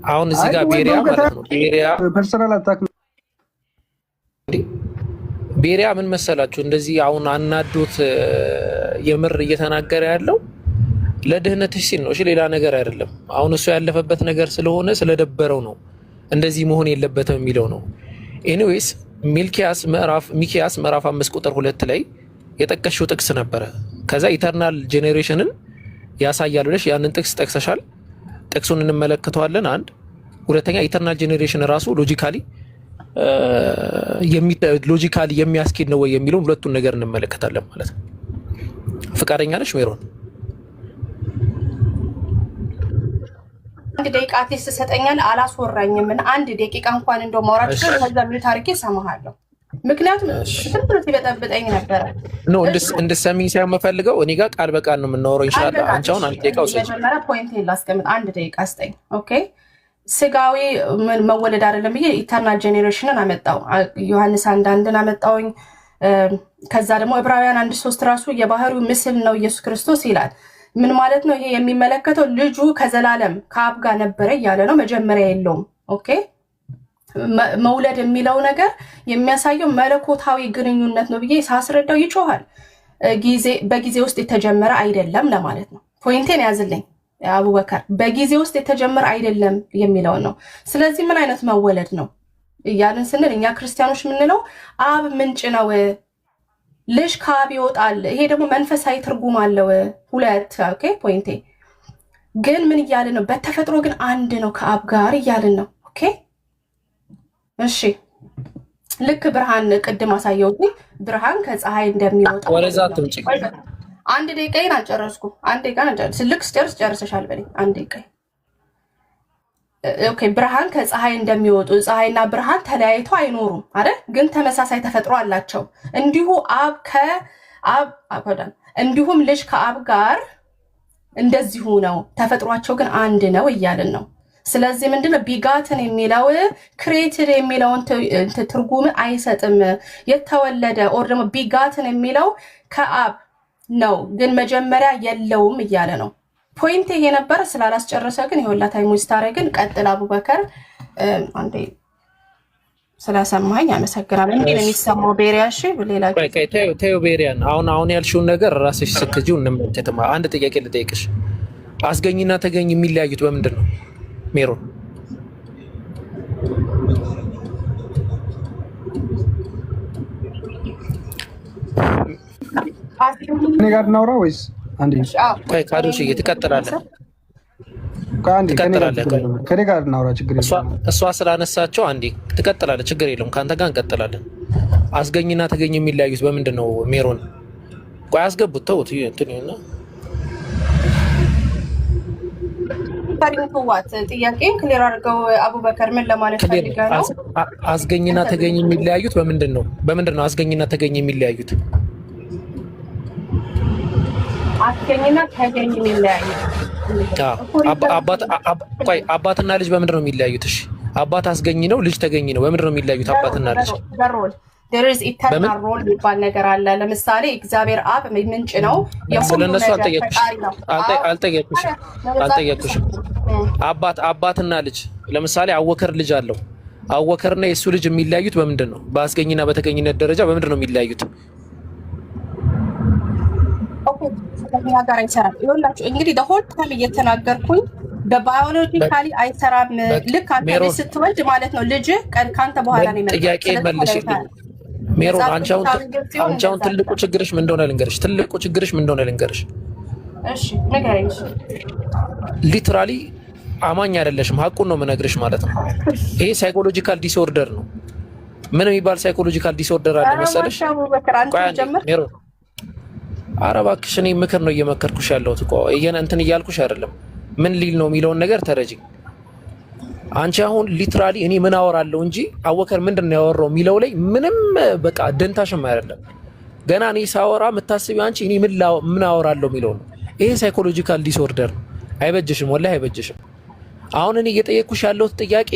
አሁን እዚህ ጋር ቤሪያ ማለት ነው። ፐርሰናል አታክ ቤሪያ ምን መሰላችሁ? እንደዚህ አሁን አናዶት የምር እየተናገረ ያለው ለድህነትሽ ሲል ነው። እሺ ሌላ ነገር አይደለም። አሁን እሱ ያለፈበት ነገር ስለሆነ ስለደበረው ነው እንደዚህ መሆን የለበትም የሚለው ነው። ኤኒዌይስ ሚክያስ ምዕራፍ 5 ቁጥር 2 ላይ የጠቀሽው ጥቅስ ነበረ። ከዛ ኢተርናል ጄኔሬሽንን ያሳያል ብለሽ ያንን ጥቅስ ጠቅሰሻል። ጥቅሱን እንመለከተዋለን። አንድ ሁለተኛ ኢተርናል ጄኔሬሽን ራሱ ሎጂካሊ የሚያስኬድ ነው ወይ የሚለውን ሁለቱን ነገር እንመለከታለን ማለት ነው። ፍቃደኛ ነሽ ሜሮን? አንድ ደቂቃ አትሊስት ትሰጠኛለህ? አላስወራኝም። አንድ ደቂቃ እንኳን እንደው ማውራት ይችላል። ከዛ ምን ታሪኬ እሰማሃለሁ። ምክንያቱም ትምርት ይበጠብጠኝ ነበረ ነው እንድትሰሚኝ ሳይሆን የምፈልገው እኔ ጋር ቃል በቃል ነው የምናወራው። ኢንሻአላህ አንቺ አሁን አንድ ደቂቃ ውሰጂ። መጀመሪያ ፖይንቴን ላስቀምጥ። አንድ ደቂቃ ስጠኝ። ኦኬ ስጋዊ መወለድ አይደለም ብዬ ኢተርናል ጄኔሬሽንን አመጣው። ዮሐንስ 1:1 አመጣውኝ። ከዛ ደግሞ ዕብራውያን 1:3 ራሱ የባህሪው ምስል ነው ኢየሱስ ክርስቶስ ይላል። ምን ማለት ነው? ይሄ የሚመለከተው ልጁ ከዘላለም ከአብ ጋር ነበረ እያለ ነው። መጀመሪያ የለውም። ኦኬ መውለድ የሚለው ነገር የሚያሳየው መለኮታዊ ግንኙነት ነው ብዬ ሳስረዳው ይጮሃል። በጊዜ ውስጥ የተጀመረ አይደለም ለማለት ነው። ፖይንቴን ያዝልኝ አቡበከር። በጊዜ ውስጥ የተጀመረ አይደለም የሚለውን ነው። ስለዚህ ምን አይነት መወለድ ነው እያልን ስንል እኛ ክርስቲያኖች የምንለው አብ ምንጭ ነው፣ ልጅ ከአብ ይወጣል። ይሄ ደግሞ መንፈሳዊ ትርጉም አለው። ሁለት ኦኬ ፖይንቴ ግን ምን እያልን ነው? በተፈጥሮ ግን አንድ ነው ከአብ ጋር እያልን ነው። ኦኬ እሺ ልክ ብርሃን ቅድም አሳየው። ብርሃን ከፀሐይ እንደሚወጣ ወደዛ ትምጪ። አንድ ደቂቃዬን አልጨረስኩም። አንድ ደቂቃ አልጨረስ። ልክ ስጨርስ ጨርሰሻል በለኝ። አንድ ደቂቃ ኦኬ። ብርሃን ከፀሐይ እንደሚወጡ ፀሐይና ብርሃን ተለያይቶ አይኖሩም አይደል? ግን ተመሳሳይ ተፈጥሮ አላቸው። እንዲሁም ልጅ ከአብ ጋር እንደዚሁ ነው፣ ተፈጥሯቸው ግን አንድ ነው እያልን ነው። ስለዚህ ምንድነው ቢጋትን የሚለው ክሬትድ የሚለውን ትርጉም አይሰጥም። የተወለደ ኦር ደግሞ ቢጋትን የሚለው ከአብ ነው ግን መጀመሪያ የለውም እያለ ነው። ፖይንት ይሄ ነበር። ስላላስጨረሰ ግን የወላ ታይሙ ስታረ ግን ቀጥል አቡበከር። አንዴ ስለሰማኝ አመሰግናለሁ። እንዴ ነው የሚሰማው ቤሪያ? እሺ ሌላ ታዩ ቤሪያን አሁን ያልሽውን ነገር ራስሽ ስክጂው እንመልከትማ። አንድ ጥያቄ ልጠይቅሽ። አስገኝና ተገኝ የሚለያዩት በምንድን ነው ሜሮን? እኔ ጋር እናውራ ወይስ አንዴ? ቆይ ካዶሽ ትቀጥላለህ። ከኔ ጋር እናውራ፣ ችግር የለም። እሷ ስላነሳቸው አንዴ ትቀጥላለህ፣ ችግር የለውም። ከአንተ ጋር እንቀጥላለን። አስገኝና ተገኝ የሚለያዩት በምንድን ነው ሜሮን? ቆይ አስገቡት፣ ተውት። እንትን ይሁንና ታሪንኩዋት ጥያቄን ክሊር አድርገው አቡበከር። ምን ለማለት ፈልጋ ነው? አስገኝና ተገኝ የሚለያዩት በምንድን ነው? አስገኝና ተገኝ የሚለያዩት? አስገኝና ተገኝ የሚለያዩት አባትና ልጅ በምንድን ነው የሚለያዩት? እሺ አባት አስገኝ ነው፣ ልጅ ተገኝ ነው። በምንድን ነው የሚለያዩት አባትና ልጅ? there is eternal role የሚባል ነገር አለ። ለምሳሌ እግዚአብሔር አብ ምንጭ ነው። ስለነሱ አልጠየቅኩሽም። አባትና ልጅ ለምሳሌ አወከር ልጅ አለው። አወከርና የሱ ልጅ የሚለያዩት በምንድን ነው? በአስገኝና በተገኝነት ደረጃ በምንድን ነው የሚለያዩት? ኦኬ ስለኛ ጋር አይሰራም። ይኸውላችሁ እንግዲህ the whole time እየተናገርኩኝ በባዮሎጂካሊ አይሰራም። ልክ አንተ ልጅ ስትወልድ ማለት ነው ልጅ ካንተ በኋላ ነው የሚመጣው። ጥያቄ መልሽ ሜሮን። አንቺ አሁን ትልቁ ችግርሽ ምን እንደሆነ ልንገርሽ። እሺ ንገረኝ። ሊትራሊ አማኝ አይደለሽም። ሀቁን ነው የምነግርሽ ማለት ነው። ይሄ ሳይኮሎጂካል ዲስኦርደር ነው። ምን የሚባል ሳይኮሎጂካል ዲስኦርደር አለ መሰለሽ? ሜሮን ኧረ እባክሽ እኔ ምክር ነው እየመከርኩሽ ያለሁት እኮ እንትን እያልኩሽ አይደለም። ምን ሊል ነው የሚለውን ነገር ተረጅኝ። አንቺ አሁን ሊትራሊ እኔ ምን አወራለሁ እንጂ አወከር ምንድን ነው ያወራው የሚለው ላይ ምንም በቃ ደንታሽም አይደለም። ገና እኔ ሳወራ የምታስቢው አንቺ እኔ ምን አወራለሁ የሚለው ነው። ይሄ ሳይኮሎጂካል ዲስኦርደር ነው። አይበጅሽም፣ ወላሂ አይበጅሽም። አሁን እኔ እየጠየቅኩሽ ያለሁት ጥያቄ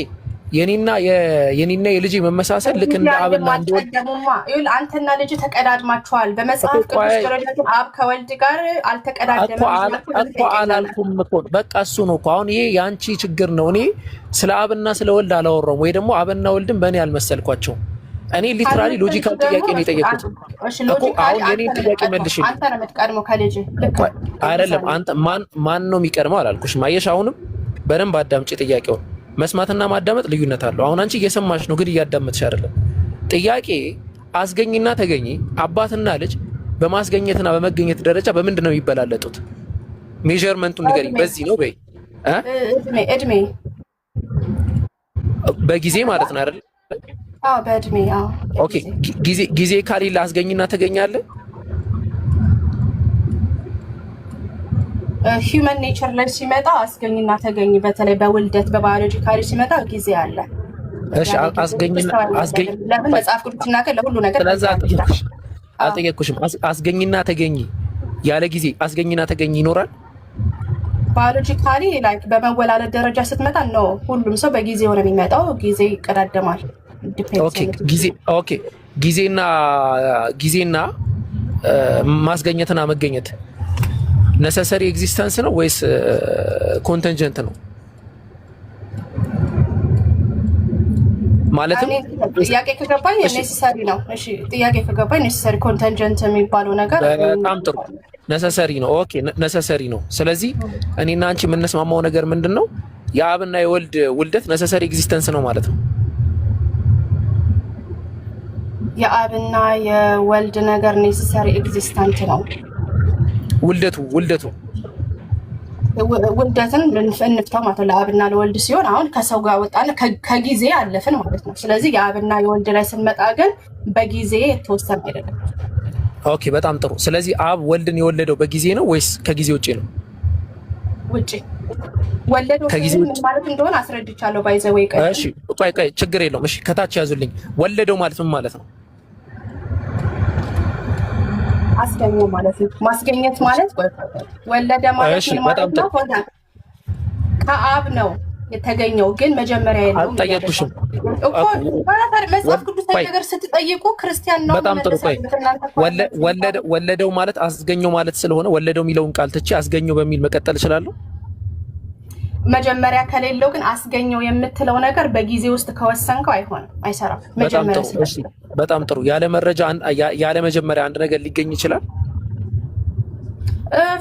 የኔና የልጅ መመሳሰል ልክ እንደ አብና እንደወልድ አንተና ልጅ ተቀዳድማችኋል። በመጽሐፍ ቅዱስ ደረጃ አብ ከወልድ ጋር አልተቀዳደመም እኮ አላልኩም እኮ። በቃ እሱ ነው እኮ አሁን ይሄ የአንቺ ችግር ነው። እኔ ስለ አብና ስለ ወልድ አላወራሁም፣ ወይ ደግሞ አብና ወልድን በእኔ አልመሰልኳቸውም። እኔ ሊትራሊ ሎጂካል ጥያቄ ነው የጠየቁት እኮ። አሁን የኔን ጥያቄ መልሽ። አንተ ነው የምትቀድመው ከልጅ ልክ አይደለም። አንተ ማን ነው የሚቀድመው አላልኩሽም። አየሽ፣ አሁንም በደንብ አዳምጪ ጥያቄውን። መስማትና ማዳመጥ ልዩነት አለው። አሁን አንቺ እየሰማሽ ነው ግን እያዳመጥሽ አይደለም። ጥያቄ አስገኝና ተገኝ፣ አባትና ልጅ በማስገኘትና በመገኘት ደረጃ በምንድን ነው የሚበላለጡት? ሜዠርመንቱን ንገሪኝ። በዚህ ነው በይ እድሜ በጊዜ ማለት ነው አይደል? አዎ በእድሜ። አዎ ኦኬ። ጊዜ ካሌለ አስገኝና ተገኛለ? ሂውመን ኔቸር ላይ ሲመጣ አስገኝና ተገኝ፣ በተለይ በውልደት በባዮሎጂካሊ ሲመጣ ጊዜ አለ። እሺ ለምን መጽሐፍ ቅዱስ ይናገር ለሁሉ ነገር። ስለዛ አልጠየቅኩሽም። አስገኝና ተገኝ ያለ ጊዜ አስገኝና ተገኝ ይኖራል? ባዮሎጂካሊ ላይክ በመወላለድ ደረጃ ስትመጣ ነው ሁሉም ሰው በጊዜ ሆነ የሚመጣው። ጊዜ ይቀዳደማል። ጊዜና ማስገኘትና መገኘት ነሰሰሪ ኤግዚስተንስ ነው ወይስ ኮንተንጀንት ነው? ማለትም ጥያቄ ከገባኝ ኔሰሰሪ ነው። እሺ ጥያቄ ከገባኝ ኔሰሰሪ፣ ኮንተንጀንት የሚባለው ነገር በጣም ጥሩ። ነሰሰሪ ነው። ኦኬ ነሰሰሪ ነው። ስለዚህ እኔና አንቺ የምንስማማው ነገር ምንድን ነው? የአብና የወልድ ውልደት ነሰሰሪ ኤግዚስተንስ ነው ማለት ነው። የአብና የወልድ ነገር ኔሰሰሪ ኤግዚስተንት ነው። ውልደትን እንፍታው ማለት ነው። ለአብና ለወልድ ሲሆን አሁን ከሰው ጋር ወጣን ከጊዜ አለፍን ማለት ነው። ስለዚህ የአብና የወልድ ላይ ስንመጣ ግን በጊዜ የተወሰነ አይደለም። ኦኬ በጣም ጥሩ። ስለዚህ አብ ወልድን የወለደው በጊዜ ነው ወይስ ከጊዜ ውጪ ነው? ውጪ ወለደው ማለት እንደሆነ አስረድቻለሁ። ባይዘው ይቀር። እሺ ቆይ ችግር የለውም። እሺ ከታች ያዙልኝ። ወለደው ማለት ምን ማለት ነው? አስገኘው ማለት ነው። ማስገኘት ማለት ወለደ ማለት ምን ማለት ነው? ከአብ ነው የተገኘው፣ ግን መጀመሪያ የለውም። አልጠየቅኩሽም እኮ መጽሐፍ ቅዱሳዊ ነገር ስትጠይቁ ክርስቲያን ነው። በጣም ጥሩ። ቆይ ወለደው ማለት አስገኘው ማለት ስለሆነ ወለደው የሚለውን ቃል ትቼ አስገኘው በሚል መቀጠል እችላለሁ? መጀመሪያ ከሌለው ግን አስገኘው የምትለው ነገር በጊዜ ውስጥ ከወሰንከው አይሆንም፣ አይሰራም። በጣም ጥሩ። ያለ መጀመሪያ አንድ ነገር ሊገኝ ይችላል።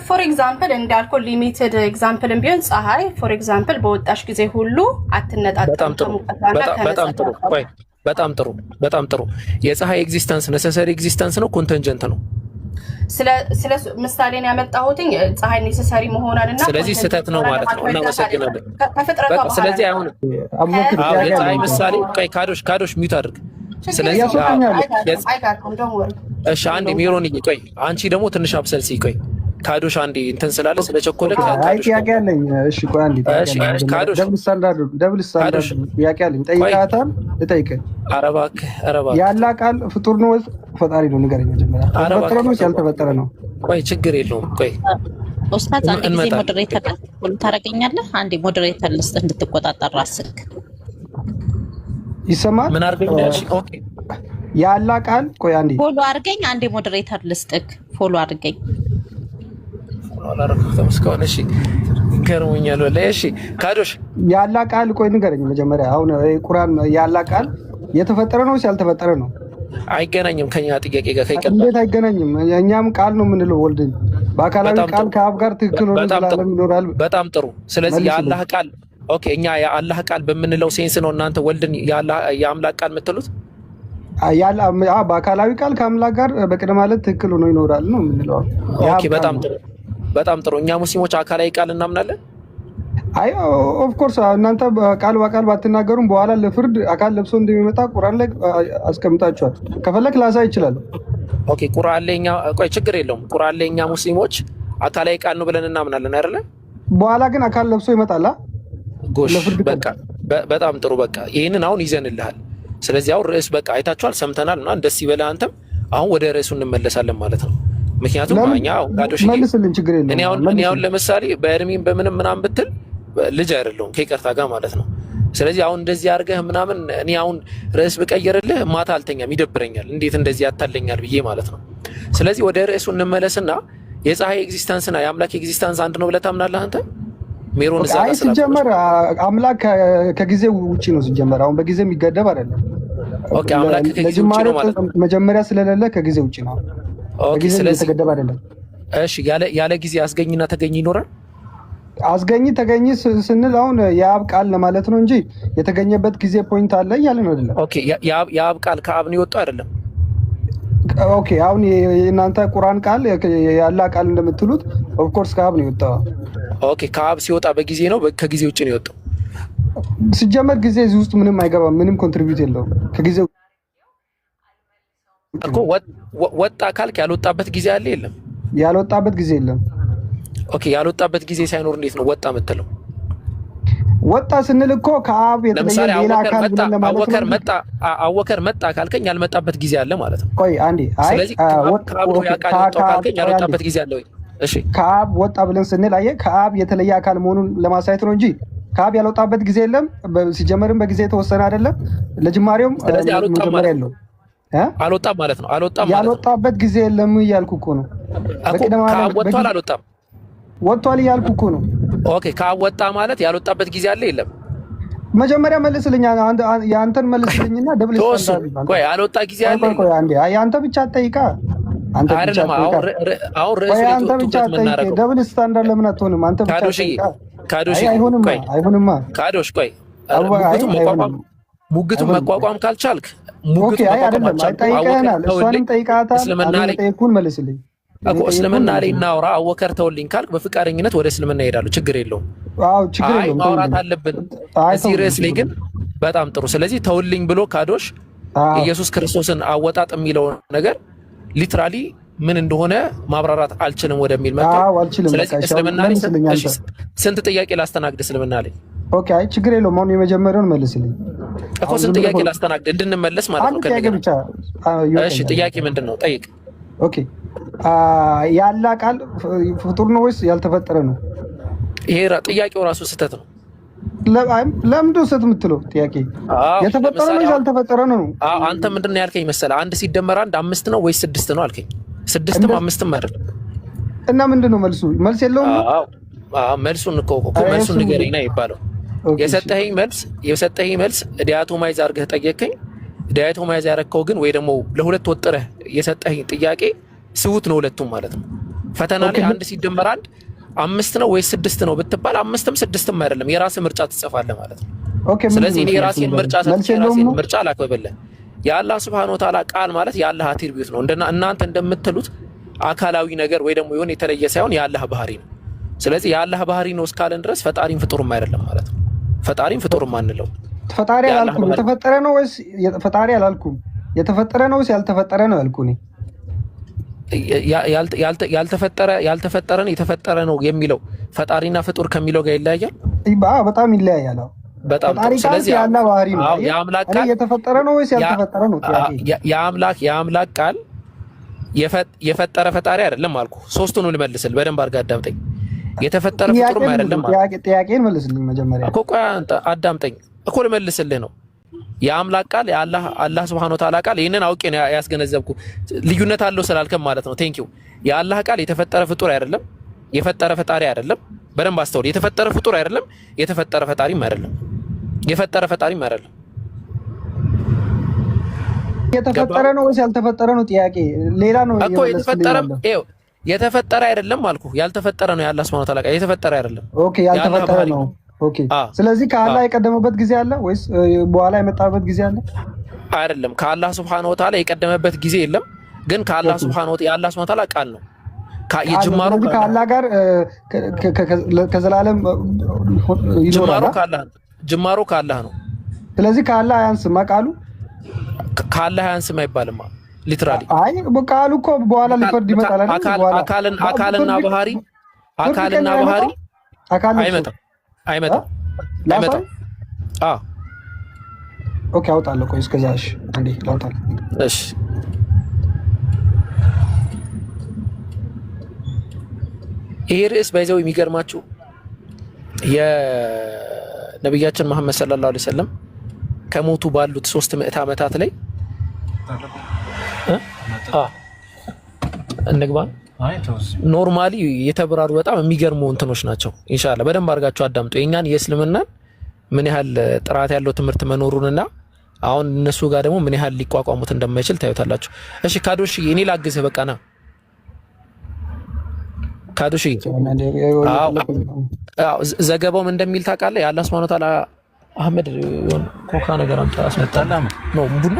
ፎር ኤግዛምፕል እንዳልኩ ሊሚትድ ኤግዛምፕልም ቢሆን ፀሐይ ፎር ኤግዛምፕል በወጣሽ ጊዜ ሁሉ አትነጣጠም። በጣም ጥሩ። የፀሐይ ኤግዚስተንስ ነሰሰሪ ኤግዚስተንስ ነው ኮንተንጀንት ነው? ስለ ምሳሌን ያመጣሁትኝ ፀሐይ ኔሰሰሪ መሆኗንና ስለዚህ ስህተት ነው ማለት ነው። እናመሰግናለን። ስለዚህ አሁን የፀሐይ ምሳሌ ካዶሽ ሚዩት አድርግ። ስለዚህ እሺ አንዴ ሜሮን ቆይ፣ አንቺ ደግሞ ትንሽ አብሰልሲ ቆይ። ካዶሽ አንዴ እንትን ስላለ ስለቸኮለ ጥያቄ አለኝ። እሺ ቆይ አንዴ ደብል ስታንዳርድ ጥያቄ አለኝ። ጠይቃታል ልጠይቅህ። ኧረ እባክህ ያለ ቃል ፍጡር ነው ወይስ ፈጣሪ ነው? ንገረኝ መጀመሪያ። ተፈጠረ ነው ያልተፈጠረ ነው? ቆይ ችግር የለውም። ቆይ ኡስታዝ አንዴ ጊዜ ሞዴሬተር ሁሉ ታደርገኛለህ? አንዴ ሞዴሬተር ልስጥ እንድትቆጣጠር ራስክ። ይሰማል? ምን አድርገኝ? እሺ ኦኬ። ያለ ቃል ቆይ አንዴ ፎሎ አድርገኝ። አንዴ ሞዴሬተር ልስጥክ፣ ፎሎ አድርገኝ። አላረኩም እስካሁን። እሺ ገርሞኛል ወላሂ። እሺ ካዶሽ ያላ ቃል ቆይ ንገረኝ መጀመሪያ። አሁን ቁርአን ያላ ቃል የተፈጠረ ነው ያልተፈጠረ ነው? አይገናኝም ከኛ ጥያቄ ጋር ከይቀር። እንዴት አይገናኝም? እኛም ቃል ነው የምንለው ወልድን በአካላዊ ቃል ከአብ ጋር ትክክል ሆነ ይኖራል። በጣም ጥሩ። ስለዚህ የአላህ ቃል ኦኬ፣ እኛ የአላህ ቃል በምንለው ሴንስ ነው እናንተ ወልድን የአምላክ ቃል የምትሉት? በአካላዊ ቃል ከአምላክ ጋር በቅደም ማለት ትክክል ሆኖ ይኖራል ነው የምንለው። ኦኬ በጣም ጥሩ። እኛ ሙስሊሞች አካላዊ ቃል እናምናለን። አይ ኦፍ ኮርስ እናንተ ቃል በቃል ባትናገሩም በኋላ ለፍርድ አካል ለብሶ እንደሚመጣ ቁርአን ላይ አስቀምጣችኋል። ከፈለክ ላሳይ ይችላል። ኦኬ ቁርአን ላይ እኛ ቆይ ችግር የለውም። ቁርአን ላይ እኛ ሙስሊሞች አካላዊ ቃል ነው ብለን እናምናለን አይደለ? በኋላ ግን አካል ለብሶ ይመጣል። ጎሽ በቃ በጣም ጥሩ። በቃ ይሄንን አሁን ይዘንልሃል። ስለዚህ አሁን ርዕስ በቃ አይታችኋል፣ ሰምተናል እና ደስ ይበልህ አንተም። አሁን ወደ ርዕሱ እንመለሳለን ማለት ነው። ምክንያቱም እኛ አሁን ጋዶሽ እኔ አሁን ለምሳሌ በእድሜም በምንም ምናምን ብትል ልጅ አይደለሁም ከይቅርታ ጋር ማለት ነው። ስለዚህ አሁን እንደዚህ አድርገህ ምናምን እኔ አሁን ርዕስ ብቀይርልህ ማታ አልተኛም፣ ይደብረኛል። እንዴት እንደዚህ ያታለኛል ብዬ ማለት ነው። ስለዚህ ወደ ርዕሱ እንመለስና የፀሐይ ኤግዚስተንስና የአምላክ ኤግዚስተንስ አንድ ነው ብለህ ታምናለህ አንተ? ሜሮን እዛ ጋር ሲጀመር አምላክ ከጊዜው ውጪ ነው ሲጀመር። አሁን በጊዜ የሚገደብ አይደለም። ኦኬ አምላክ ከጊዜ ውጪ ነው ማለት ነው። መጀመሪያ ስለሌለ ከጊዜ ውጪ ነው። ኦኬ ስለዚህ የተገደበ አይደለም። እሺ ያለ ጊዜ አስገኝና ተገኝ ይኖራል። አስገኝ ተገኝ ስንል አሁን የአብ ቃል ለማለት ነው እንጂ የተገኘበት ጊዜ ፖይንት አለ እያልን አይደለም። ኦኬ የአብ ቃል ከአብ ነው የወጣው አይደለም። ኦኬ አሁን የእናንተ ቁርአን ቃል ያላ ቃል እንደምትሉት ኦፍ ኮርስ ከአብ ነው የወጣው። ኦኬ ከአብ ሲወጣ በጊዜ ነው ከጊዜ ውጭ ነው የወጣው? ሲጀመር ጊዜ እዚህ ውስጥ ምንም አይገባም፣ ምንም ኮንትሪቢዩት የለውም ከጊዜው እኮ። ወጣ ካልክ ያልወጣበት ጊዜ አለ የለም? ያልወጣበት ጊዜ የለም። ኦኬ ያልወጣበት ጊዜ ሳይኖር እንዴት ነው ወጣ የምትለው? ወጣ ስንል እኮ ከአብ የተለየ ሌላ አካል ብለን ለማለት ነው። አወከር መጣ ካልከኝ ያልመጣበት ጊዜ አለ ማለት ነው። ቆይ አንዴ፣ አይ ስለዚህ ከአብ ነው ያቃል ወጣው ካልከኝ ያልወጣበት ጊዜ አለ ወይ? እሺ ከአብ ወጣ ብለን ስንል አየህ ከአብ የተለየ አካል መሆኑን ለማሳየት ነው እንጂ ከአብ ያልወጣበት ጊዜ የለም። ሲጀመርም በጊዜ የተወሰነ አይደለም። ለጅማሬውም መጀመሪያ የለውም። አልወጣም ማለት ነው። አልወጣም ማለት ነው። ያልወጣበት ጊዜ የለም እያልኩ እኮ ነው። ከአብ ወጥቷል አልወጣም? ወጥቷል እያልኩ እኮ ነው። ኦኬ ከአብ ወጣ ማለት ያልወጣበት ጊዜ አለ የለም? መጀመሪያ መልስልኝ፣ የአንተን መልስልኝና ደብል ስታንዳርድ። ቆይ ያልወጣ ጊዜ አለ? ቆይ አንዴ፣ የአንተ ብቻ ጠይቃ። አንተ ብቻ ጠይቃ። አሁን ርዕሱ አንተ ብቻ ጠይቃ። ደብል ስታንዳርድ ለምን አትሆንም? አንተ ብቻ ጠይቃ። ካዶሽ አይሆንማ። ካዶሽ ቆይ ሙግቱን መቋቋም ካልቻልክ ሙግቱን መቋቋም ጠይቀናል። እሷንም ጠይቃታል። ጠይቁን መልስልኝ እኮ እስልምና ላይ እናውራ። አወከር ተውልኝ ካልክ በፍቃደኝነት ወደ እስልምና ይሄዳሉ። ችግር የለውም። አዎ ችግር የለውም። ማውራት አለብን እዚህ ርዕስ ላይ ግን በጣም ጥሩ። ስለዚህ ተውልኝ ብሎ ካዶሽ ኢየሱስ ክርስቶስን አወጣጥ የሚለው ነገር ሊትራሊ ምን እንደሆነ ማብራራት አልችልም ወደሚል መጣ። ስለዚህ እስልምና ላይ ስንት ጥያቄ ላስተናግድ እስልምና ላይ? ኦኬ አይ ችግር የለውም። አሁን የመጀመሪያውን መልስልኝ እኮ ስንት ጥያቄ ላስተናግድ እንድንመለስ ማለት ነው። እሺ ጥያቄ ምንድን ነው? ጠይቅ። ኦኬ ያላ ቃል ፍጡር ነው ወይስ ያልተፈጠረ ነው? ይሄ ጥያቄው ራሱ ስህተት ነው። ለምንድን ስህተት የምትለው ጥያቄ? የተፈጠረ ነው ያልተፈጠረ ነው? አንተ ምንድን ነው ያልከኝ መሰለህ? አንድ ሲደመር አንድ 5 ነው ወይስ 6 ነው አልከኝ። 6ም 5ም አይደለም። እና ምንድን ነው መልሱ? መልስ የለውም ነው? መልሱን እኮ መልሱን ንገረኝ ነው የሚባለው። የሰጠኸኝ መልስ ዲያቶማይዝ አድርገህ ጠየቀኝ። ዲያቶማይዝ ያደረከው ግን ወይ ደግሞ ለሁለት ወጥረህ የሰጠኸኝ ጥያቄ ስውት ነው ሁለቱም ማለት ነው። ፈተና ላይ አንድ ሲደመር አንድ 5 ነው ወይስ 6 ነው ብትባል 5ም 6ም አይደለም፣ የራስህ ምርጫ ትጽፋለህ ማለት ነው። ስለዚህ እኔ የራሴን ምርጫ ሰጥቼ የራሴን ምርጫ ላክብብልህ። የአላህ ሱብሃነሁ ወተዓላ ቃል ማለት የአላህ አትሪቢዩት ነው። እናንተ እንደምትሉት አካላዊ ነገር ወይ ደግሞ የሆነ የተለየ ሳይሆን የአላህ ባህሪ ነው። ስለዚህ የአላህ ባህሪ ነው እስካለን ድረስ ፈጣሪም ፍጡርም አይደለም ማለት ነው። ፈጣሪም ፍጡርም አንለው። ፈጣሪ አላልኩም። የተፈጠረ ነው ወይስ ፈጣሪ አላልኩም። የተፈጠረ ነው ወይስ ያልተፈጠረ ነው ያልኩህ እኔ። ያልተፈጠረን የተፈጠረ ነው የሚለው ፈጣሪና ፍጡር ከሚለው ጋር ይለያያል። በጣም ይለያያል። በጣም ስለዚህ የአላህ ባህሪ ነው። የአምላክ ቃል የተፈጠረ ነው ወይስ ያልተፈጠረ ነው? የአምላክ ቃል የፈጠረ ፈጣሪ አይደለም አልኩ። ሶስቱን ልመልስልህ፣ በደንብ አድርገህ አዳምጠኝ። የተፈጠረ ፍጡርም አይደለም አልኩ። ጥያቄን መልስልኝ መጀመሪያ እኮ። ቆይ አዳምጠኝ እኮ ልመልስልህ ነው። የአምላክ ቃል የአላህ ሱብሃነሁ ወተዓላ ቃል ይህንን አውቄ ነው ያስገነዘብኩ። ልዩነት አለው ስላልከም ማለት ነው። ቴንኪው። የአላህ ቃል የተፈጠረ ፍጡር አይደለም፣ የፈጠረ ፈጣሪ አይደለም። በደንብ አስተውል። የተፈጠረ ፍጡር አይደለም፣ የተፈጠረ ፈጣሪም አይደለም፣ የፈጠረ ፈጣሪም አይደለም። የተፈጠረ ነው ወይስ ያልተፈጠረ ነው? ጥያቄ ሌላ ነው እኮ። የተፈጠረ አይደለም አልኩ። ያልተፈጠረ ነው የአላህ ሱብሃነሁ ወተዓላ ቃል፣ የተፈጠረ አይደለም። ኦኬ ያልተፈጠረ ነው። ኦኬ ስለዚህ ከአላህ የቀደመበት ጊዜ አለ ወይስ በኋላ የመጣበት ጊዜ አለ? አይደለም። ከአላህ ሱብሃነሁ ወተዓላ የቀደመበት ጊዜ የለም። ግን ከአላህ ሱብሃነሁ ወተዓላ የአላህ ሱብሃነሁ ወተዓላ ቃል ነው። የጅማሩ ከአላህ ጋር ከዘላለም ይኖራል። ጅማሩ ከአላህ ነው። ስለዚህ ከአላህ አያንስም ቃሉ። ከአላህ አያንስም አይባልም። ሊትራሊ አይ ቃሉ እኮ በኋላ ሊፈርድ ይመጣል አይደል? አካልና ባህሪ አይመጣም። ኦኬ አውጣለሁ። ቆይ እስከዛ እሺ፣ አንዴ ላውጣለሁ። እሺ ይሄ ርዕስ ባይዘው የሚገርማችሁ ነብያችን መሐመድ ሰለላሁ ዐለይሂ ወሰለም ከሞቱ ባሉት 300 ዓመታት ላይ እንግባ ኖርማሊ የተብራሩ በጣም የሚገርሙ እንትኖች ናቸው። ኢንሻአላህ በደንብ አድርጋችሁ አዳምጡ። የኛን የእስልምናን ምን ያህል ጥራት ያለው ትምህርት መኖሩንና አሁን እነሱ ጋር ደግሞ ምን ያህል ሊቋቋሙት እንደማይችል ታዩታላችሁ። እሺ ካዶሽ እኔ ላግዝህ በቃ ና ካዶሽ። ዘገባውም እንደሚል ታውቃለህ የአላህ ሱብሓነሁ ወተዓላ አህመድ ኮካ ነገር አምጣ አስመጣላ ነው ቡና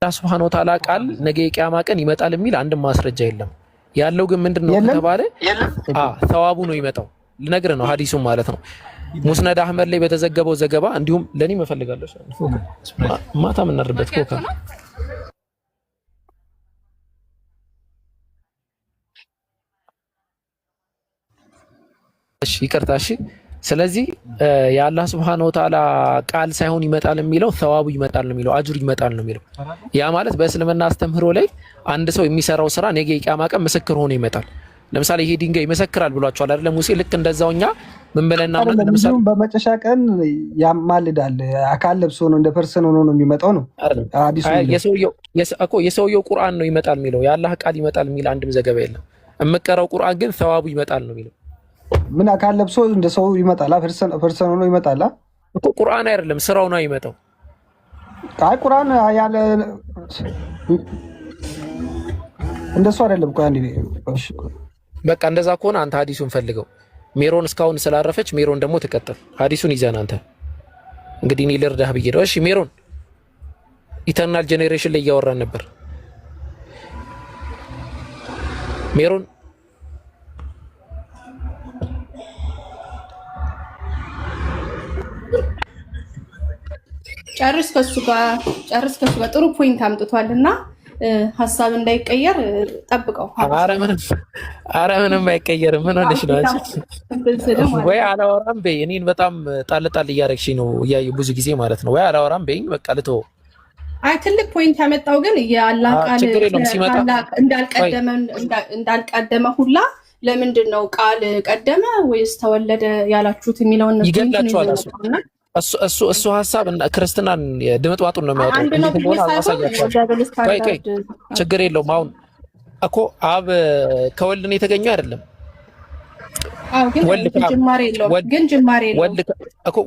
አላህ ሱብሓነሁ ወተዓላ ቃል ነገ የቂያማ ቀን ይመጣል የሚል አንድም ማስረጃ የለም። ያለው ግን ምንድነው ከተባለ ተዋቡ ነው ይመጣው ልነግርህ ነው ሐዲሱም ማለት ነው። ሙስነድ አህመድ ላይ በተዘገበው ዘገባ እንዲሁም ለኔ መፈልጋለሁ ማታ ምናርበት ኮካ እሺ ይቅርታ እሺ። ስለዚህ የአላህ Subhanahu Wa Ta'ala ቃል ሳይሆን ይመጣል የሚለው ተዋቡ ይመጣል ነው የሚለው አጅሩ ይመጣል ነው የሚለው። ያ ማለት በእስልምና አስተምህሮ ላይ አንድ ሰው የሚሰራው ስራ ነገ የቂያማ ቀን ምስክር ሆኖ ይመጣል። ለምሳሌ ይሄ ድንጋይ ይመሰክራል ብሏቸዋል አይደል ሙሴ? ልክ እንደዛውኛ ምን ብለና ማለት ለምሳሌ በመጨረሻ ቀን ያማልዳል አካል ለብሶ ነው እንደ ፐርሰን ሆኖ ነው የሚመጣው ነው አዲሱ የሰውየው ቁርአን ነው ይመጣል የሚለው የአላህ ቃል ይመጣል የሚል አንድም ዘገባ የለም። እመቀራው ቁርአን ግን ተዋቡ ይመጣል ነው የሚለው። ምን አካል ለብሶ እንደ ሰው ይመጣል ፐርሰን ሆኖ ይመጣል እኮ ቁርአን አይደለም ስራው ነው ይመጣው። አይ ቁርአን ያለ እንደሱ አይደለም እኮ አንዴ እሺ በቃ እንደዛ ከሆነ አንተ ሐዲሱን ፈልገው። ሜሮን እስካሁን ስላረፈች ሜሮን ደግሞ ተቀጥል ሐዲሱን ይዘን አንተ እንግዲህ እኔ ልርዳህ ብዬ ነው። እሺ ሜሮን ኢተርናል ጄኔሬሽን ላይ እያወራን ነበር። ሜሮን ጨርስ ከሱ ጋር ጥሩ ፖይንት አምጥቷልና ሀሳብ እንዳይቀየር ጠብቀው። አረ ምንም አይቀየርም። ምን ሆነሽ ነው ወይ አላወራም በይ። እኔን በጣም ጣል እያደረግሽኝ ነው እያየሁ ብዙ ጊዜ ማለት ነው። ወይ አላወራም በይኝ በቃ ልተው። አይ ትልቅ ፖይንት ያመጣው ግን የአላህ ቃል እንዳልቀደመ ሁላ ለምንድን ነው ቃል ቀደመ ወይስ ተወለደ ያላችሁት የሚለውን ነው ይገላችኋል። እሱ ሀሳብ ክርስትናን ድምጥዋጡን ነው የሚያወጣው። ችግር የለውም። አሁን እኮ አብ ከወልድ ነው የተገኘው አይደለም?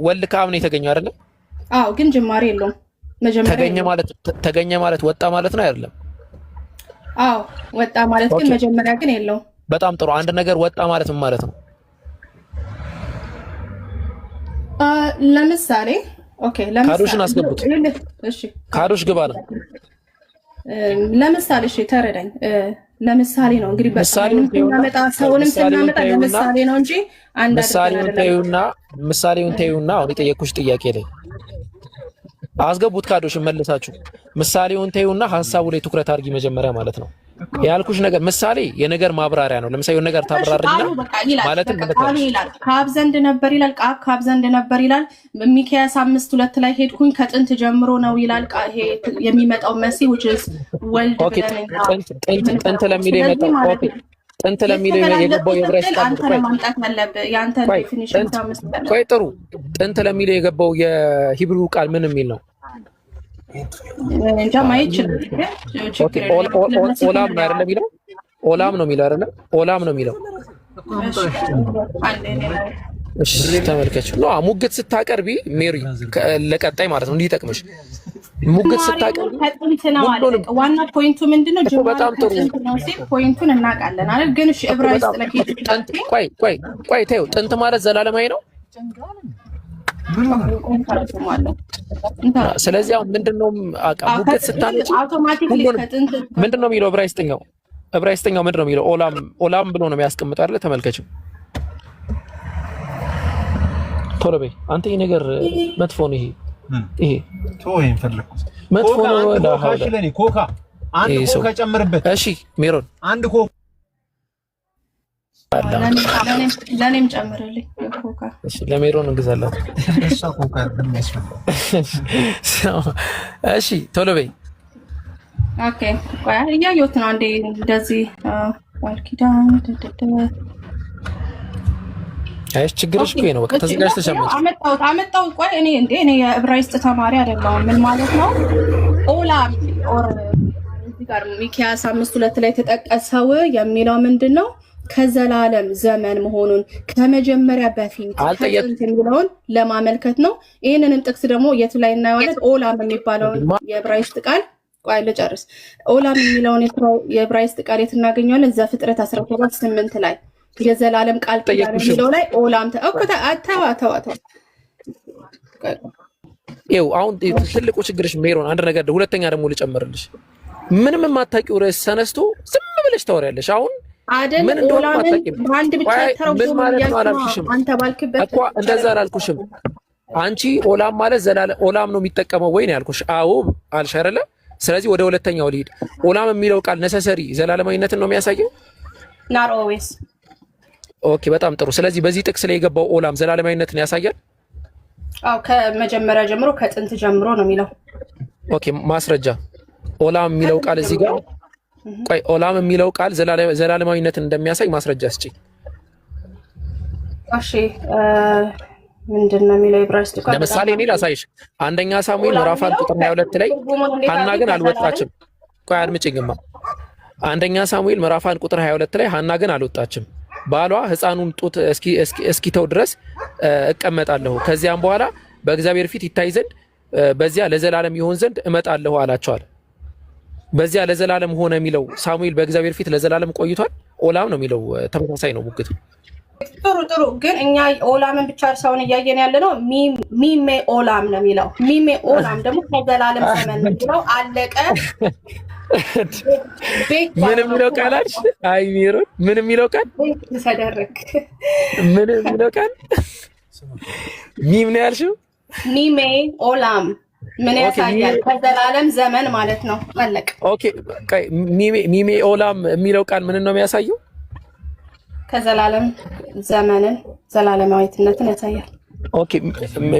ወልድ ከአብ ነው የተገኘው አይደለም? አዎ፣ ግን ጅማሬ የለውም። ተገኘ ማለት ወጣ ማለት ነው አይደለም? አዎ፣ ወጣ ማለት ግን መጀመሪያ ግን የለውም። በጣም ጥሩ። አንድ ነገር ወጣ ማለት ምን ማለት ነው? ለምሳሌ ካዶሽን አስገቡት። እሺ ካዶሽ ግባ ነው። ለምሳሌ እሺ ተረዳኝ። ለምሳሌ ነው እንግዲህ በሰውንም ስናመጣ ለምሳሌ ነው እንጂ አንድ ምሳሌውን ተይውና አሁን የጠየኩሽ ጥያቄ ላይ አስገቡት። ካዶሽን መልሳችሁ ምሳሌውን ተይውና ሀሳቡ ላይ ትኩረት አድርጊ መጀመሪያ ማለት ነው። ያልኩሽ ነገር ምሳሌ የነገር ማብራሪያ ነው። ለምሳሌ የሆነ ነገር ታብራራልና ማለትም ከአብ ዘንድ ነበር ይላል። ከአብ ዘንድ ነበር ይላል። ሚክያስ 5:2 ላይ ሄድኩኝ ከጥንት ጀምሮ ነው ይላል። ይሄ የሚመጣው መሲህ which is ወልድ ጥንት ለሚለው የመጣው ጥንት ለሚለው የገባው የዕብራይስጥ ቃል አንተ ለማምጣት ያለብህ ያንተ ዴፊኒሽን ታመስበለ። ቆይ ጥሩ ጥንት ለሚለው የገባው የሂብሩ ቃል ምን የሚል ነው? እንጃ ማየት ይችላል። ኦላም ነው አይደለም የሚለው? ኦላም ነው የሚለው አይደለም? ኦላም ነው የሚለው። እሺ ተመልከች። ሙግት ስታቀርቢ ሜሪ ለቀጣይ ማለት ነው እንዲጠቅምሽ ሙግት ስታቀርቢ ዋና ፖይንቱ ምንድነው? በጣም ጥሩ ፖይንቱን እናውቃለን አይደል? ግን እሺ ዕብራይስጥ ቆይ ተይው። ጥንት ማለት ዘላለማዊ ነው። ስለዚህ አሁን ምንድነው ሙግት ስታነጪ ምንድነው የሚለው? ዕብራይስጥኛው ምንድነው የሚለው? ኦላም ብሎ ነው የሚያስቀምጠው አይደል? ተመልከችው። ቶሎ በይ አንተ። ይሄ ነገር መጥፎ ነው። ይሄ ቶይን ፈለኩት መጥፎ ነው። ኮካ አንድ ኮካ ጨምርበት። እሺ ሜሮን አንድ ኮካ ለኔም ጨምርልኝ ኮካ። እሺ ለሜሮን እንግዛላት። እሷ ኮካ እሺ ቶሎ በይ። ኦኬ ቆይ እያየሁት ነው። አንዴ እንደዚህ ዋልኪዳን አይሽ ችግርሽ እኮ ነው። በቃ ተዘጋጅተሽ አመጣው። ቆይ እኔ የዕብራይስጥ ተማሪ አይደለሁም። ምን ማለት ነው? ኦላም ኦር እዚህ ጋር ሚክያስ 5:2 ላይ ተጠቀሰው የሚለው ምንድነው? ከዘላለም ዘመን መሆኑን ከመጀመሪያ በፊት የሚለውን ለማመልከት ነው። ይህንንም ጥቅስ ደግሞ የቱ ላይ እናየዋለን? ኦላም የሚባለውን የዕብራይስጥ ቃል ቆይ ልጨርስ። ኦላም የሚለውን የዕብራይስጥ ቃል የት እናገኘዋለን? ዘፍጥረት 17:8 ላይ የዘላለም ቃል ኪዳን የሚለው ላይ ኦላም ተአኩታ አታዋታው ይኸው አሁን ትልቁ ችግርሽ ሜሮን አንድ ነገር ሁለተኛ ደግሞ ልጨምርልሽ። ምንም የማታውቂው ርዕስ ተነስቶ ዝም ብለሽ ታወሪያለሽ። አሁን ምን እንደሆነ ማታውቂው አንድ ብቻ ተረጉሞ አላልኩሽም አንተ ባልክበት እኮ እንደዛ አላልኩሽም። አንቺ ኦላም ማለት ዘላለም ኦላም ነው የሚጠቀመው ወይ ነው ያልኩሽ። አዎ አልሽ አይደለ? ስለዚህ ወደ ሁለተኛው ልሂድ። ኦላም የሚለው ቃል ነሰሰሪ ዘላለማዊነትን ነው የሚያሳየው? not always። ኦኬ በጣም ጥሩ። ስለዚህ በዚህ ጥቅስ ላይ የገባው ኦላም ዘላለማዊነትን ያሳያል? አዎ ከመጀመሪያ ጀምሮ ከጥንት ጀምሮ ነው የሚለው። ኦኬ ማስረጃ ኦላም የሚለው ቃል እዚህ ጋር ቆይ ኦላም የሚለው ቃል ዘላለማዊነትን እንደሚያሳይ ማስረጃ ስጪኝ። እሺ ምንድነው የሚለው ዕብራይስጥ ቃል? ለምሳሌ እኔ ላሳይሽ። አንደኛ ሳሙኤል ምዕራፍ 1 ቁጥር 22 ላይ ሐና ግን አልወጣችም። ቆይ አድምጪኝማ። አንደኛ ሳሙኤል ምዕራፍ 1 ቁጥር 22 ላይ ሐና ግን አልወጣችም። ባሏ ሕፃኑን ጡት እስኪተው ድረስ እቀመጣለሁ፣ ከዚያም በኋላ በእግዚአብሔር ፊት ይታይ ዘንድ በዚያ ለዘላለም ይሆን ዘንድ እመጣለሁ አላቸዋል። በዚያ ለዘላለም ሆነ የሚለው ሳሙኤል በእግዚአብሔር ፊት ለዘላለም ቆይቷል? ኦላም ነው የሚለው ተመሳሳይ ነው ሙግቱ። ጥሩ ግን እኛ ኦላምን ብቻ ሳይሆን እያየን ያለ ነው ሚሜ ኦላም ነው የሚለው። ሚሜ ኦላም ደግሞ ከዘላለም ዘመን ነው የሚለው። አለቀ። ምን የሚለው ቃል አልሽ? አይ ሜሮን ምን የሚለው ቃል ተደረክ? ምን የሚለው ቃል ሚም ነው ያልሽው? ሚሜ ኦላም ምን ያሳያል? ከዘላለም ዘመን ማለት ነው። አለቀ። ኦኬ ሚሜ ኦላም የሚለው ቃል ምን ነው የሚያሳየው? ከዘላለም ዘመንን ዘላለማዊነትን ያሳያል። ኦኬ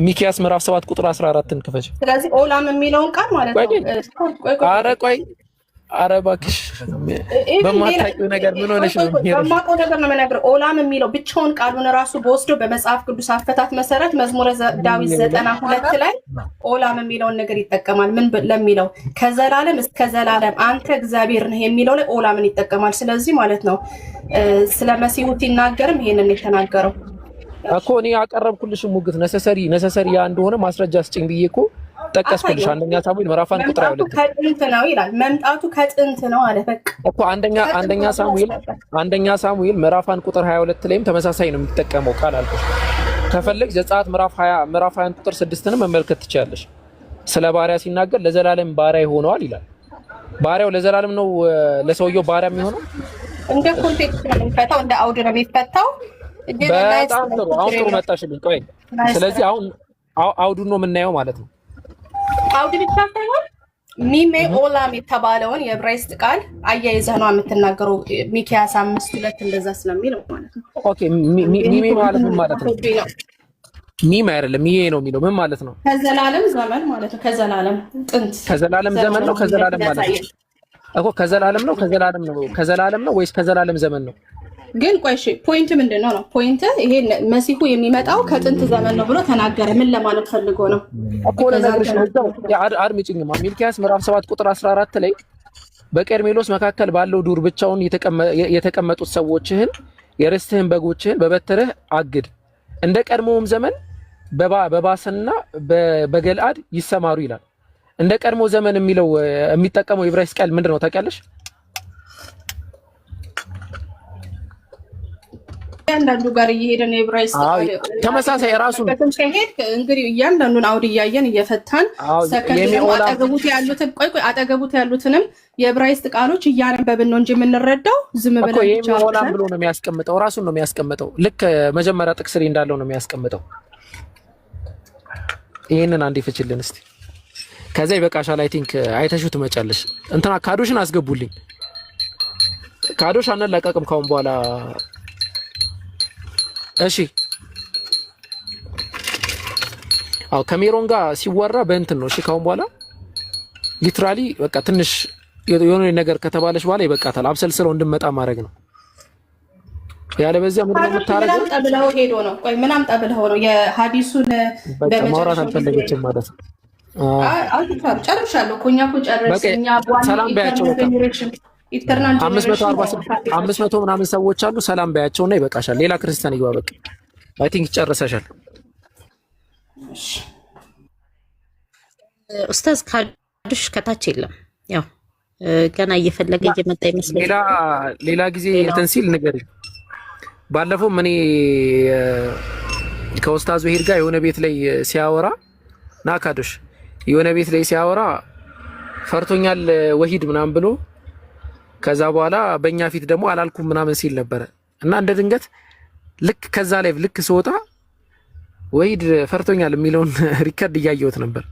ሚክያስ ምዕራፍ 7 ቁጥር 14ን ክፈች። ስለዚህ ኦላም የሚለውን ቃል ማለት ነው። ኧረ እባክሽ በማታውቂው ነገር ምን ሆነሽ ነው? በማውቀው ነገር ነው የምነግርህ። ኦላም የሚለው ብቻውን ቃሉን ራሱ በወስዶ በመጽሐፍ ቅዱስ አፈታት መሰረት መዝሙረ ዳዊት 92 ላይ ኦላም የሚለውን ነገር ይጠቀማል። ምን ለሚለው ከዘላለም እስከ ዘላለም አንተ እግዚአብሔር ነህ የሚለው ላይ ኦላምን ይጠቀማል። ስለዚህ ማለት ነው ስለ መሲሁ ሲናገርም ይሄንን የተናገረው እኮ እኔ ያቀረብኩልሽ ሙግት ነሰሰሪ ያ እንደሆነ ማስረጃ ስጭኝ ብዬ እኮ ጠቀስኩልሽ። አንደኛ ሳሙኤል ምዕራፍ 1 ቁጥር 22 ከጥንት ነው ይላል። መምጣቱ ከጥንት ነው አለ። በቃ እኮ አንደኛ ሳሙኤል ምዕራፍ 1 ቁጥር 22 ላይም ተመሳሳይ ነው የሚጠቀመው ቃል አልኩሽ። ከፈለግሽ ዘጸአት ምዕራፍ 21 ቁጥር 6ን መመልከት ትችያለሽ። ስለ ባሪያ ሲናገር ለዘላለም ባሪያ ይሆነዋል ይላል። ባሪያው ለዘላለም ነው ለሰውየው ባሪያ የሚሆነው? እንደ ኮንቴክስት ነው የሚፈታው፣ እንደ አውድ ነው የሚፈታው። በጣም ጥሩ። አሁን ጥሩ መጣሽልኝ። ቆይ ስለዚህ አሁን አውዱን ነው የምናየው ማለት ነው። አውድ ብቻ ሳይሆን ሚሜ ኦላም የተባለውን የዕብራይስጥ ቃል አያይዘህ ነው የምትናገረው። ሚክያስ 5:2 እንደዛ ስለሚል ማለት ነው። ኦኬ ሚሜ ማለት ምን ማለት ነው? ሚሜ አይደለም ሚሜ ነው የሚለው ምን ማለት ነው? ከዘላለም ዘመን ማለት ነው። ከዘላለም ጥንት ከዘላለም ዘመን ነው። ከዘላለም ማለት ነው እኮ ከዘላለም ነው ወይስ ከዘላለም ዘመን ነው? ግን ቆይ እሺ ፖይንት ምንድነው ነው? ፖይንት ይሄ መሲሁ የሚመጣው ከጥንት ዘመን ነው ብሎ ተናገረ። ምን ለማለት ፈልጎ ነው እኮ ለነገርሽ ነው። አድምጪኝማ ሚልኪያስ ምዕራፍ 7 ቁጥር 14 ላይ በቀርሜሎስ መካከል ባለው ዱር ብቻውን የተቀመጡት ሰዎችህን የርስትህን በጎችህን በበትርህ አግድ፣ እንደ ቀድሞውም ዘመን በባሰንና በገልአድ ይሰማሩ ይላል። እንደ ቀድሞ ዘመን የሚለው የሚጠቀመው የዕብራይስጥ ቃል ምንድነው ታውቂያለሽ? እያንዳንዱ ጋር እየሄደን የዕብራይስጥ ተመሳሳይ ራሱን ከሄድ እንግዲህ እያንዳንዱን አውድ እያየን እየፈታን አጠገቡት ያሉትንም የዕብራይስጥ ቃሎች እያነበብን ነው እንጂ የምንረዳው ዝም ብለን ብቻ ኦላም ብሎ ነው የሚያስቀምጠው። ራሱን ነው የሚያስቀምጠው። ልክ መጀመሪያ ጥቅስ ላይ እንዳለው ነው የሚያስቀምጠው። ይሄንን አንዴ ፍችልን እስቲ። ከዛ ይበቃሻል። አይ ቲንክ አይተሽው ትመጫለሽ። እንትና ካዶሽን አስገቡልኝ። ካዶሽ አንላቀቅም ካሁን በኋላ እሺ። አው ከሜሮን ጋር ሲወራ በእንትን ነው። እሺ ካሁን በኋላ ሊትራሊ በቃ ትንሽ የሆነ ነገር ከተባለሽ በኋላ ይበቃታል። አብሰልስለው እንድመጣ ማድረግ ነው። ያለ በዚያ ምን የምታረገው ምን አምጣብለው ሄዶ ነው? ቆይ ምን አምጣብለው ነው? የሐዲሱን በማውራት አልፈለገችም ማለት ነው። ጨርሻለሁ እኮ እኛ እኮ ጨረስን። ሰላም በያቸው። 540 ምናምን ሰዎች አሉ። ሰላም በያቸውና ይበቃሻል። ሌላ ክርስቲያን ይግባ። በቃ አይ ቲንክ ጨርሰሻል። ኡስታዝ ካዱሽ ከታች የለም። ያው ገና እየፈለገ እየመጣ ይመስላል። ሌላ ጊዜ እንትን ሲል ንገሪኝ። ባለፈው እኔ ከኡስታዝ ወሂድ ጋር የሆነ ቤት ላይ ሲያወራ ና ካዱሽ የሆነ ቤት ላይ ሲያወራ ፈርቶኛል ወሂድ ምናምን ብሎ ከዛ በኋላ በእኛ ፊት ደግሞ አላልኩም ምናምን ሲል ነበረ እና እንደ ድንገት ልክ ከዛ ላይ ልክ ስወጣ ወሂድ ፈርቶኛል የሚለውን ሪከርድ እያየሁት ነበር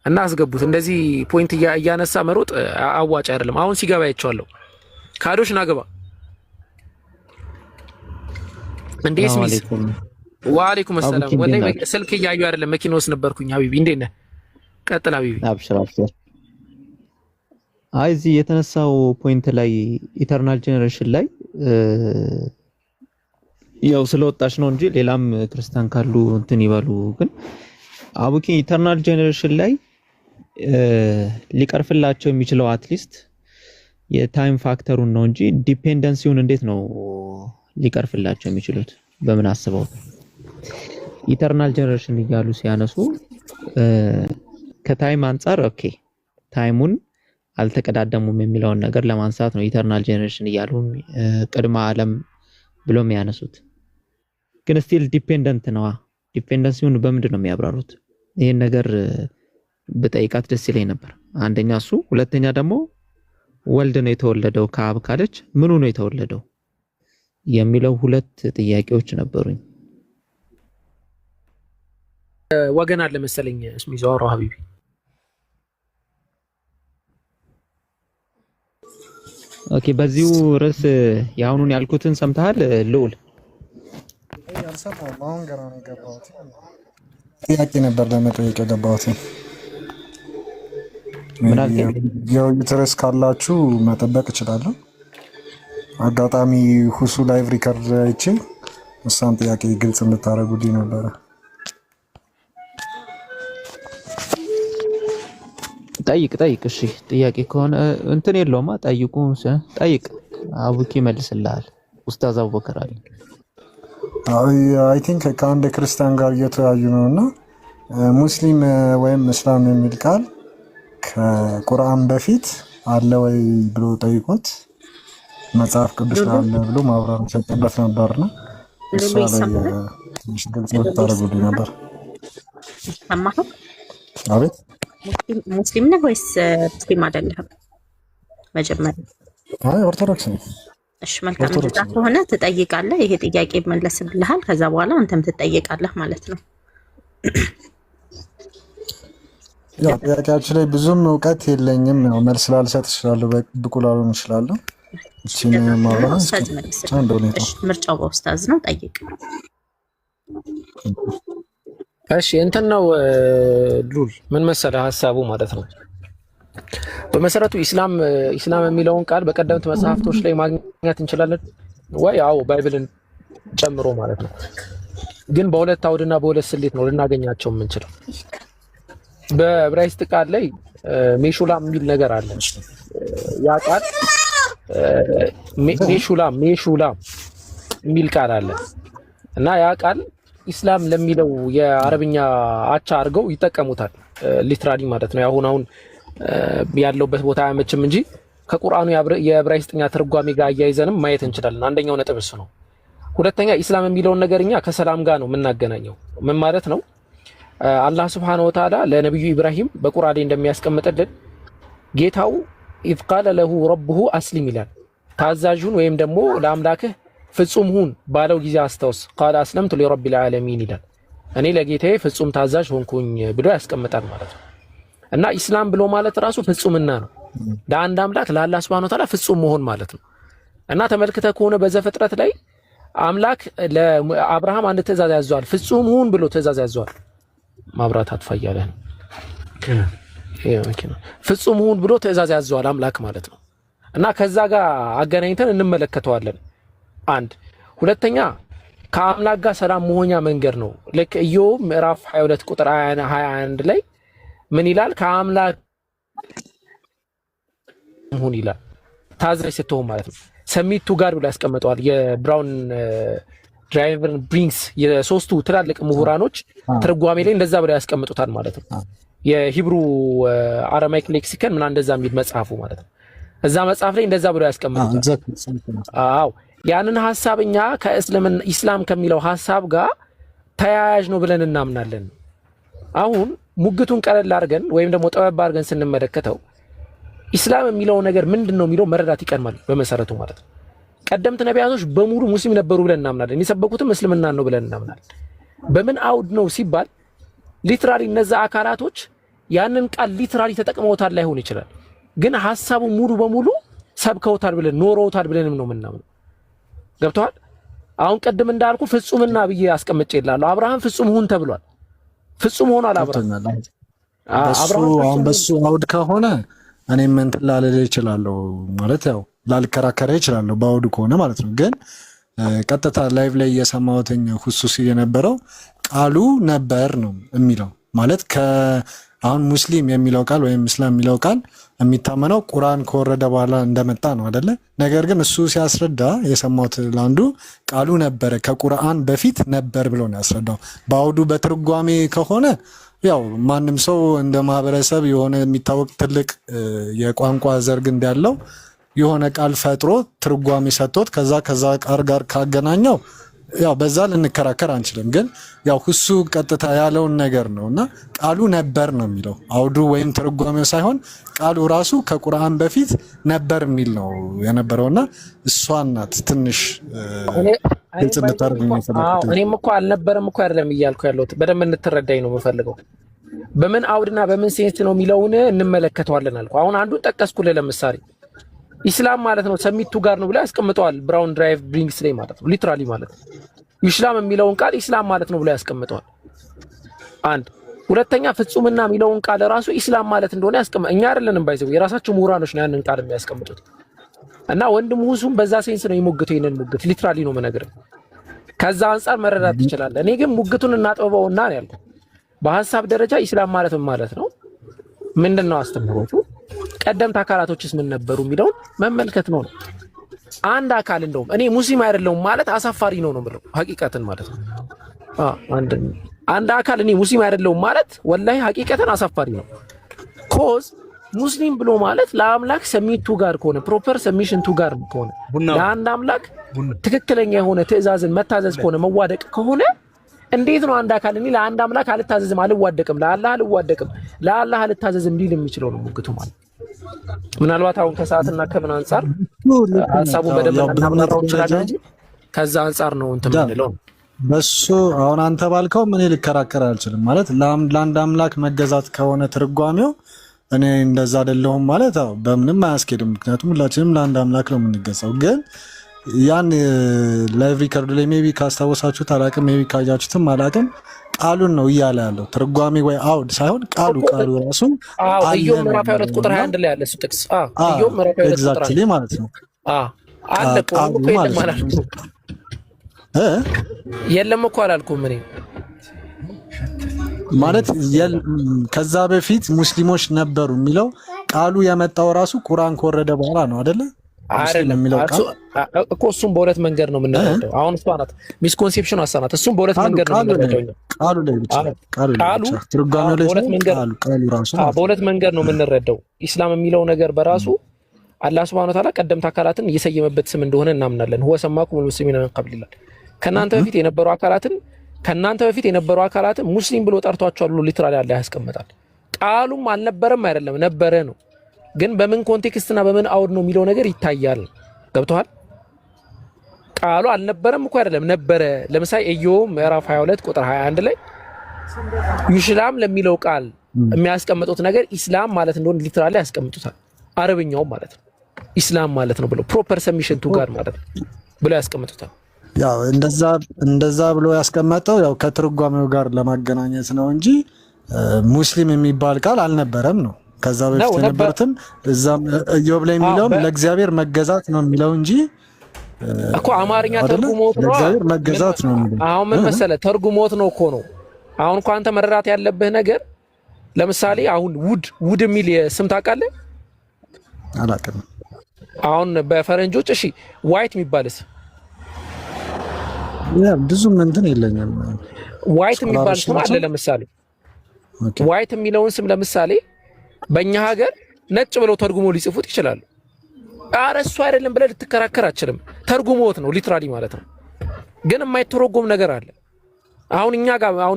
እና አስገቡት። እንደዚህ ፖይንት እያነሳ መሮጥ አዋጭ አይደለም። አሁን ሲገባ አይቼዋለሁ። ካዶሽ ናገባ እንዴ ስሚስ ወአለይኩም ሰላም። ወላሂ ስልክ እያዩ አይደለም መኪና ውስጥ ነበርኩኝ። ሀቢቢ እንዴት ነህ? ቀጥል ሀቢቢ። አብሽር። አይ እዚህ የተነሳው ፖይንት ላይ ኢተርናል ጄኔሬሽን ላይ ያው ስለወጣች ነው እንጂ ሌላም ክርስቲያን ካሉ እንትን ይበሉ። ግን አቡኪ ኢተርናል ጄኔሬሽን ላይ ሊቀርፍላቸው የሚችለው አትሊስት የታይም ፋክተሩን ነው እንጂ ዲፔንደንሲውን እንዴት ነው ሊቀርፍላቸው የሚችሉት? በምን አስበው ኢተርናል ጄኔሬሽን እያሉ ሲያነሱ ከታይም አንፃር ኦኬ ታይሙን አልተቀዳደሙም የሚለውን ነገር ለማንሳት ነው ኢተርናል ጄኔሬሽን እያሉ ቅድመ ዓለም ብሎ የሚያነሱት። ግን ስቲል ዲፔንደንት ነው። ዲፔንደንሲውን በምንድን ነው የሚያብራሩት? ይሄን ነገር በጠይቃት ደስ ይለኝ ነበር። አንደኛ እሱ፣ ሁለተኛ ደግሞ ወልድ ነው የተወለደው ከአብ ካለች ምኑ ነው የተወለደው የሚለው ሁለት ጥያቄዎች ነበሩኝ። ወገን አለ መሰለኝ እስሚ ዛውራ ሀቢቢ ኦኬ። በዚሁ ርዕስ ያሁኑን ያልኩትን ሰምተሃል ልዑል? አልሰማሁም። አሁን ገና ነው የገባሁት። ጥያቄ ነበር ለመጠየቅ የገባሁት። የውይይት ርዕስ ካላችሁ መጠበቅ እችላለሁ። አጋጣሚ ሁሱ ላይቭ ሪከርድ አይቼ እሷን ጥያቄ ግልጽ እንድታደርጉልኝ ነበረ። ጠይቅ። እሺ ጥያቄ ከሆነ እንትን የለውማ ጠይቁ። ጠይቅ አቡኪ መልስልሃል። ኡስታዝ አቡበከር አለ። አይ ቲንክ ከአንድ ክርስቲያን ጋር እየተወያዩ ነውና ሙስሊም ወይም እስላም የሚል ቃል ከቁርአን በፊት አለ ወይ ብሎ ጠይቆት መጽሐፍ ቅዱስ አለ ብሎ ማብራሪያ ሰጥቶበት ነበርና እሱ ላይ ግልጽ እንድታደርጉልኝ ነበር። አቤት ሙስሊም ነህ ወይስ ሙስሊም አይደለህም? መጀመሪያ አይ ኦርቶዶክስ ነኝ። እሺ መልካም። እንደዛ ከሆነ ትጠይቃለህ፣ ይሄ ጥያቄ ይመለስልሃል። ከዛ በኋላ አንተም ትጠይቃለህ ማለት ነው። ያው ጥያቄያችሁ ላይ ብዙም እውቀት የለኝም። ያው መልስ ላልሰጥ እችላለሁ፣ ብቁ ላልሆን እችላለሁ። እቺን ማውራት ምርጫው በኡስታዝ ነው። ጠይቅ። እሺ እንትን ነው ሉል ምን መሰለህ ሐሳቡ ማለት ነው። በመሰረቱ ኢስላም የሚለውን ቃል በቀደምት መጽሐፍቶች ላይ ማግኘት እንችላለን ወይ? አዎ ባይብልን ጨምሮ ማለት ነው። ግን በሁለት አውድና በሁለት ስሌት ነው ልናገኛቸው የምንችለው። በዕብራይስጥ ቃል ላይ ሜሹላም የሚል ነገር አለ። ያ ቃል ሜሹላም የሚል ቃል አለ እና ያ ቃል ኢስላም ለሚለው የአረብኛ አቻ አድርገው ይጠቀሙታል። ሊትራሊ ማለት ነው። አሁን ያለውበት ቦታ አያመችም እንጂ ከቁርአኑ የዕብራይስጥኛ ትርጓሜ ጋር አያይዘንም ማየት እንችላለን። አንደኛው ነጥብ እሱ ነው። ሁለተኛ ኢስላም የሚለውን ነገርኛ ከሰላም ጋር ነው የምናገናኘው። ምን ማለት ነው? አላህ Subhanahu Wa Ta'ala ለነብዩ ኢብራሂም በቁርአን ላይ እንደሚያስቀምጥልን ጌታው ኢዝ ቃለ ለሁ ረቡሁ አስሊም ይላል። ታዛዡን ወይም ደግሞ ለአምላክህ ፍጹም ሁን ባለው ጊዜ አስታውስ። ቃለ አስለምቱ ሊረቢል ዓለሚን ይላል። እኔ ለጌታዬ ፍጹም ታዛዥ ሆንኩኝ ብሎ ያስቀምጣል ማለት ነው። እና ኢስላም ብሎ ማለት ራሱ ፍጹምና ነው። ለአንድ አምላክ ለአላህ Subhanahu Wa Ta'ala ፍጹም መሆን ማለት ነው። እና ተመልክተህ ከሆነ በዘፍጥረት ላይ አምላክ ለአብርሃም አንድ ትእዛዝ ያዘዋል። ፍጹም ሁን ብሎ ትእዛዝ ያዘዋል። ማብራት አጥፋያለህ ነው። ፍጹም ሁን ብሎ ትእዛዝ ያዘዋል አምላክ ማለት ነው። እና ከዛ ጋር አገናኝተን እንመለከተዋለን። አንድ ሁለተኛ ከአምላክ ጋር ሰላም መሆኛ መንገድ ነው። ልክ ኢዮብ ምዕራፍ 22 ቁጥር 21 ላይ ምን ይላል? ከአምላክ ሁን ይላል። ታዝረሽ ስትሆን ማለት ነው። ሰሚት ቱ ጋድ ብሎ ያስቀምጠዋል። የብራውን ድራይቨር ብሪንክስ የሶስቱ ትላልቅ ምሁራኖች ትርጓሜ ላይ እንደዛ ብለው ያስቀምጡታል ማለት ነው። የሂብሩ አረማይክ ሌክሲከን ምናምን እንደዛ የሚል መጽሐፉ ማለት ነው። እዛ መጽሐፍ ላይ እንደዛ ብለው ያስቀምጡታል። አዎ ያንን ሐሳብ እኛ ከእስልምና ኢስላም ከሚለው ሐሳብ ጋር ተያያዥ ነው ብለን እናምናለን። አሁን ሙግቱን ቀለል አድርገን ወይም ደግሞ ጠበብ አድርገን ስንመለከተው ኢስላም የሚለው ነገር ምንድነው የሚለው መረዳት ይቀድማል በመሰረቱ ማለት ነው። ቀደምት ነቢያቶች በሙሉ ሙስሊም ነበሩ ብለን እናምናለን። የሰበኩትም እስልምና ነው ብለን እናምናለን። በምን አውድ ነው ሲባል ሊትራሊ እነዛ አካላቶች ያንን ቃል ሊትራሊ ተጠቅመውታል ላይሆን ይችላል፣ ግን ሐሳቡ ሙሉ በሙሉ ሰብከውታል ብለን ኖረውታል ብለንም ነው የምናምነው። ገብቷል? አሁን ቀደም እንዳልኩ ፍጹምና ብዬ አስቀምጬላለሁ። አብርሃም ፍጹም ሁን ተብሏል። ፍጹም ሆኗል አብርሃም። አሁን በሱ አውድ ከሆነ እኔም እንትን ላልል እችላለሁ ማለት ያው ላልከራከረ እችላለሁ በአውዱ ከሆነ ማለት ነው። ግን ቀጥታ ላይቭ ላይ እየሰማሁትኝ ሁሱስ የነበረው ቃሉ ነበር ነው የሚለው ማለት አሁን ሙስሊም የሚለው ቃል ወይም እስላም የሚለው ቃል የሚታመነው ቁርአን ከወረደ በኋላ እንደመጣ ነው አይደለ? ነገር ግን እሱ ሲያስረዳ የሰማሁት ለአንዱ ቃሉ ነበረ ከቁርአን በፊት ነበር ብሎ ነው ያስረዳው። በአውዱ በትርጓሜ ከሆነ ያው ማንም ሰው እንደ ማህበረሰብ የሆነ የሚታወቅ ትልቅ የቋንቋ ዘርግ እንዳለው የሆነ ቃል ፈጥሮ ትርጓሜ ሰጥቶት ከዛ ቃል ጋር ካገናኘው ያው በዛ ልንከራከር አንችልም። ግን ያው ሁሱ ቀጥታ ያለውን ነገር ነውና ቃሉ ነበር ነው የሚለው አውዱ ወይም ትርጓሜው ሳይሆን ቃሉ ራሱ ከቁርአን በፊት ነበር የሚል ነው የነበረውና እሷን ናት ትንሽ ግልጽ እንድታደርግ ነው የፈለኩት። እኔም እኮ አልነበረም እኮ አይደለም እያልኩ ያለሁት በደንብ እንድትረዳኝ ነው የምፈልገው። በምን አውድና በምን ሴንስ ነው የሚለውን እንመለከተዋለን አልኩ። አሁን አንዱን ጠቀስኩልህ ለምሳሌ ኢስላም ማለት ነው ሰሚቱ ጋር ነው ብላ ያስቀምጠዋል ብራውን ድራይቭ ብሪንክስ ላይ ማለት ነው ሊትራሊ ማለት ነው። ኢስላም የሚለውን ቃል ኢስላም ማለት ነው ብላ ያስቀምጠዋል። አንድ ሁለተኛ ፍጹምና የሚለውን ቃል ራሱ ኢስላም ማለት እንደሆነ ያስቀምጣል። እኛ አይደለንም ባይዘው የራሳቸው ምሁራኖች ነው ያንን ቃል የሚያስቀምጡት። እና ወንድም ሁሱም በዛ ሴንስ ነው የሙግቱ ይሄንን ሙግት ሊትራሊ ነው የምነግርህ። ከዛ አንፃር መረዳት ትችላለህ። እኔ ግን ሙግቱን እናጥበውና ነው ያልኩት። በሐሳብ ደረጃ ኢስላም ማለት ማለት ነው ምንድነው አስተምህሮቱ፣ ቀደምት አካላቶችስ ምን ነበሩ የሚለውን መመልከት ነው። አንድ አካል እንደውም እኔ ሙስሊም አይደለሁም ማለት አሳፋሪ ነው ብለው ሐቂቀትን ማለት ነው። አንድ አካል እኔ ሙስሊም አይደለሁም ማለት ወላሂ ሐቂቀትን አሳፋሪ ነው። ኮዝ ሙስሊም ብሎ ማለት ለአምላክ ሰሚቱ ጋር ከሆነ ፕሮፐር ሰሚሽን ቱ ጋር ከሆነ ለአንድ አምላክ ትክክለኛ የሆነ ትዕዛዝን መታዘዝ ከሆነ መዋደቅ ከሆነ እንዴት ነው አንድ አካል እኔ ለአንድ አምላክ አልታዘዝም አልዋደቅም ለአላህ አልዋደቅም ለአላህ አልታዘዝም ሊል የሚችለው ነው ሙግቱ ማለት። ምናልባት አሁን ከሰዓትና ከምን አንፃር ሐሳቡ በደንብ እናብራራው እንችላለን እንጂ ከዛ አንፃር ነው እንትን የምንለው። በሱ አሁን አንተ ባልከው ምን ልከራከር አልችልም ማለት ለአንድ አምላክ መገዛት ከሆነ ትርጓሜው እኔ እንደዛ አይደለሁም ማለት አው በምንም አያስኬድም። ምክንያቱም ሁላችንም ለአንድ አምላክ ነው የምንገዛው። ግን ያን ላይቭ ሪከርድ ላይ ሜቢ ካስታወሳችሁት አላቅም፣ ሜቢ ካያችሁትም አላቅም ቃሉን ነው እያለ ያለው ትርጓሜ ወይ አውድ ሳይሆን ቃሉ ራሱ ኢዮብ ምዕራፍ 22 ቁጥር 21 ላይ ያለ እሱ ጥቅስ ኢዮብ ምዕራፍ 22 ቁጥር ኤግዛክትሊ ማለት ነው አለ እኮ የለም እኮ አላልኩም እኔ ማለት ከዛ በፊት ሙስሊሞች ነበሩ የሚለው ቃሉ የመጣው ራሱ ቁርአን ከወረደ በኋላ ነው አይደለ? አይደለም እኮ እሱም በሁለት መንገድ ነው የምንረዳው። አሁን እሷ ናት ሚስኮንሴፕሽኑ አሳናት። እሱም በሁለት መንገድ ነው የምንረዳው። ቃሉ ላይ ብቻ ቃሉ ትርጓሜው ላይ በሁለት መንገድ ነው የምንረዳው። ኢስላም የሚለው ነገር በራሱ አላህ Subhanahu Wa Ta'ala ቀደምት አካላትን እየሰየመበት ስም እንደሆነ እናምናለን። هو سماكم المسلمين من قبل الله ከናንተ በፊት የነበሩ አካላትን ሙስሊም ብሎ ጠርቷቸዋል ብሎ ሊትራሊ አላህ ያስቀምጣል። ቃሉም አልነበረም አይደለም ነበረ ነው። ግን በምን ኮንቴክስትና በምን አውድ ነው የሚለው ነገር ይታያል። ገብቶሃል? ቃሉ አልነበረም እኮ አይደለም ነበረ። ለምሳሌ ኢዮብ ምዕራፍ 22 ቁጥር 21 ላይ ኢስላም ለሚለው ቃል የሚያስቀምጡት ነገር ኢስላም ማለት እንደሆነ ሊትራሊ ያስቀምጡታል። አረብኛው ማለት ነው ኢስላም ማለት ነው ብሎ ፕሮፐር ሰሚሽን ቱ ጋር ማለት ነው ብሎ ያስቀምጡታል። ያው እንደዛ ብሎ ያስቀመጠው ያው ከትርጓሜው ጋር ለማገናኘት ነው እንጂ ሙስሊም የሚባል ቃል አልነበረም ነው። ከዛ በፊት የነበሩትም እዛም ኢዮብ ላይ የሚለውም ለእግዚአብሔር መገዛት ነው የሚለው እንጂ እኮ አማርኛ ተርጉሞት ነው ለእግዚአብሔር መገዛት ነው የሚለው። አሁን ምን መሰለህ ተርጉሞት ነው እኮ ነው። አሁን እኮ አንተ መረዳት ያለብህ ነገር ለምሳሌ አሁን ውድ የሚል ስም ታውቃለህ? አላውቅም። አሁን በፈረንጆች እሺ ዋይት የሚባልስ ብዙም እንትን የለኝም። ዋይት የሚባል ስም አለ ለምሳሌ ዋይት የሚለውን ስም ለምሳሌ በእኛ ሀገር ነጭ ብለው ተርጉሞ ሊጽፉት ይችላሉ። ኧረ እሱ አይደለም ብለህ ልትከራከር አትችልም። ተርጉሞት ነው ሊትራሊ ማለት ነው። ግን የማይተረጎም ነገር አለ። አሁን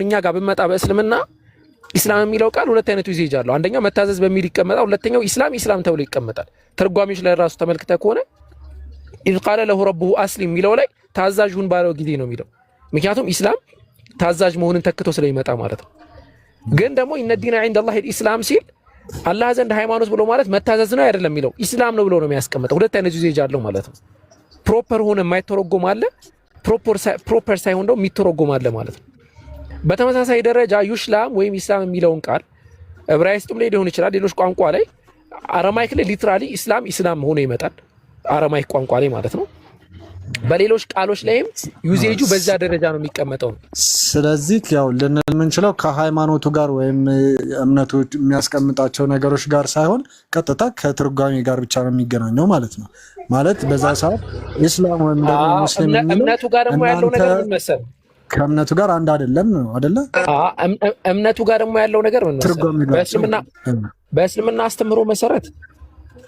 እኛ ጋር ብመጣ በእስልምና ኢስላም የሚለው ቃል ሁለት አይነት ዩዜጅ አለው። አንደኛው መታዘዝ በሚል ይቀመጣል። ሁለተኛው ኢስላም ተብሎ ይቀመጣል። ተርጓሚዎች ላይ ራሱ ተመልክተህ ከሆነ ኢዝ ቃለ ለሁ ረቡሁ አስሊም የሚለው ላይ ታዛዥ ሁን ባለው ጊዜ ነው የሚለው። ምክንያቱም ኢስላም ታዛዥ መሆንን ተክቶ ስለሚመጣ ማለት ነው። ግን ደግሞ ኢነ ዲነ ዒንደላሂ አልኢስላም ሲል አላህ ዘንድ ሃይማኖት ብሎ ማለት መታዘዝ ነው አይደለም የሚለው ኢስላም ነው ብሎ ነው የሚያስቀምጠው። ሁለት አይነት ዩዜጅ አለው ማለት ነው። ፕሮፐር ሆነ የማይተረጎም አለ፣ ፕሮፐር ሳይሆን ደግሞ የሚተረጎም አለ ማለት ነው። በተመሳሳይ ደረጃ ዩሽላም ወይም ኢስላም የሚለውን ቃል ዕብራይስጥም ላይ ሊሆን ይችላል፣ ሌሎች ቋንቋ ላይ አረማይክ ላይ ሊትራሊ ኢስላም ሆኖ ይመጣል። አረማይክ ቋንቋ ላይ ማለት ነው። በሌሎች ቃሎች ላይም ዩዜጁ በዛ ደረጃ ነው የሚቀመጠው። ስለዚህ ያው ልንል የምንችለው ከሃይማኖቱ ጋር ወይም እምነቱ የሚያስቀምጣቸው ነገሮች ጋር ሳይሆን ቀጥታ ከትርጓሜ ጋር ብቻ ነው የሚገናኘው ማለት ነው። ማለት በዛ ሰዓት ኢስላም ወይም ደግሞ ሙስሊም እምነቱ ጋር ደግሞ ያለው ነገር ምን መሰለህ? ከእምነቱ ጋር አንድ አይደለም ነው አይደለ? እምነቱ ጋር ደግሞ ያለው ነገር ምን መሰለህ? በእስልምና አስተምህሮ መሰረት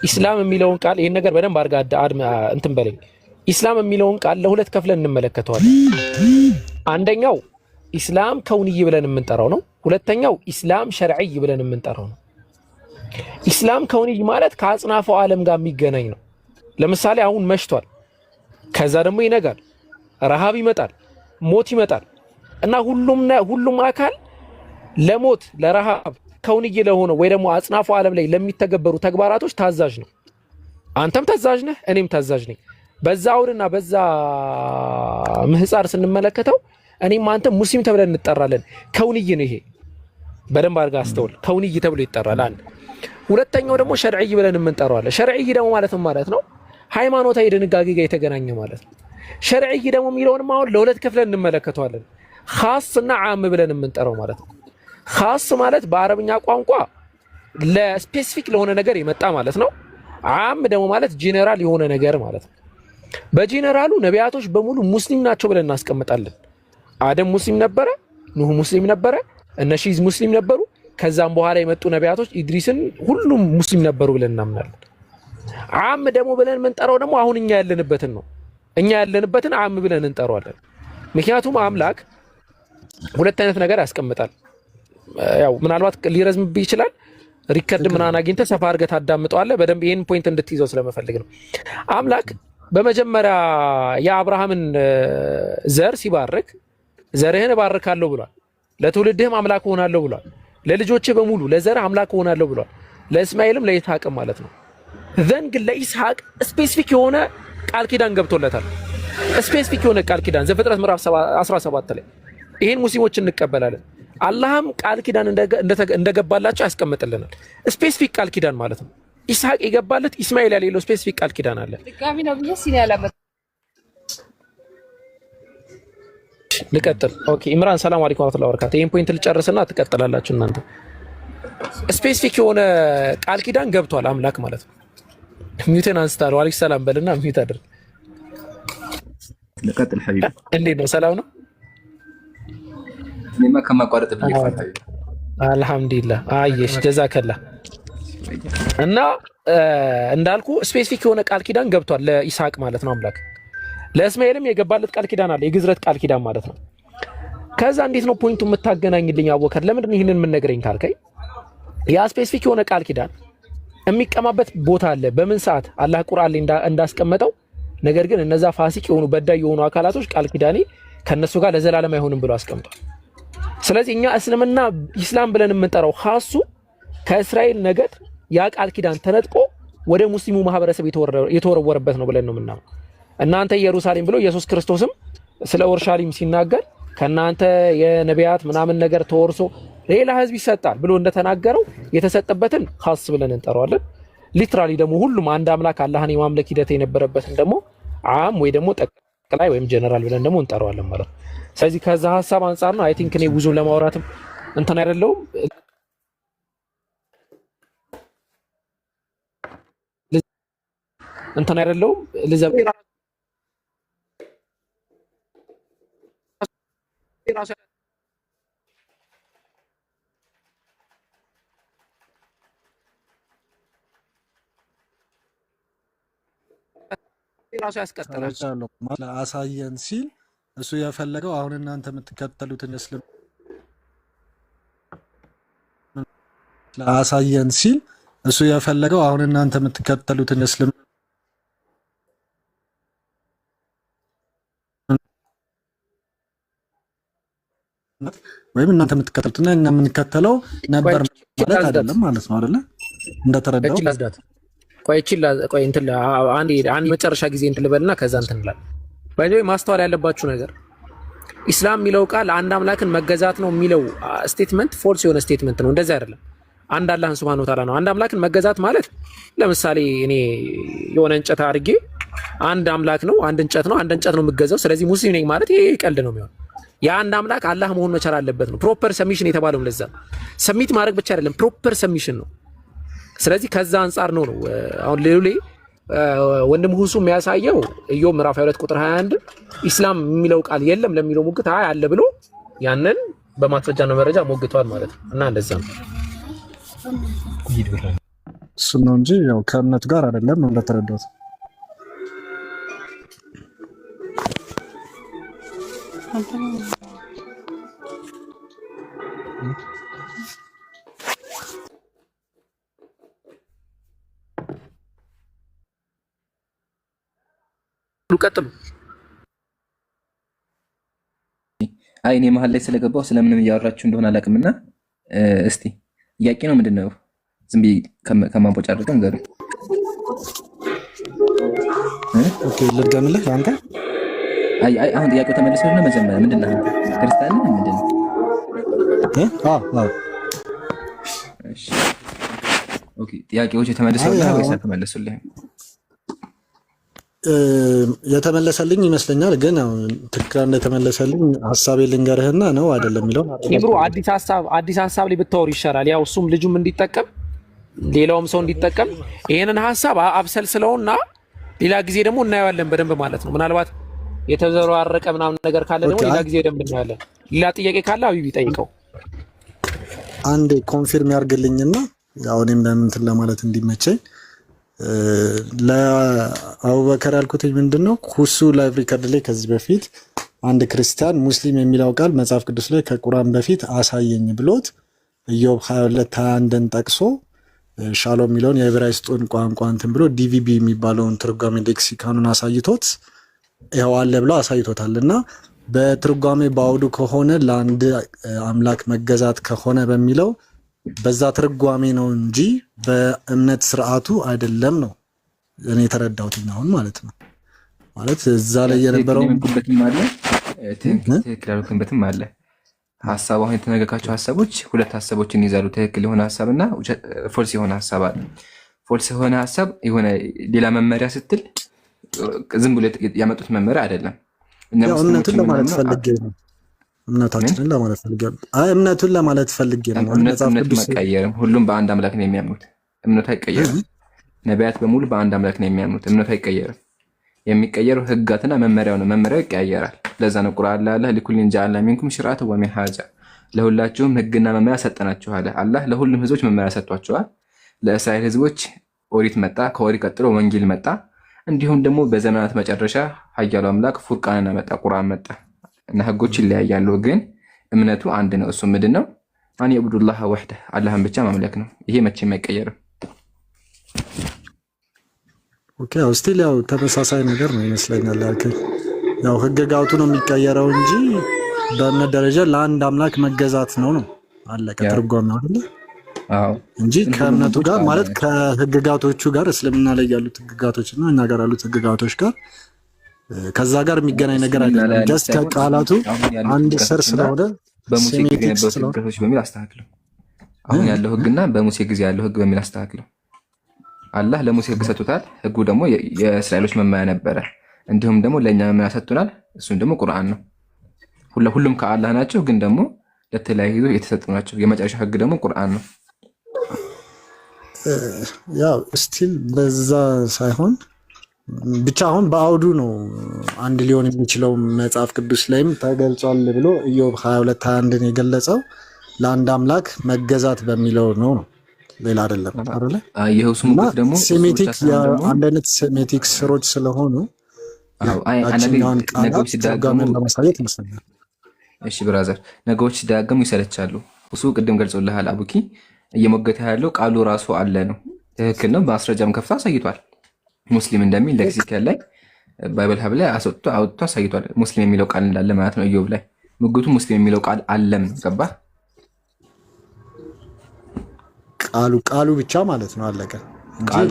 ኢስላም የሚለውን ቃል ይሄን ነገር በደንብ አድርጋ እንትን በለኝ። ኢስላም የሚለውን ቃል ለሁለት ከፍለን እንመለከተዋለን። አንደኛው ኢስላም ከውንይ ብለን የምንጠራው ነው። ሁለተኛው ኢስላም ሸርዒይ ብለን የምንጠራው ነው። ኢስላም ከውንይ ማለት ከአጽናፈ ዓለም ጋር የሚገናኝ ነው። ለምሳሌ አሁን መሽቷል፣ ከዛ ደግሞ ይነጋል፣ ረሃብ ይመጣል፣ ሞት ይመጣል እና ሁሉም አካል ለሞት ለረሃብ ከውንይ ለሆነው ወይ ደግሞ አጽናፈ ዓለም ላይ ለሚተገበሩ ተግባራቶች ታዛዥ ነው። አንተም ታዛዥ ነህ፣ እኔም ታዛዥ ነኝ። በዛ አውድና በዛ ምህፃር ስንመለከተው እኔም አንተ ሙስሊም ተብለን እንጠራለን። ከውንይ ነው ይሄ። በደንብ አድርጋ አስተውል። ከውንይ ተብሎ ይጠራል። አንድ ሁለተኛው ደግሞ ሸርዒይ ብለን የምንጠራዋለን። ሸርዒይ ደግሞ ማለት ነው ሃይማኖታዊ ድንጋጌ ጋር የተገናኘ ማለት ነው። ሸርዒይ ደግሞ የሚለውንም አሁን ለሁለት ከፍለን እንመለከተዋለን። ኻስ እና ዓም ብለን የምንጠራው ማለት ነው። ኻስ ማለት በአረብኛ ቋንቋ ለስፔሲፊክ ለሆነ ነገር የመጣ ማለት ነው። ዓም ደግሞ ማለት ጄኔራል የሆነ ነገር ማለት ነው። በጄኔራሉ ነቢያቶች በሙሉ ሙስሊም ናቸው ብለን እናስቀምጣለን። አደም ሙስሊም ነበረ፣ ኑህ ሙስሊም ነበረ፣ እነ ሺዝ ሙስሊም ነበሩ። ከዛም በኋላ የመጡ ነቢያቶች ኢድሪስን ሁሉም ሙስሊም ነበሩ ብለን እናምናለን። ዓም ደግሞ ብለን የምንጠራው ደግሞ አሁን እኛ ያለንበትን ነው። እኛ ያለንበትን ዓም ብለን እንጠራዋለን። ምክንያቱም አምላክ ሁለት አይነት ነገር ያስቀምጣል። ያው ምናልባት ሊረዝምብህ ይችላል። ሪከርድ ምናምን አግኝተህ ሰፋ አድርገህ ታዳምጠዋለህ። በደንብ ይሄን ፖይንት እንድትይዘው ስለመፈልግ ነው። አምላክ በመጀመሪያ የአብርሃምን ዘር ሲባርክ ዘርህን እባርካለሁ ብሏል። ለትውልድህም አምላክ እሆናለሁ ብሏል። ለልጆችህ በሙሉ ለዘርህ አምላክ እሆናለሁ ብሏል። ለእስማኤልም ለይስሐቅም ማለት ነው። ዘን ግን ለይስሐቅ ስፔሲፊክ የሆነ ቃል ኪዳን ገብቶለታል። ስፔሲፊክ የሆነ ቃል ኪዳን ዘፍጥረት ምዕራፍ 17 ላይ ይሄን ሙስሊሞች እንቀበላለን። አላህም ቃል ኪዳን እንደገባላቸው ያስቀምጥልናል። ስፔሲፊክ ቃል ኪዳን ማለት ነው። ኢስሐቅ የገባለት ኢስማኤል ያሌለው ስፔሲፊክ ቃል ኪዳን አለ። ድጋሚ ነው ብዬ ሲል ያለበት ልቀጥል። ኦኬ ኢምራን ሰላም አለይኩም ወራህመቱላሂ ወበረካቱ። ይሄን ፖይንት ልጨርስና ትቀጥላላችሁ እናንተ። ስፔሲፊክ የሆነ ቃል ኪዳን ገብቷል አምላክ ማለት ነው። ሚውቴን አንስታለሁ። አለይኩም ሰላም በልና ሚውት አድርግ። ልቀጥል ሐቢቢ። እንዴት ነው? ሰላም ነው? እኔማ ከማቋረጥ ብዬ አልሐምዱሊላህ። አየሽ ጀዛከላ። እና እንዳልኩ ስፔሲፊክ የሆነ ቃል ኪዳን ገብቷል ለኢስሐቅ ማለት ነው አምላክ። ለእስማኤልም የገባለት ቃል ኪዳን አለ፣ የግዝረት ቃል ኪዳን ማለት ነው። ከዛ እንዴት ነው ፖይንቱ የምታገናኝልኝ አወከር? ለምንድን ነው ይህንን የምንነግረኝ ካልከኝ ያ ስፔሲፊክ የሆነ ቃል ኪዳን የሚቀማበት ቦታ አለ። በምን ሰዓት አላህ ቁርአን ላይ እንዳስቀመጠው። ነገር ግን እነዛ ፋሲቅ የሆኑ በዳይ የሆኑ አካላቶች ቃል ኪዳኔ ከነሱ ጋር ለዘላለም አይሆንም ብሎ አስቀምጧል። ስለዚህ እኛ እስልምና ኢስላም ብለን የምንጠራው ኻሱ ከእስራኤል ነገድ ያ ቃል ኪዳን ተነጥቆ ወደ ሙስሊሙ ማህበረሰብ የተወረወረበት ነው ብለን ነው የምናምነው። እናንተ ኢየሩሳሌም ብሎ ኢየሱስ ክርስቶስም ስለ ኦርሻሊም ሲናገር ከናንተ የነቢያት ምናምን ነገር ተወርሶ ሌላ ህዝብ ይሰጣል ብሎ እንደተናገረው የተሰጠበትን ኻስ ብለን እንጠራዋለን። ሊትራሊ ደግሞ ሁሉም አንድ አምላክ አላህን የማምለክ ሂደት የነበረበትን ደግሞ አም ወይ ደግሞ ጠቅላይ ወይም ጀነራል ብለን ደግሞ እንጠራዋለን ማለት ነው። ስለዚህ ከዛ ሀሳብ አንጻር ነው አይ ቲንክ እኔ ብዙም ለማውራትም እንትን አይደለሁም ራሱ ያስቀጥላል። አሳየን ሲል እሱ የፈለገው አሁን እናንተ የምትከተሉትን አሳየን ሲል እሱ የፈለገው አሁን እናንተ የምትከተሉትን ወይም እናንተ የምትከተሉትና እኛ የምንከተለው ነበር ማለት አይደለም ማለት ነው አይደለ? እንደተረዳው ቆይ እንትን አንድ መጨረሻ ጊዜ እንትን ልበልና ከዛ እንትን እንላለን። ባይዘው ማስተዋል ያለባችሁ ነገር ኢስላም የሚለው ቃል አንድ አምላክን መገዛት ነው የሚለው ስቴትመንት ፎልስ የሆነ ስቴትመንት ነው። እንደዛ አይደለም። አንድ አላህን ሱብሃነሁ ወተዓላ ነው። አንድ አምላክን መገዛት ማለት ለምሳሌ እኔ የሆነ እንጨት አድርጌ አንድ አምላክ ነው፣ አንድ እንጨት ነው፣ አንድ እንጨት ነው የምገዛው፣ ስለዚህ ሙስሊም ነኝ ማለት ይሄ ቀልድ ነው የሚሆነው። የአንድ አምላክ አላህ መሆን መቻል አለበት ነው። ፕሮፐር ሰሚሽን የተባለው ለዛ ሰሚት ማድረግ ብቻ አይደለም፣ ፕሮፐር ሰሚሽን ነው። ስለዚህ ከዛ አንጻር ነው አሁን ሌሎሌ ወንድም ሁሱ የሚያሳየው ኢዮብ ምዕራፍ 22 ቁጥር 21 ኢስላም የሚለው ቃል የለም ለሚለው ሙግት አይ አለ ብሎ ያንን በማስረጃ ነው መረጃ ሞግቷል ማለት ነው። እና እንደዛ ነው እሱ ነው እንጂ ያው ከእምነቱ ጋር አይደለም ነው እንደተረዳሁት። ቀጥሉ። አይ እኔ መሀል ላይ ስለገባው ስለምንም እያወራችሁ እንደሆነ አላውቅምና እስቲ ጥያቄ ነው ምንድነው? ዝም ብዬ ከማንቦጫ አድርገን ገሩ ኦኬ ልድገምልህ አንተ። አይ አሁን ጥያቄው ተመልሶልና መጀመሪያ ምንድነው ክርስቲያን ምንድነው? እሺ ኦኬ ጥያቄዎች የተመለሱልህ ወይስ ተመለሱልህ? የተመለሰልኝ ይመስለኛል፣ ግን ትክክል እንደተመለሰልኝ ሀሳቤ ልንገርህና ነው አይደለም የሚለው ኪብሩ አዲስ ሀሳብ ላይ ብታወር ይሻላል። ያው እሱም ልጁም እንዲጠቀም ሌላውም ሰው እንዲጠቀም ይሄንን ሀሳብ አብሰልስለውና ሌላ ጊዜ ደግሞ እናየዋለን በደንብ ማለት ነው። ምናልባት የተዘራረቀ ምናምን ነገር ካለ ደግሞ ሌላ ጊዜ በደንብ እናያለን። ሌላ ጥያቄ ካለ አቢቢ ጠይቀው። አንዴ ኮንፊርም ያርግልኝና ያው እኔም ለምን ለማለት እንዲመቸኝ ለአቡበከር ያልኩት ምንድነው ሁሱ ላይቭ ሪከርድ ላይ ከዚህ በፊት አንድ ክርስቲያን ሙስሊም የሚለው ቃል መጽሐፍ ቅዱስ ላይ ከቁርአን በፊት አሳየኝ ብሎት ኢዮብ 22:21ን ጠቅሶ ሻሎም የሚለውን የዕብራይስጡን ቋንቋ እንትን ብሎ ዲቪቢ የሚባለውን ትርጓሜ ሌክሲካኑን አሳይቶት ይኸው አለ ብሎ አሳይቶታልና በትርጓሜ ባውዱ ከሆነ ለአንድ አምላክ መገዛት ከሆነ በሚለው በዛ ትርጓሜ ነው እንጂ በእምነት ስርዓቱ አይደለም ነው እኔ የተረዳሁት አሁን ማለት ነው። ማለት እዛ ላይ የነበረው ትክክል ያልኩበትም አለ። ሐሳቡ አሁን የተነገርካቸው ሐሳቦች ሁለት ሐሳቦችን ይዛሉ። ትክክል የሆነ ሐሳብና ፎልስ የሆነ ሐሳብ አለ። ፎልስ የሆነ ሐሳብ የሆነ ሌላ መመሪያ ስትል ዝም ብሎ ያመጡት መመሪያ አይደለም። እምነቱን ለማለት ፈልጌ ነው። እምነታችንን ለማለት ፈልጌ ነው። እምነቱን ለማለት ፈልጌ ነው። እምነቱ መቀየርም ሁሉም በአንድ አምላክ ነው የሚያምኑት። እምነቱ አይቀየርም። ነቢያት በሙሉ በአንድ አምላክ ነው የሚያምኑት። እምነቱ አይቀየርም። የሚቀየረው ህጋትና መመሪያው ነው። መመሪያው ይቀያየራል። ለዛ ነው ቁርአን ላይ አላህ ለኩሊን ጀዐልና ሚንኩም ሽርዓተ ወሚንሃጃ ለሁላችሁም ህግና መመሪያ ሰጠናችኋል። አላህ ለሁሉም ህዝቦች መመሪያ ሰጥቷቸዋል። ለእስራኤል ህዝቦች ኦሪት መጣ። ከኦሪት ቀጥሎ ወንጌል መጣ። እንዲሁም ደግሞ በዘመናት መጨረሻ ኃያሉ አምላክ ፉርቃንን መጣ፣ ቁርአን መጣ እና ህጎች ይለያያሉ፣ ግን እምነቱ አንድ ነው። እሱ ምንድነው? አን የዕቡዱላህ ወህደህ አላህን ብቻ ማምለክ ነው። ይሄ መቼም አይቀየርም። ኦኬ ስቲል ያው ተመሳሳይ ነገር ነው ይመስለኛል ያልከኝ። ያው ህግጋቱ ነው የሚቀየረው እንጂ በእምነት ደረጃ ለአንድ አምላክ መገዛት ነው አለቀ። ትርጓሜው አይደለ? አዎ እንጂ ከእምነቱ ጋር ማለት ከህግጋቶቹ ጋር እስልምና ላይ ያሉት ህግጋቶች እና እኛ ጋር ያሉት ህግጋቶች ጋር ከዛ ጋር የሚገናኝ ነገር አይደለም። ጀስት ከቃላቱ አንድ ስር ስለሆነ በሙሴ ጊዜ የነበሩት ህግጋቶች በሚል አስተካክለው፣ አሁን ያለው ህግና በሙሴ ጊዜ ያለው ህግ በሚል አስተካክለው። አላህ ለሙሴ ህግ ሰጥቶታል። ህጉ ደግሞ የእስራኤሎች መመሪያ ነበረ። እንዲሁም ደግሞ ለእኛ መመሪያ ሰጥቶናል። እሱም ደግሞ ቁርአን ነው። ሁሉም ከአላህ ናቸው፣ ግን ደግሞ ለተለያዩ የተሰጡ ናቸው። የመጨረሻ ህግ ደግሞ ቁርአን ነው። ያው ስቲል በዛ ሳይሆን ብቻ አሁን በአውዱ ነው አንድ ሊሆን የሚችለው። መጽሐፍ ቅዱስ ላይም ተገልጿል ብሎ ኢዮብ 22:21 የገለጸው ለአንድ አምላክ መገዛት በሚለው ነው ሌላ አይደለም አይደለ? ይሄው ስሙት ደግሞ ሴሜቲክ አንድ አይነት ሴሜቲክ ስሮች ስለሆኑ ያቺኛውን ቃላት ትርጓሜን ለማሳየት ይመስለኛል። እሺ ብራዘር፣ ነገሮች ሲደጋገሙ ይሰለቻሉ። እሱ ቅድም ገልጾልሃል። አቡኪ እየሞገተ ያለው ቃሉ ራሱ አለ ነው። ትክክል ነው። በማስረጃም ከፍቶ አሳይቷል። ሙስሊም እንደሚል ሌክሲካል ላይ ባይብል ሀብ ላይ አውጥቶ አሳይቷል። ሙስሊም የሚለው ቃል እንዳለ ማለት ነው። ኢዮብ ላይ ሙግቱ ሙስሊም የሚለው ቃል አለም ነው። ገባህ? ቃሉ ብቻ ማለት ነው። አለቀ። ቃሉ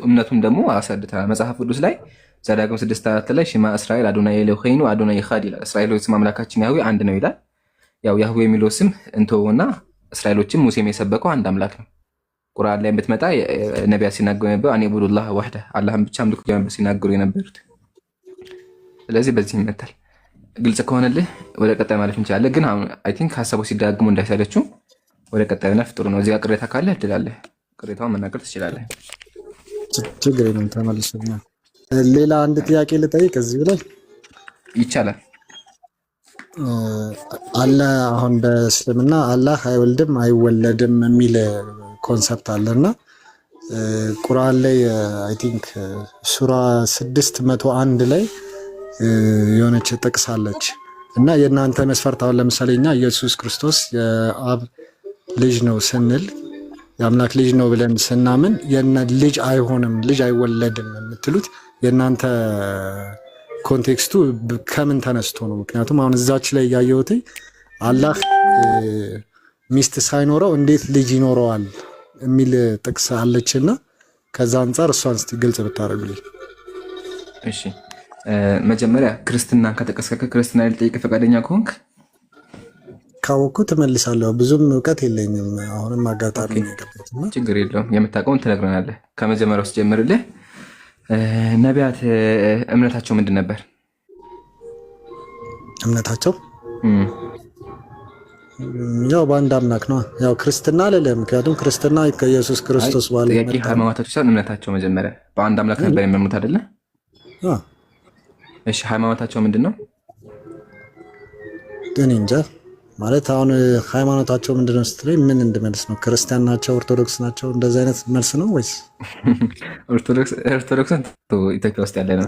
እምነቱም ደግሞ አሰድተናል። መጽሐፍ ቅዱስ ላይ ዘዳግም 6:4 ላይ ሽማ እስራኤል አዶናይ ኤሎሄኑ አዶናይ ኢኻድ ይላል። እስራኤሎች ስም አምላካችን ያህዌ አንድ ነው ይላል። ያው ያህዌ የሚለው ስም እንተውና እስራኤሎችም ሙሴም የሰበከው አንድ አምላክ ነው። ቁርአን ላይ ብትመጣ ነቢያት ሲናገሩ የነበሩ አን ኢዕቡዱላህ ወህደ አላህን ብቻ አምልኩ ሲናገሩ የነበሩት። ስለዚህ በዚህ ይመታል። ግልጽ ከሆነልህ ወደ ቀጣይ ማለት እንችላለን። ግን አሁን አይ ቲንክ ሀሳቦች ሲደጋግሙ እንዳይሰለችው ወደ ቀጣዩ ነፍ ጥሩ ነው። እዚህ ጋር ቅሬታ ካለ እድላለህ፣ ቅሬታውን መናገር ትችላለህ። ችግር የለም ተመልሶኛል። ሌላ አንድ ጥያቄ ልጠይቅ እዚህ ላይ ይቻላል? አለ አሁን በእስልምና አላህ አይወልድም አይወለድም የሚል ኮንሰፕት አለና ቁርአን ላይ አይ ቲንክ ሱራ 601 ላይ የሆነች ጥቅስ አለች እና የእናንተ መስፈርት አሁን ለምሳሌ እኛ ኢየሱስ ክርስቶስ የአብ ልጅ ነው ስንል የአምላክ ልጅ ነው ብለን ስናምን ልጅ አይሆንም ልጅ አይወለድም የምትሉት የእናንተ ኮንቴክስቱ ከምን ተነስቶ ነው? ምክንያቱም አሁን እዛች ላይ ያየሁት አላህ ሚስት ሳይኖረው እንዴት ልጅ ይኖረዋል የሚል ጥቅስ አለችና ከዛ አንጻር እሷን እስቲ ግልጽ ብታደርጉልኝ። እሺ መጀመሪያ ክርስትና ከተቀስከከ ክርስትና ልጠይቅ ፈቃደኛ ከሆንክ? ካወኩ ትመልሳለሁ። ብዙም እውቀት የለኝም። አሁንም አጋጣሚ ነው የገባሁትና ችግር የለውም። የምታውቀውን ትነግረናለህ። ከመጀመሪያው ስጀምርልህ ነቢያት እምነታቸው ምንድን ነበር? እምነታቸው ያው በአንድ አምላክ ነው። ያው ክርስትና አይደለም፣ ምክንያቱም ክርስትና ከኢየሱስ ክርስቶስ በኋላ ጥያቄ ሃይማኖታቸው ሳይሆን እምነታቸው መጀመሪያ በአንድ አምላክ ነበር የሚያምኑት አይደለ? እሺ ሃይማኖታቸው ምንድን ነው? እኔ እንጃ ማለት አሁን ሃይማኖታቸው ምንድን ነው ስትለኝ ምን እንድመልስ ነው? ክርስቲያን ናቸው? ኦርቶዶክስ ናቸው? እንደዚህ አይነት መልስ ነው ወይስ? ኦርቶዶክስን ኢትዮጵያ ውስጥ ያለ ነው።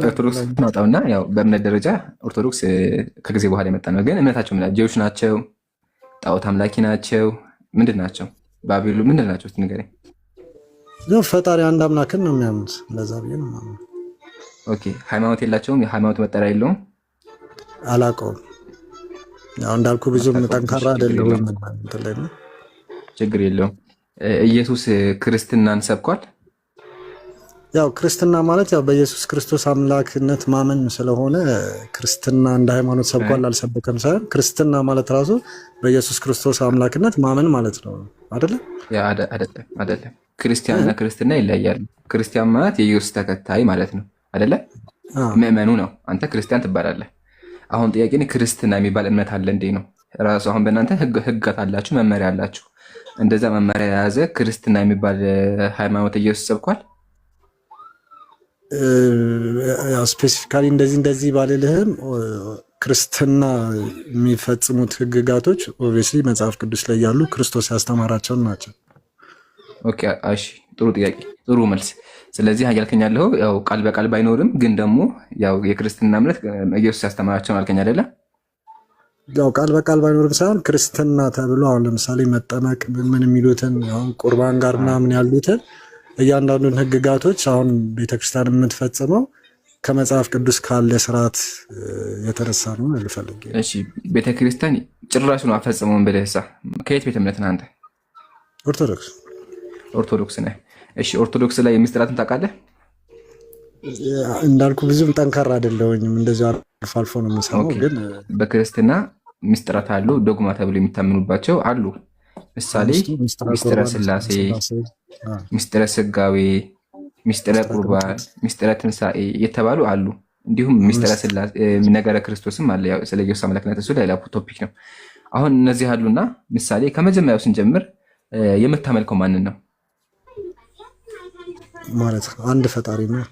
ኦርቶዶክስ ናውጣውና ያው በእምነት ደረጃ ኦርቶዶክስ ከጊዜ በኋላ የመጣ ነው። ግን እምነታቸው ምንድን ጄዎች ናቸው? ጣዖት አምላኪ ናቸው? ምንድን ናቸው? ባቢሉ ምንድን ናቸው? ንገረኝ። ፈጣሪ አንድ አምላክን ነው የሚያምኑት። እንደዛ ብዬ ነው የማምነው። ኦኬ ሃይማኖት የላቸውም? የሃይማኖት መጠሪያ የለውም? አላውቀውም። ያው እንዳልኩ ብዙም ጠንካራ አይደለም። ችግር የለውም። ኢየሱስ ክርስትናን ሰብኳል? ያው ክርስትና ማለት ያው በኢየሱስ ክርስቶስ አምላክነት ማመን ስለሆነ ክርስትና እንደ ሃይማኖት ሰብኳል አልሰበከም ሳይሆን ክርስትና ማለት ራሱ በኢየሱስ ክርስቶስ አምላክነት ማመን ማለት ነው አይደለ? ያ አይደለም። ክርስቲያንና ክርስትና ይለያያሉ። ክርስቲያን ማለት የኢየሱስ ተከታይ ማለት ነው አይደለ? ምእመኑ ነው። አንተ ክርስቲያን ትባላለህ። አሁን ጥያቄ ክርስትና የሚባል እምነት አለ እንዴ ነው ራሱ። አሁን በእናንተ ህግጋት አላችሁ፣ መመሪያ አላችሁ። እንደዛ መመሪያ የያዘ ክርስትና የሚባል ሃይማኖት ኢየሱስ ሰብኳል? ያው ስፔሲፊካሊ እንደዚህ ባልልህም ክርስትና የሚፈጽሙት ህግጋቶች ኦብቪየስሊ መጽሐፍ ቅዱስ ላይ ያሉ ክርስቶስ ያስተማራቸውን ናቸው። ኦኬ እሺ፣ ጥሩ ጥያቄ፣ ጥሩ መልስ። ስለዚህ እያልከኝ ያለው ያው ቃል በቃል ባይኖርም ግን ደግሞ ያው የክርስትና እምነት ኢየሱስ ያስተማራቸውን አልከኝ አይደለ? ያው ቃል በቃል ባይኖርም ሳይሆን ክርስትና ተብሎ አሁን ለምሳሌ መጠመቅ ምን የሚሉትን አሁን ቁርባን ጋር ምናምን ያሉትን እያንዳንዱን ህግጋቶች አሁን ቤተክርስቲያን የምትፈጽመው ከመጽሐፍ ቅዱስ ካለ ስርዓት የተነሳ ነው ልፈልግ። እሺ ቤተክርስቲያን ጭራሽ ነው አፈጽመውን ብለህሳ ከየት ቤተ እምነት ነህ አንተ? ኦርቶዶክስ ነህ? እሺ ኦርቶዶክስ ላይ ምስጢራትን ታውቃለህ? እንዳልኩ ብዙም ጠንካራ አይደለሁኝም። እንደዚህ አልፎ አልፎ ነው የምሰማው። ግን በክርስትና ምስጢራት አሉ፣ ዶግማ ተብሎ የሚታመኑባቸው አሉ። ምሳሌ ምስጢረ ስላሴ፣ ምስጢረ ስጋዌ፣ ሚስጥረ ቁርባን፣ ሚስጥረ ትንሣኤ የተባሉ አሉ። እንዲሁም ሚስጥረ ስላሴ ነገረ ክርስቶስም አለ። ያው ስለ ኢየሱስ አምላክነት እሱ ሌላ ቶፒክ ነው። አሁን እነዚህ አሉና ምሳሌ ከመጀመሪያው ስንጀምር የምታመልከው ማንን ነው? ማለት አንድ ፈጣሪ ነው።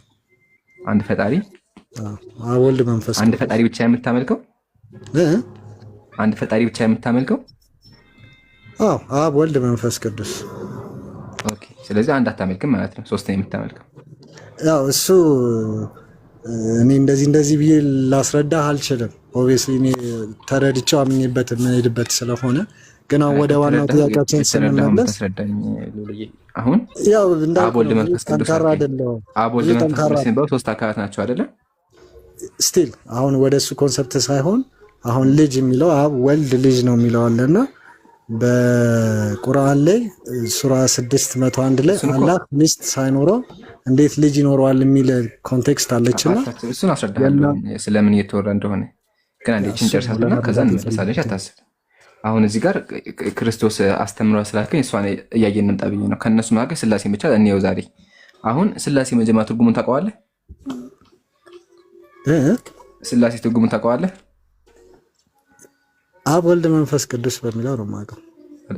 አንድ ፈጣሪ አብ ወልድ መንፈስ አንድ ፈጣሪ ብቻ የምታመልከው? አንድ ፈጣሪ ብቻ የምታመልከው? አዎ አብ ወልድ መንፈስ ቅዱስ። ኦኬ። ስለዚህ አንድ አታመልክም ማለት ነው። ሶስት ነው የምታመልከው። ያው እሱ እኔ እንደዚህ ብዬ ላስረዳህ አልችልም። ኦብቪየስሊ እኔ ተረድቼው አምኜበት የምሄድበት ስለሆነ ግን ወደ ዋናው ጥያቄያችን ስንመለስ አሁን ያው አብ ወልድ መንፈስ ቅዱስ አብ ወልድ መንፈስ ቅዱስ ሲባሉ ሶስት አካላት ናቸው አይደለ? ስቲል አሁን ወደ እሱ ኮንሰፕት ሳይሆን አሁን ልጅ የሚለው አብ ወልድ ልጅ ነው የሚለው አለና በቁርአን ላይ ሱራ 601 ላይ አላህ ሚስት ሳይኖረው እንዴት ልጅ ይኖረዋል የሚል ኮንቴክስት አለችና እሱን አስረዳለሁ ስለምን እየተወራ እንደሆነ ግን አንዴ ጨርሳለና ከዛ እንመለሳለን። አታስብ። አሁን እዚህ ጋር ክርስቶስ አስተምሯል ስላልከኝ እሷን እያየን እንምጣ ብዬ ነው። ከነሱ መካከል ስላሴ ብቻ እንየው ዛሬ። አሁን ስላሴ መጀመሪያ ትርጉሙን ታውቀዋለህ? ስላሴ ትርጉሙን ታውቀዋለህ? አብ ወልድ መንፈስ ቅዱስ በሚለው ነው የማውቀው።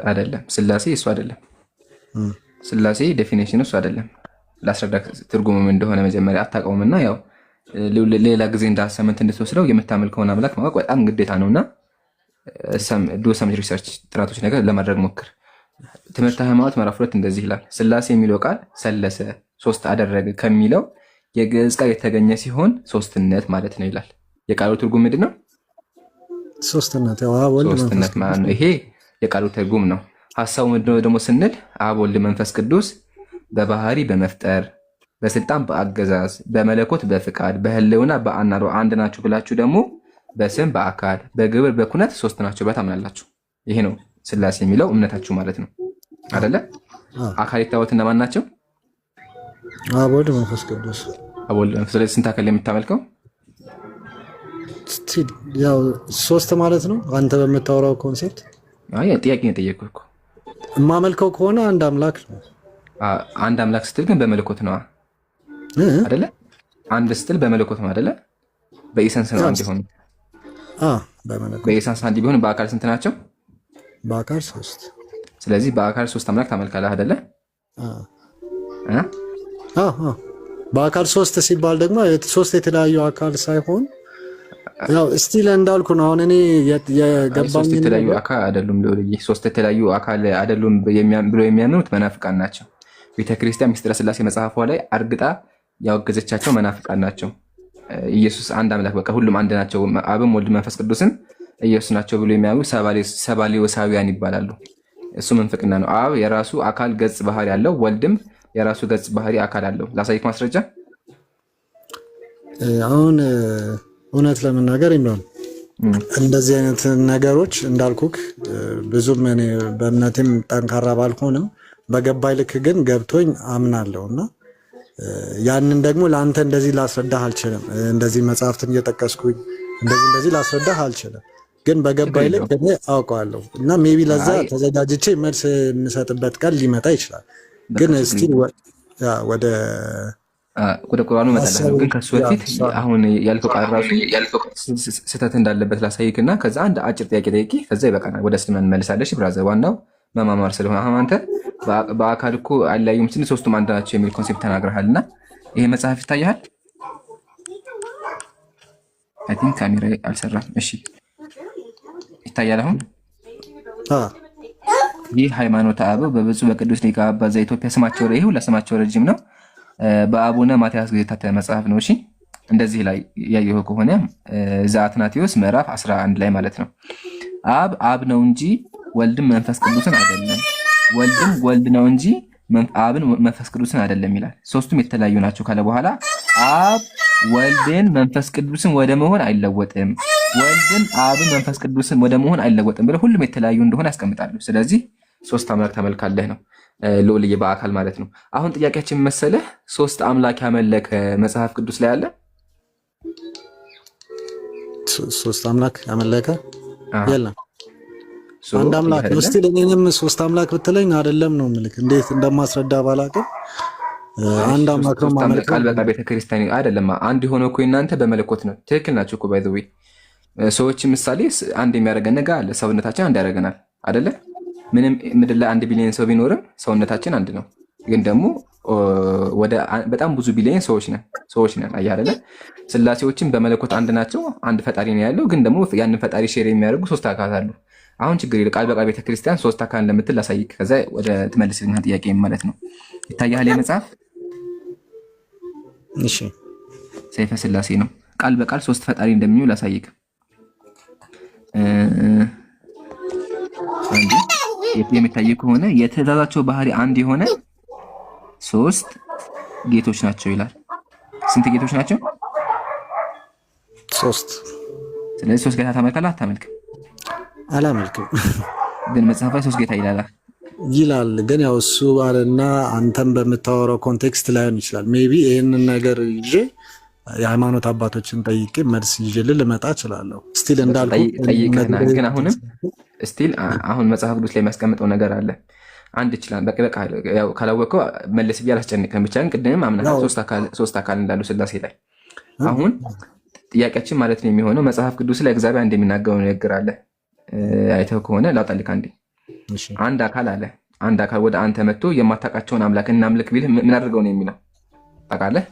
አይደለም ስላሴ እሱ አይደለም። ስላሴ ዴፊኒሽኑ እሱ አይደለም። ላስረዳ ትርጉሙ ምን እንደሆነ መጀመሪያ አታውቀውምና ያው ሌላ ጊዜ እንዳሰመንት እንድትወስደው የምታመልከውን አምላክ ማወቅ በጣም ግዴታ ነውና ዱ ሰም ሪሰርች ጥናቶች ነገር ለማድረግ ሞክር። ትምህርተ ሃይማኖት ምዕራፍ 2 እንደዚህ ይላል። ስላሴ የሚለው ቃል ሰለሰ ሶስት አደረገ ከሚለው የግዕዝ ቃል የተገኘ ሲሆን ሶስትነት ማለት ነው ይላል። የቃሉ ትርጉም ምንድን ነው? ሶስትነት ያው አብ ወልድ ሶስትነት ማለት ነው። ይሄ የቃሉ ትርጉም ነው። ሐሳቡ ምንድነው ደግሞ ስንል አብ ወልድ መንፈስ ቅዱስ በባህሪ በመፍጠር በስልጣን በአገዛዝ በመለኮት በፍቃድ በህልውና በአናሮ አንድ ናቸው ብላችሁ ደግሞ በስም በአካል በግብር በኩነት ሶስት ናቸው በታምናላችሁ። ይሄ ነው ስላሴ የሚለው እምነታችሁ ማለት ነው አይደለ? አካል የተባሉት እነማን ናቸው? አብ ወልድ መንፈስ ቅዱስ። አብ ወልድ መንፈስ ቅዱስ ስንት አካል የምታመልከው? ያው ሶስት ማለት ነው አንተ በምታወራው ኮንሴፕት። አይ ጥያቄ ነው የጠየቅኩህ እኮ። የማመልከው ከሆነ አንድ አምላክ ነው። አንድ አምላክ ስትል ግን በመለኮት ነው አይደለ? አንድ ስትል በመለኮት ነው አይደለ? በኢሰንስ ነው አንድ ሆነ። በመለኮት በኢሰንስ አንድ ቢሆን በአካል ስንት ናቸው? በአካል ሶስት። ስለዚህ በአካል ሶስት አምላክ ታመልካለህ አይደለ? በአካል ሶስት ሲባል ደግሞ ሶስት የተለያዩ አካል ሳይሆን ያው ስቲል እንዳልኩ ነው። አሁን እኔ የገባኝ ሶስት የተለያዩ አካል አይደሉም። ሶስት የተለያዩ አካል አይደሉም ብሎ የሚያምኑት መናፍቃን ናቸው። ቤተክርስቲያን ሚስጥረ ስላሴ መጽሐፏ ላይ አርግጣ ያወገዘቻቸው መናፍቃን ናቸው። ኢየሱስ አንድ አምላክ በቃ ሁሉም አንድ ናቸው፣ አብም ወልድ መንፈስ ቅዱስም ኢየሱስ ናቸው ብሎ የሚያምኑ ሰባሌዎሳውያን ይባላሉ። እሱ ምንፍቅና ነው። አብ የራሱ አካል ገጽ ባህሪ ያለው፣ ወልድም የራሱ ገጽ ባህሪ አካል አለው። ላሳይክ ማስረጃ። አሁን እውነት ለመናገር የሚሆን እንደዚህ አይነት ነገሮች እንዳልኩክ ብዙም እኔ በእምነቴም ጠንካራ ባልሆነም በገባይ ልክ ግን ገብቶኝ አምናለሁ እና ያንን ደግሞ ለአንተ እንደዚህ ላስረዳህ አልችልም። እንደዚህ መጽሐፍትን እየጠቀስኩኝ እንደዚህ ላስረዳህ አልችልም፣ ግን በገባይ ልክ እኔ አውቀዋለሁ እና ሜቢ ለዛ ተዘጋጅቼ መልስ የምሰጥበት ቀን ሊመጣ ይችላል። ግን እስኪ ወደ ቁርአኑ መጣላው። ግን ከሱ በፊት አሁን ያልከው ቃል ራሱ ስህተት እንዳለበት ላሳይክና ከዛ አንድ አጭር ጥያቄ ጠይቂ፣ ከዛ ይበቃናል። ወደ እስልምና እንመልሳለሽ። ብራዘር ዋናው መማማር ስለሆነ አሁን አንተ በአካል እኮ አይለያዩም ስንል ሶስቱም አንድ ናቸው የሚል ኮንሴፕት ተናግረሃልና ይሄ መጽሐፍ ይታያል? አይ ቲንክ ካሜራ አልሰራም። እሺ ይታያል አሁን? ይህ ሃይማኖተ አበው በብፁዕ በቅዱስ ሊቀ ጳጳሳት ዘኢትዮጵያ ስማቸው ይሄ ሁላ ስማቸው ረጅም ነው። በአቡነ ማትያስ የታተመ መጽሐፍ ነው። እሺ እንደዚህ ላይ ያየኸው ከሆነ ዘአትናቴዎስ ምዕራፍ 11 ላይ ማለት ነው። አብ ነው እንጂ ወልድም መንፈስ ቅዱስን አይደለም፣ ወልድም ወልድ ነው እንጂ አብን መንፈስ ቅዱስን አይደለም ይላል። ሶስቱም የተለያዩ ናቸው ካለ በኋላ አብ ወልድን መንፈስ ቅዱስን ወደ መሆን አይለወጥም፣ ወልድን አብን መንፈስ ቅዱስን ወደ መሆን አይለወጥም ብለው ሁሉም የተለያዩ እንደሆነ ያስቀምጣሉ። ስለዚህ ሶስት አምላክ ተመልካለህ ነው ልዑልዬ በአካል ማለት ነው። አሁን ጥያቄያችን መሰለህ ሶስት አምላክ ያመለከ መጽሐፍ ቅዱስ ላይ አለ? ሶስት አምላክ ያመለከ የለም፣ አንድ አምላክ ነው። እስቲ ለኔንም ሶስት አምላክ ብትለኝ አይደለም ነው ምልክ እንዴት እንደማስረዳ ባላቅም አንድ አምላክ ነው ማለት ቃል በቃል ቤተክርስቲያን አይደለም። አንድ የሆነው እኮ እናንተ በመለኮት ነው። ትክክል ናቸው እኮ ባይ ዘ ዌይ ሰዎች ምሳሌ አንድ የሚያደርገን ነገር አለ። ሰውነታችን አንድ ያደርገናል አይደለ? ምንም ምድር ላይ 1 ቢሊዮን ሰው ቢኖርም ሰውነታችን አንድ ነው። ግን ደግሞ ወደ በጣም ብዙ ቢሊዮን ሰዎች ነን። አየህ አይደለ? ስላሴዎችን በመለኮት አንድ ናቸው። አንድ ፈጣሪ ነው ያለው። ግን ደግሞ ያንን ፈጣሪ ሼር የሚያደርጉ 3 አካላት አሉ። አሁን ችግር የለም። ቃል በቃል ቤተክርስቲያን 3 አካል እንደምትል ላሳይክ። ከዛ ወደ ትመልስልኝ ጥያቄ ማለት ነው። ይታያል የመጽሐፍ እሺ፣ ሰይፈ ስላሴ ነው። ቃል በቃል 3 ፈጣሪ እንደሚሆን ላሳይክ። አንዴ የሚታይ ከሆነ የትእዛዛቸው ባህሪ አንድ የሆነ 3 ጌቶች ናቸው ይላል። ስንት ጌቶች ናቸው? 3። ስለዚህ 3 ጌታ ታመልካለህ አታመልክም? አላመልክም። ግን መጽሐፍ ላይ 3 ጌታ ይላል። ግን ያው እሱ ባለና አንተም በምታወራው ኮንቴክስት ላይሆን ይችላል። ሜቢ ይሄንን ነገር ይዤ የሃይማኖት አባቶችን ጠይቄ መልስ ይዤ ልመጣ እችላለሁ። ስቲል እንዳልኩ ጠይቀና ግን አሁንም ስቲል አሁን መጽሐፍ ቅዱስ ላይ የሚያስቀምጠው ነገር አለ። አንድ ይችላል በቃ ያው ካላወቀው መልስ ብዬ አላስጨንቅም። ብቻ ግን ቅድምም አምናለሁ 3 አካል እንዳሉ ስላሴ ላይ። አሁን ጥያቄያችን ማለት ነው የሚሆነው መጽሐፍ ቅዱስ ላይ እግዚአብሔር እንደሚናገረው ነገር አለ። አይተው ከሆነ ላውጣልክ አንዴ። አንድ አካል አለ። አንድ አካል ወደ አንተ መጥቶ የማታውቃቸውን አምላክ እናምልክ ቢልህ ምን አድርገው ነው የሚለው ታውቃለህ?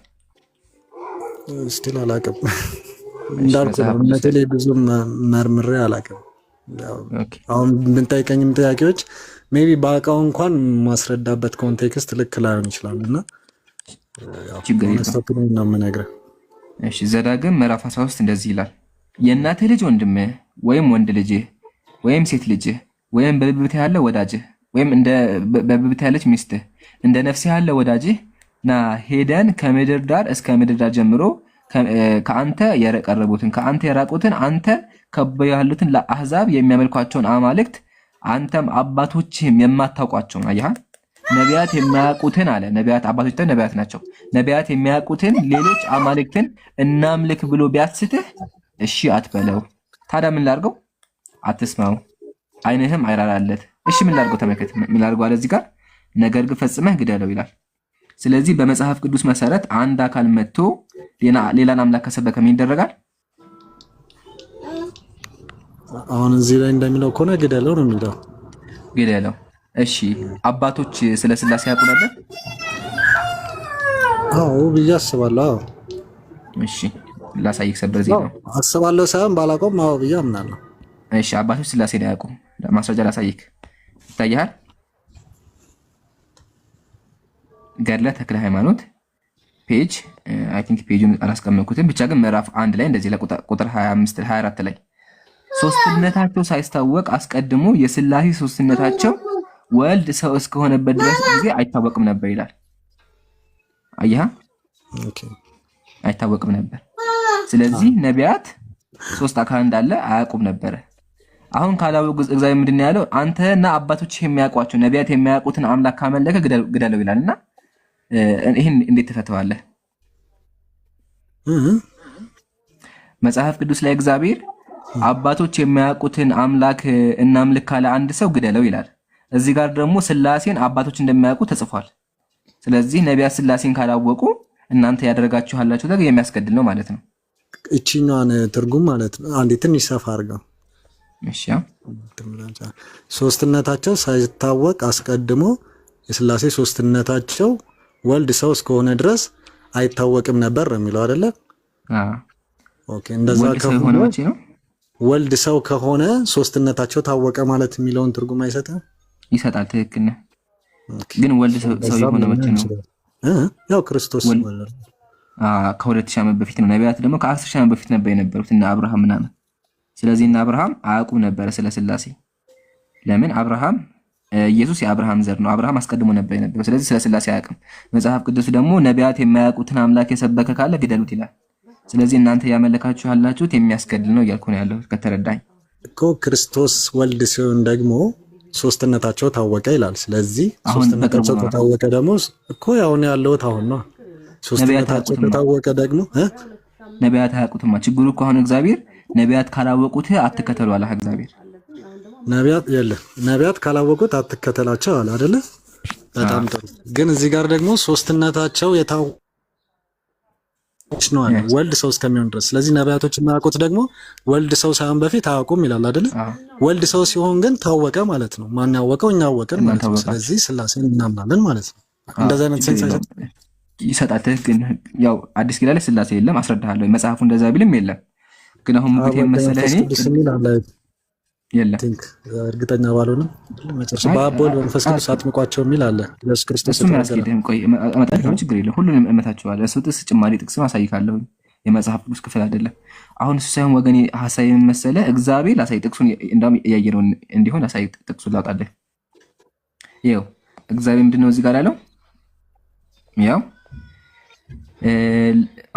ስቲል አላውቅም። እንዳልኩ እምነቴ ላይ ብዙም መርምሬ አላውቅም። አሁን ብንጠይቀኝም ጥያቄዎች ሜቢ በአውቃው እንኳን ማስረዳበት ኮንቴክስት ልክ ላይሆን ይችላል እና ነው የምነግርህ። እሺ ዘዳግም ምዕራፍ 13 እንደዚህ ይላል፣ የእናትህ ልጅ ወንድምህ ወይም ወንድ ልጅህ ወይም ሴት ልጅህ ወይም በብብትህ ያለ ወዳጅህ ወይም እንደ በብብትህ ያለች ሚስትህ እንደ ነፍስህ ያለ ወዳጅህ ና ሄደን ከምድር ዳር እስከ ምድር ዳር ጀምሮ ከአንተ የቀረቡትን ከአንተ የራቁትን አንተ ከበው ያሉትን ለአሕዛብ የሚያመልኳቸውን አማልክት አንተም አባቶችህም የማታውቋቸውን አየህ ነቢያት የሚያውቁትን አለ። ነቢያት አባቶች ነቢያት ናቸው። ነቢያት የሚያውቁትን ሌሎች አማልክትን እናምልክ ብሎ ቢያስትህ እሺ አትበለው። ታዲያ ምን ላድርገው? አትስማው፣ ዓይንህም አይራራለት። እሺ ምን ላድርገው? ተመልከት ምን ላድርገው አለ እዚህ ጋር፣ ነገር ግን ፈጽመህ ግደለው ይላል። ስለዚህ በመጽሐፍ ቅዱስ መሰረት አንድ አካል መጥቶ ሌላን አምላክ ከሰበከ ምን ይደረጋል? አሁን እዚህ ላይ እንደሚለው ከሆነ ግደለው ነው የሚለው። ግደለው። እሺ አባቶች ስለ ስላሴ ያውቁ ነበር? አዎ ብዬ አስባለሁ። እሺ ላሳይክ ሰበር ዜና ነው አስባለሁ ሳይሆን ባላውቀውም አዎ ብዬ አምናለሁ። እሺ አባቶች ስላሴን አያውቁም። ማስረጃ ላሳይክ። ይታያል ገድለ ተክለ ሃይማኖት ፔጅ አይ ቲንክ ፔጁን አላስቀመጥኩትም። ብቻ ግን ምዕራፍ 1 ላይ እንደዚህ ለቁጥር 25 24 ላይ ሶስትነታቸው ሳይታወቅ አስቀድሞ የስላሴ ሶስትነታቸው ወልድ ሰው እስከሆነበት ድረስ ጊዜ አይታወቅም ነበር ይላል። አየህ አይታወቅም ነበር። ስለዚህ ነቢያት 3 አካል እንዳለ አያውቁም ነበር። አሁን ካላወቁ እግዚአብሔር ምንድን ነው ያለው? አንተና አባቶች የሚያውቋቸው ነቢያት የሚያውቁትን አምላክ ካመለከ ግደለው ይላልና ይሄን እንዴት ተፈተዋለህ? መጽሐፍ ቅዱስ ላይ እግዚአብሔር አባቶች የሚያውቁትን አምላክ እናምልክ ካለ አንድ ሰው ግደለው ይላል። እዚህ ጋር ደግሞ ስላሴን አባቶች እንደሚያውቁ ተጽፏል። ስለዚህ ነቢያት ስላሴን ካላወቁ እናንተ ያደረጋችሁ ያላችሁ ነገር የሚያስገድል ነው ማለት ነው። እቺኛዋን ትርጉም ማለት ነው አንዴ ትንሽ ሰፋ አድርገው። እሺ ሶስትነታቸው ሳይታወቅ አስቀድሞ የስላሴ ሶስትነታቸው ወልድ ሰው እስከሆነ ድረስ አይታወቅም ነበር የሚለው አይደለ? ኦኬ እንደዛ ከሆነ ነው ወልድ ሰው ከሆነ ሶስትነታቸው ታወቀ ማለት የሚለውን ትርጉም አይሰጥም? ይሰጣል። ትክክል ነው። ግን ወልድ ሰው የሆነ መቼ ነው? ያው ክርስቶስ ማለት ከ2000 ዓመት በፊት ነው። ነቢያት ደግሞ ከ10,000 ዓመት በፊት ነበር የነበሩት እና አብርሃም ምናምን። ስለዚህ እና አብርሃም አያውቁም ነበር ስለ ስላሴ። ለምን? አብርሃም ኢየሱስ የአብርሃም ዘር ነው። አብርሃም አስቀድሞ ነበር የነበረው። ስለዚህ ስለ ስላሴ አያውቅም። መጽሐፍ ቅዱስ ደግሞ ነቢያት የማያውቁትን አምላክ የሰበከ ካለ ግደሉት ይላል። ስለዚህ እናንተ ያመለካችሁ ያላችሁት የሚያስገድል ነው እያልኩ ነው ያለው። ከተረዳኝ እኮ ክርስቶስ ወልድ ሲሆን ደግሞ ሶስትነታቸው ታወቀ ይላል። ስለዚህ ሶስትነታቸው ከታወቀ ደግሞ እኮ ያውን ያለውት አሁን ነው። ሶስትነታቸው ከታወቀ ደግሞ ነቢያት አያውቁትማ። ችግሩ እኮ አሁን እግዚአብሔር ነቢያት ካላወቁት አትከተሉ አለ እግዚአብሔር። ነቢያት ካላወቁት አትከተላቸው አለ አይደለ? በጣም ጥሩ። ግን እዚህ ጋር ደግሞ ሶስትነታቸው የታወቀች ነው አለ ወልድ ሰው እስከሚሆን ድረስ። ስለዚህ ነቢያቶች የሚያውቁት ደግሞ ወልድ ሰው ሳይሆን በፊት አያውቁም ይላል አይደለ? ወልድ ሰው ሲሆን ግን ታወቀ ማለት ነው። ማን ያወቀው? እኛ አወቅን ማለት ነው። ስለዚህ ስላሴን እናምናለን ማለት ነው። እንደዛ አይነት ሴንስ ይሰጣል። ግን ያው አዲስ ኪዳን ላይ ስላሴ የለም አስረዳሃለሁ። መጽሐፉ እንደዛ ቢልም የለም። ግን አሁን ሙግት የመሰለህ እኔ የለም እርግጠኛ ባልሆንም መጨረሻ በአብ ወልድ በመንፈስ ቅዱስ አጥምቋቸው የሚል አለ። ኢየሱስ ክርስቶስ ያስኬድህም። ቆይ እመጣለሁ፣ ችግር የለም። ሁሉንም እመታቸዋለሁ። እሱ ጥቅስ ጭማሪ ጥቅስ አሳይካለሁ። የመጽሐፍ ቅዱስ ክፍል አይደለም። አሁን እሱ ሳይሆን ወገኔ ሀሳብ የመሰለህ እግዚአብሔር ላሳይ ጥቅሱን እንደውም እያየነው እንዲሆን ላሳይ ጥቅሱን ላውጣልህ። ይኸው እግዚአብሔር ምንድን ነው እዚህ ጋር ያለው? ያው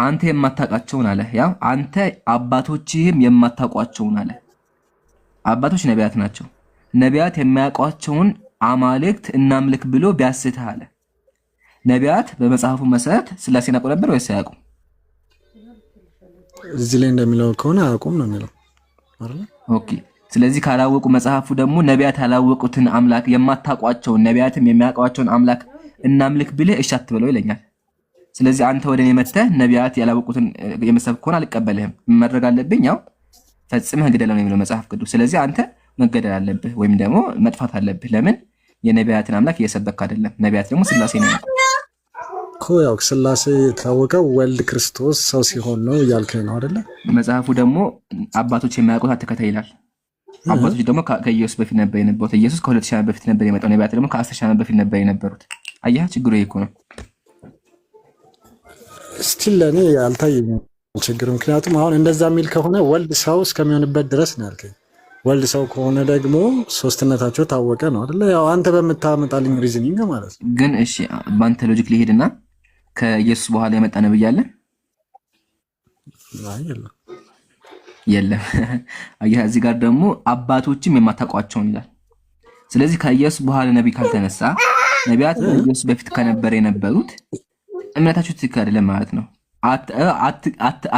አንተ የማታውቃቸውን አለ። ያው አንተ አባቶችህም የማታውቋቸውን አለ። አባቶች ነቢያት ናቸው። ነቢያት የማያውቋቸውን አማልክት እናምልክ ብሎ ቢያስትህ አለ። ነቢያት በመጽሐፉ መሰረት ስላሴን ያውቁ ነበር ወይስ አያውቁም? እዚህ ላይ እንደሚለው ከሆነ አያውቁም ነው የሚለው አይደል? ኦኬ። ስለዚህ ካላወቁ መጽሐፉ ደግሞ ነቢያት ያላወቁትን አምላክ የማታውቋቸውን ነቢያትም የሚያውቋቸውን አምላክ እናምልክ ብለህ እሺ አትበለው ይለኛል። ስለዚህ አንተ ወደ እኔ መጥተህ ነቢያት ያላወቁትን የመሰብክ ከሆነ አልቀበልህም። ማድረግ አለብኝ ያው ፈጽመህ ግደለው ነው የሚለው መጽሐፍ ቅዱስ። ስለዚህ አንተ መገደል አለብህ ወይም ደግሞ መጥፋት አለብህ። ለምን? የነቢያትን አምላክ እየሰበክ አይደለም። ነቢያት ደግሞ ስላሴ ነው እኮ። ያው ስላሴ ታወቀው ወልድ ክርስቶስ ሰው ሲሆን ነው እያልከኝ ነው አይደለ? መጽሐፉ ደግሞ አባቶች የማያውቁት አትከተል ይላል። አባቶች ደግሞ ከኢየሱስ በፊት ነበር የነበሩት። ኢየሱስ ከ2000 ዓመት በፊት ነበር የመጣው። ነቢያት ደግሞ ከ10,000 ዓመት በፊት ነበር የነበሩት። አየህ ችግሩ ይሄ እኮ ነው። ስቲል ለኔ አልታየኝም ችግር። ምክንያቱም አሁን እንደዛ የሚል ከሆነ ወልድ ሰው እስከሚሆንበት ድረስ ነው ያልከኝ። ወልድ ሰው ከሆነ ደግሞ ሶስትነታቸው ታወቀ ነው አይደለ? ያው አንተ በምታመጣልኝ ሪዝኒንግ ማለት ነው። ግን እሺ በአንተ ሎጂክ ሊሄድና ከኢየሱስ በኋላ የመጣ ነብይ አለ? የለም። አየህ እዚህ ጋር ደግሞ አባቶችም የማታውቋቸውን ይላል። ስለዚህ ከኢየሱስ በኋላ ነብይ ካልተነሳ ነቢያት ኢየሱስ በፊት ከነበረ የነበሩት እምነታችሁ ትክክል አይደለም ማለት ነው።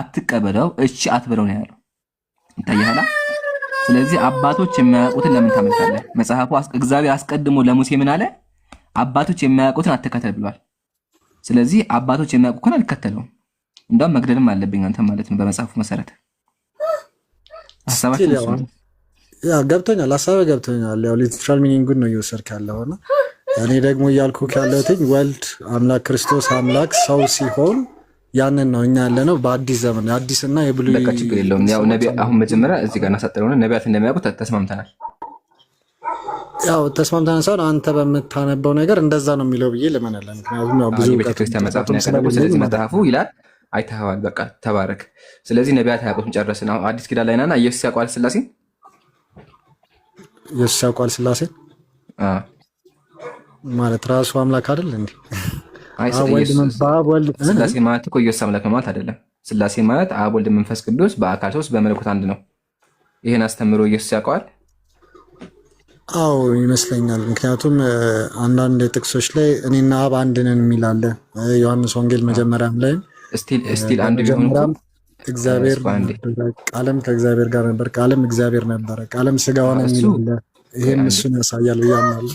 አትቀበለው፣ እሺ አትበለው ነው ያለው። ይታያል። ስለዚህ አባቶች የሚያውቁትን ለምን ታመልካለህ? መጽሐፉ እግዚአብሔር አስቀድሞ ለሙሴ ምን አለ? አባቶች የሚያውቁትን አትከተል ብሏል። ስለዚህ አባቶች የሚያውቁትን አልከተለውም። እንደውም መግደልም አለብኝ አንተ ማለት ነው በመጽሐፉ መሰረት። ሐሳባችሁ ያ ገብቶኛል፣ ሐሳብ ገብቶኛል። ያው ሊትራል ሚኒንጉን ነው እየወሰድክ ያለውና እኔ ደግሞ እያልኩ ያለሁት ወልድ አምላክ ክርስቶስ አምላክ ሰው ሲሆን ያንን ነው እኛ ያለነው በአዲስ ዘመን አዲስና የብሉይ በቃ ችግር የለውም። ያው ነቢያት አሁን መጀመሪያ እዚህ ጋር እናሳጥረውና ነቢያት እንደሚያውቁ ተስማምተናል። ያው ተስማምተናል ሳይሆን አንተ በምታነበው ነገር እንደዛ ነው የሚለው ብዬ ልመናለሁ። ምክንያቱም ያው ብዙ ቤተክርስቲያን መጽሐፍ ነው ያቀረበው። ስለዚህ መጽሐፉ ይላል አይተኸዋል። በቃ ተባረክ። ስለዚህ ነቢያት አያውቁትም ጨረስን። አሁን አዲስ ኪዳን ላይ ናና ኢየሱስ ያውቃል ስላሴ ኢየሱስ ያውቃል ስላሴ ማለት ራሱ አምላክ አይደል እንዴ? ስላሴ ማለት እኮ ኢየሱስ አምላክ ማለት አይደለም። ስላሴ ማለት አብ ወልድ መንፈስ ቅዱስ በአካል ሶስት በመለኮት አንድ ነው። ይሄን አስተምሮ ኢየሱስ ያውቀዋል? አዎ ይመስለኛል። ምክንያቱም አንዳንድ ጥቅሶች ላይ እኔና አብ አንድ ነን የሚል አለ። ዮሐንስ ወንጌል መጀመሪያም ላይ ስቲል አንድ ቢሆን እግዚአብሔር ቃልም ከእግዚአብሔር ጋር ነበር፣ ቃልም እግዚአብሔር ነበረ፣ ቃልም ሥጋ ሆነ የሚል አለ። ይሄም እሱን ያሳያል ብዬ አምናለሁ።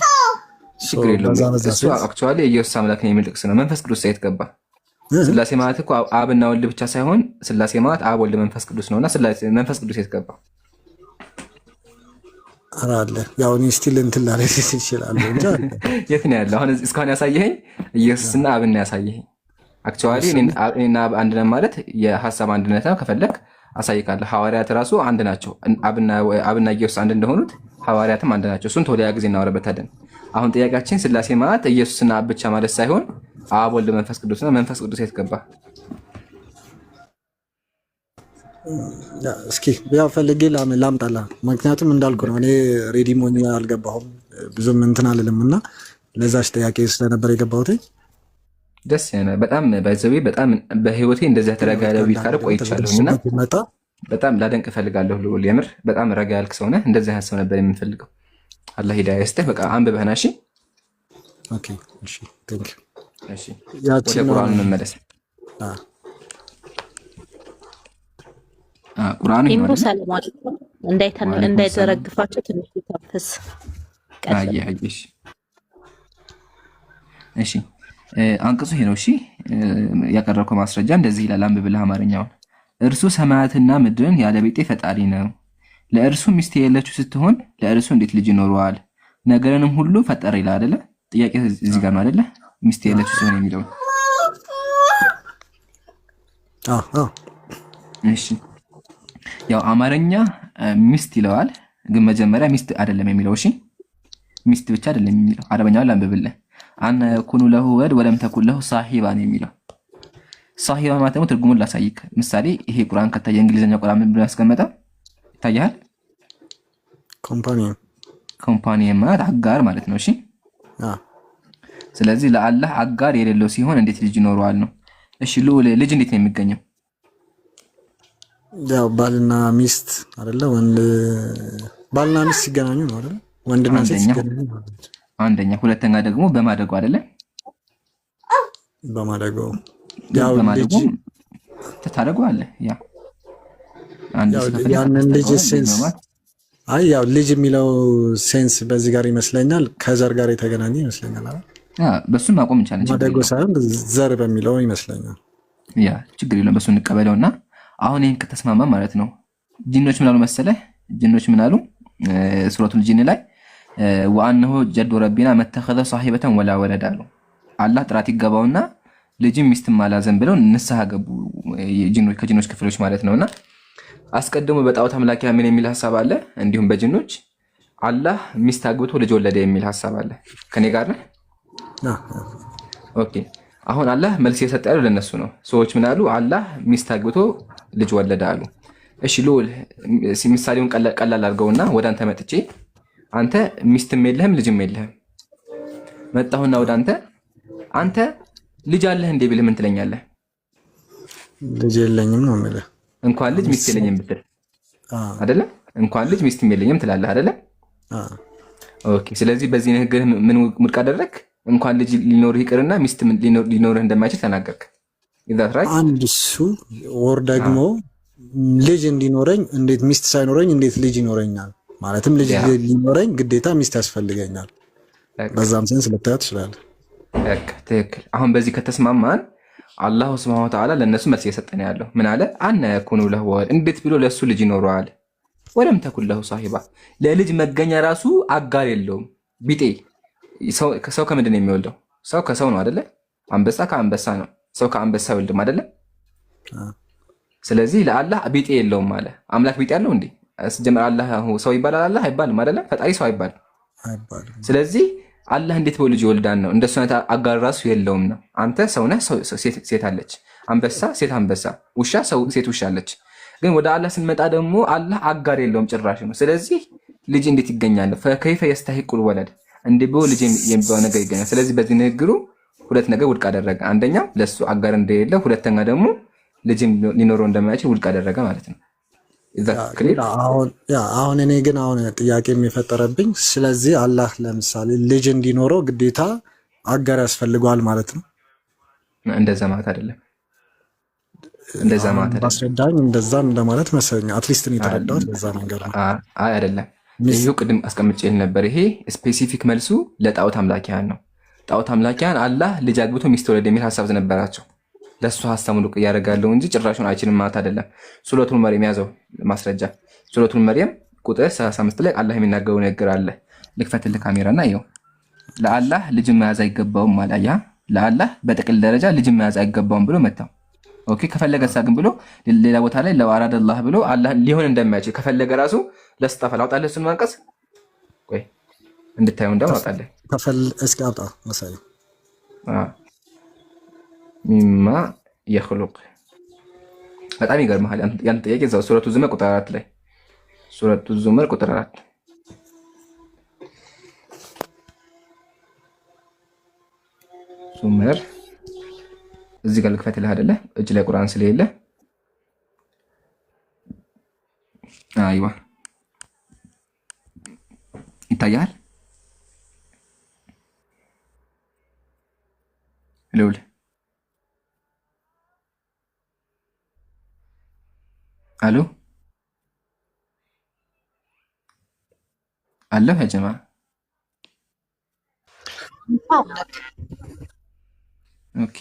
ችግር የለውም። እሱ አክቹዋሊ የኢየሱስ አምላክ ነው የሚል ጥቅስ ነው። መንፈስ ቅዱስ ሳይት ገባ። ስላሴ ማለት እኮ አብና ወልድ ብቻ ሳይሆን ስላሴ ማለት አብ ወልድ መንፈስ ቅዱስ ነውና ስላሴ መንፈስ ቅዱስ ሳይት ገባ አለ። ያው እኔ ስቲል እንትን ላረግ ይችላል እንጂ የት ነው ያለው? አሁን እስካሁን ያሳየኸኝ ኢየሱስና አብና ያሳየኸኝ። አክቹዋሊ እኔና አብ አንድ ነን ማለት የሐሳብ አንድነት ነው። ከፈለክ አሳይካለሁ። ሐዋርያት ራሱ አንድ ናቸው። አብና ኢየሱስ አንድ እንደሆኑት ሐዋርያትም አንድ ናቸው። እሱን ተወዲያ ጊዜ እናወራበታለን። አሁን ጥያቄያችን ስላሴ ማለት ኢየሱስና አብ ብቻ ማለት ሳይሆን አብ ወልድ መንፈስ ቅዱስና መንፈስ ቅዱስ የት ገባ? እስኪ ያው ፈልጌ ላምጣላ። ምክንያቱም እንዳልኩ ነው እኔ ሬዲ ሞኝ አልገባሁም ብዙም እንትን አልልም እና ለዛች ጥያቄ ስለነበር የገባሁት ደስ ያለ በጣም ባይዘዌ በጣም በህይወቴ እንደዚህ ተረጋጋለ ቢካረ ቆይቻለሁና በጣም ላደንቅ እፈልጋለሁ። ልዑል የምር በጣም ረጋ ያልክ ሰው ነህ። እንደዚህ አይነት ሰው ነበር የምንፈልገው። አላህ ሂዳያ ይስጥህ። በቃ አንብበህና እሺ። ኦኬ እሺ ቴንክ ዩ። እሺ ወደ ቁርአኑ እንመለስ። ቁርአኑ ኢምሩ ሰለማን እንዳይዘረግፋቸው ትንሽ ተንፈስ አየሽ እሺ አንቀጹ ይሄ ነው። እሺ ያቀረብከው ማስረጃ እንደዚህ ይላል። አንብብልህ አማርኛውን። እርሱ ሰማያትና ምድርን ያለ ቤጤ ፈጣሪ ነው። ለእርሱ ሚስት የሌለችው ስትሆን ለእርሱ እንዴት ልጅ ይኖረዋል? ነገርንም ሁሉ ፈጠረ ይላል አይደለ? ጥያቄ እዚህ ጋር ነው አይደለ? ሚስት የሌለችው ስትሆን የሚለው እሺ ያው አማርኛ ሚስት ይለዋል፣ ግን መጀመሪያ ሚስት አይደለም የሚለው። እሺ ሚስት ብቻ አይደለም የሚለው። አረበኛውን ላንብብልህ። አነ የኩኑ ለሁ ወድ ወለም ተኩን ለሁ ሳሂባ ነው የሚለው። ሳሂባ ማለት ደግሞ ትርጉሙን ላሳይክ። ምሳሌ ይሄ ቁርአን ከታየ እንግሊዝኛ ቁርአን ምን ብሎ ያስቀመጠ ይታያል? ኮምፓኒየን ማለት አጋር ማለት ነው። እሺ ስለዚህ ለአላህ አጋር የሌለው ሲሆን እንዴት ልጅ ይኖረዋል ነው። እሺ ልጅ እንዴት ነው የሚገኘው? ያው ባልና ሚስት አይደለ? ባልና ሚስት ሲገናኙ ነው አይደለ? ወንድና ሴት ሲገናኙ አንደኛ። ሁለተኛ ደግሞ በማደጎ አይደለ? በማደጎ ያው ልጅ ተታደጎ ያ አንድ ያንን ልጅ ሴንስ ያው ልጅ የሚለው ሴንስ በዚህ ጋር ይመስለኛል ከዘር ጋር የተገናኘ ይመስለኛል አይደል? በሱን ማቆም እንችላለን። ማደጎ ሳይሆን ዘር በሚለው ይመስለኛል። ያ ችግር የለውም። በሱ እንቀበለውና አሁን ይሄን ከተስማማ ማለት ነው። ጂኖች ምን አሉ መሰለህ? ጂኖች ምን አሉ? ሱረቱል ጂን ላይ ወአንሁ ጀዱ ረቢና መተኸዘ ሷሂበተን ወላ ወለድ አሉ። አላህ ጥራት ይገባውና ልጅም ሚስትም አላዘን ብለው ንስሐ ገቡ ጂኖች፣ ከጂኖች ክፍሎች ማለት ነውና አስቀድሞ በጣዖት አምላኪያ ምን የሚል ሐሳብ አለ? እንዲሁም በጂኖች አላህ ሚስት አግብቶ ልጅ ወለደ የሚል ሐሳብ አለ። ከኔ ጋር ነህ? ኦኬ አሁን አላህ መልስ የሰጠ ያለው ለነሱ ነው። ሰዎች ምን አሉ? አላህ ሚስት አግብቶ ልጅ ወለደ አሉ። እሺ ልዑል ምሳሌውን ቀላል አድርገውና ወደ አንተ መጥቼ አንተ ሚስትም የለህም ልጅም የለህም መጣሁና ወደ አንተ ልጅ አለህ እንዴ ቢልህ ምን ትለኛለህ? ልጅ የለኝም ነው የምልህ። እንኳን ልጅ ሚስት የለኝም ብትል አይደለ? እንኳን ልጅ ሚስትም የለኝም ትላለህ አይደለ? ኦኬ ስለዚህ በዚህ ንግግር ምን ውድቅ አደረግክ? እንኳን ልጅ ሊኖርህ ይቅርና ሚስት ሊኖርህ እንደማይችል ተናገርክ። አንድ እሱ ወር ደግሞ ልጅ እንዲኖረኝ እንዴት ሚስት ሳይኖረኝ እንዴት ልጅ ይኖረኛል? ማለትም ልጅ ሊኖረኝ ግዴታ ሚስት ያስፈልገኛል። በዛም ሴንስ ልታየው ትችላለህ። ትክክል። አሁን በዚህ ከተስማማን አላሁ ሱብሓነሁ ወተዓላ ለእነሱ መልስ እየሰጠን ያለው ምን አለ? አነ የኩኑ ለሁ ወለድ፣ እንዴት ብሎ ለእሱ ልጅ ይኖረዋል? ወለም ተኩን ለሁ ሳሂባ፣ ለልጅ መገኛ ራሱ አጋር የለውም ቢጤ። ሰው ከምንድን ነው የሚወልደው? ሰው ከሰው ነው አይደለ? አንበሳ ከአንበሳ ነው። ሰው ከአንበሳ ይወልድም አይደለ? ስለዚህ ለአላህ ቢጤ የለውም አለ። አምላክ ቢጤ ያለው እንዴ? ሲጀመር አላህ ሰው ይባላል? አላህ አይባልም አይደለ? ፈጣሪ ሰው አይባልም። ስለዚህ አላህ እንዴት ብሎ ልጅ ይወልዳል ነው? እንደሱ አይነት አጋር ራሱ የለውም ነው። አንተ ሰው ነህ፣ ሴት አለች። አንበሳ ሴት አንበሳ፣ ውሻ ሴት ውሻ አለች። ግን ወደ አላህ ስንመጣ ደግሞ አላህ አጋር የለውም ጭራሽ ነው። ስለዚህ ልጅ እንዴት ይገኛል? ፈከይፈ የስተሂቁል ወለድ፣ እንዲህ ብሎ ልጅ የሚባለው ነገር ይገኛል። ስለዚህ በዚህ ንግግሩ ሁለት ነገር ውድቅ አደረገ። አንደኛው ለሱ አጋር እንደሌለ፣ ሁለተኛ ደግሞ ልጅም ሊኖረው እንደማይችል ውድቅ አደረገ ማለት ነው። አሁን እኔ ግን አሁን ጥያቄ የሚፈጠረብኝ ስለዚህ አላህ ለምሳሌ ልጅ እንዲኖረው ግዴታ አጋር ያስፈልገዋል ማለት ነው? እንደዛ ማለት አይደለም። እንደዛ ማለት አይደለም። አስረዳኝ። እንደዛ እንደማለት መሰለኝ። አትሊስት እኔ የተረዳሁት በዛ ነገር ነው። አይ አይደለም። ይሄው ቅድም አስቀምጬልህ ነበር። ይሄ ስፔሲፊክ መልሱ ለጣዖት አምላኪያን ነው። ጣዖት አምላኪያን አላህ ልጅ አግብቶ ሚስት ወለደ የሚል ሐሳብ ነበራቸው። ለሱ ሐሳብ ሙሉ ያደርጋለሁ እንጂ ጭራሹን አይችልም ማለት አይደለም። ሱረቱል መርየም ያዘው ማስረጃ። ሱረቱል መርየም ቁጥር 35 ላይ አላህ የሚናገረው ነገር አለ። ልክፈትልህ ካሜራና ይኸው። ለአላህ ልጅ መያዝ አይገባውም ማለት ያ ለአላህ በጥቅል ደረጃ ልጅ መያዝ አይገባውም ብሎ መጣው። ኦኬ ከፈለገ ግን ብሎ ሌላ ቦታ ላይ ለዋራድ አላህ ብሎ አላህ ሊሆን እንደማይችል ከፈለገ ራሱ ለስጣፈል አውጣለህ። እሱን ማንቀስ ቆይ እንድታየው እንደው አውጣለህ። እስኪ አውጣ መሳይ ሚማ የኽሉቅ በጣም ይገርምሃል። ያን ጥያቄ እዛው ሱረቱ ዙመር ቁጥር 4 ላይ ሱረቱ ዙመር ቁጥር 4 ዙመር እዚህ ጋር ልክፈትልህ አይደለ? እጅ ላይ ቁርአን ስለሌለ አይዋ ይታያል። ልውል አሎ አለሁ ያ ጀማ ኦኬ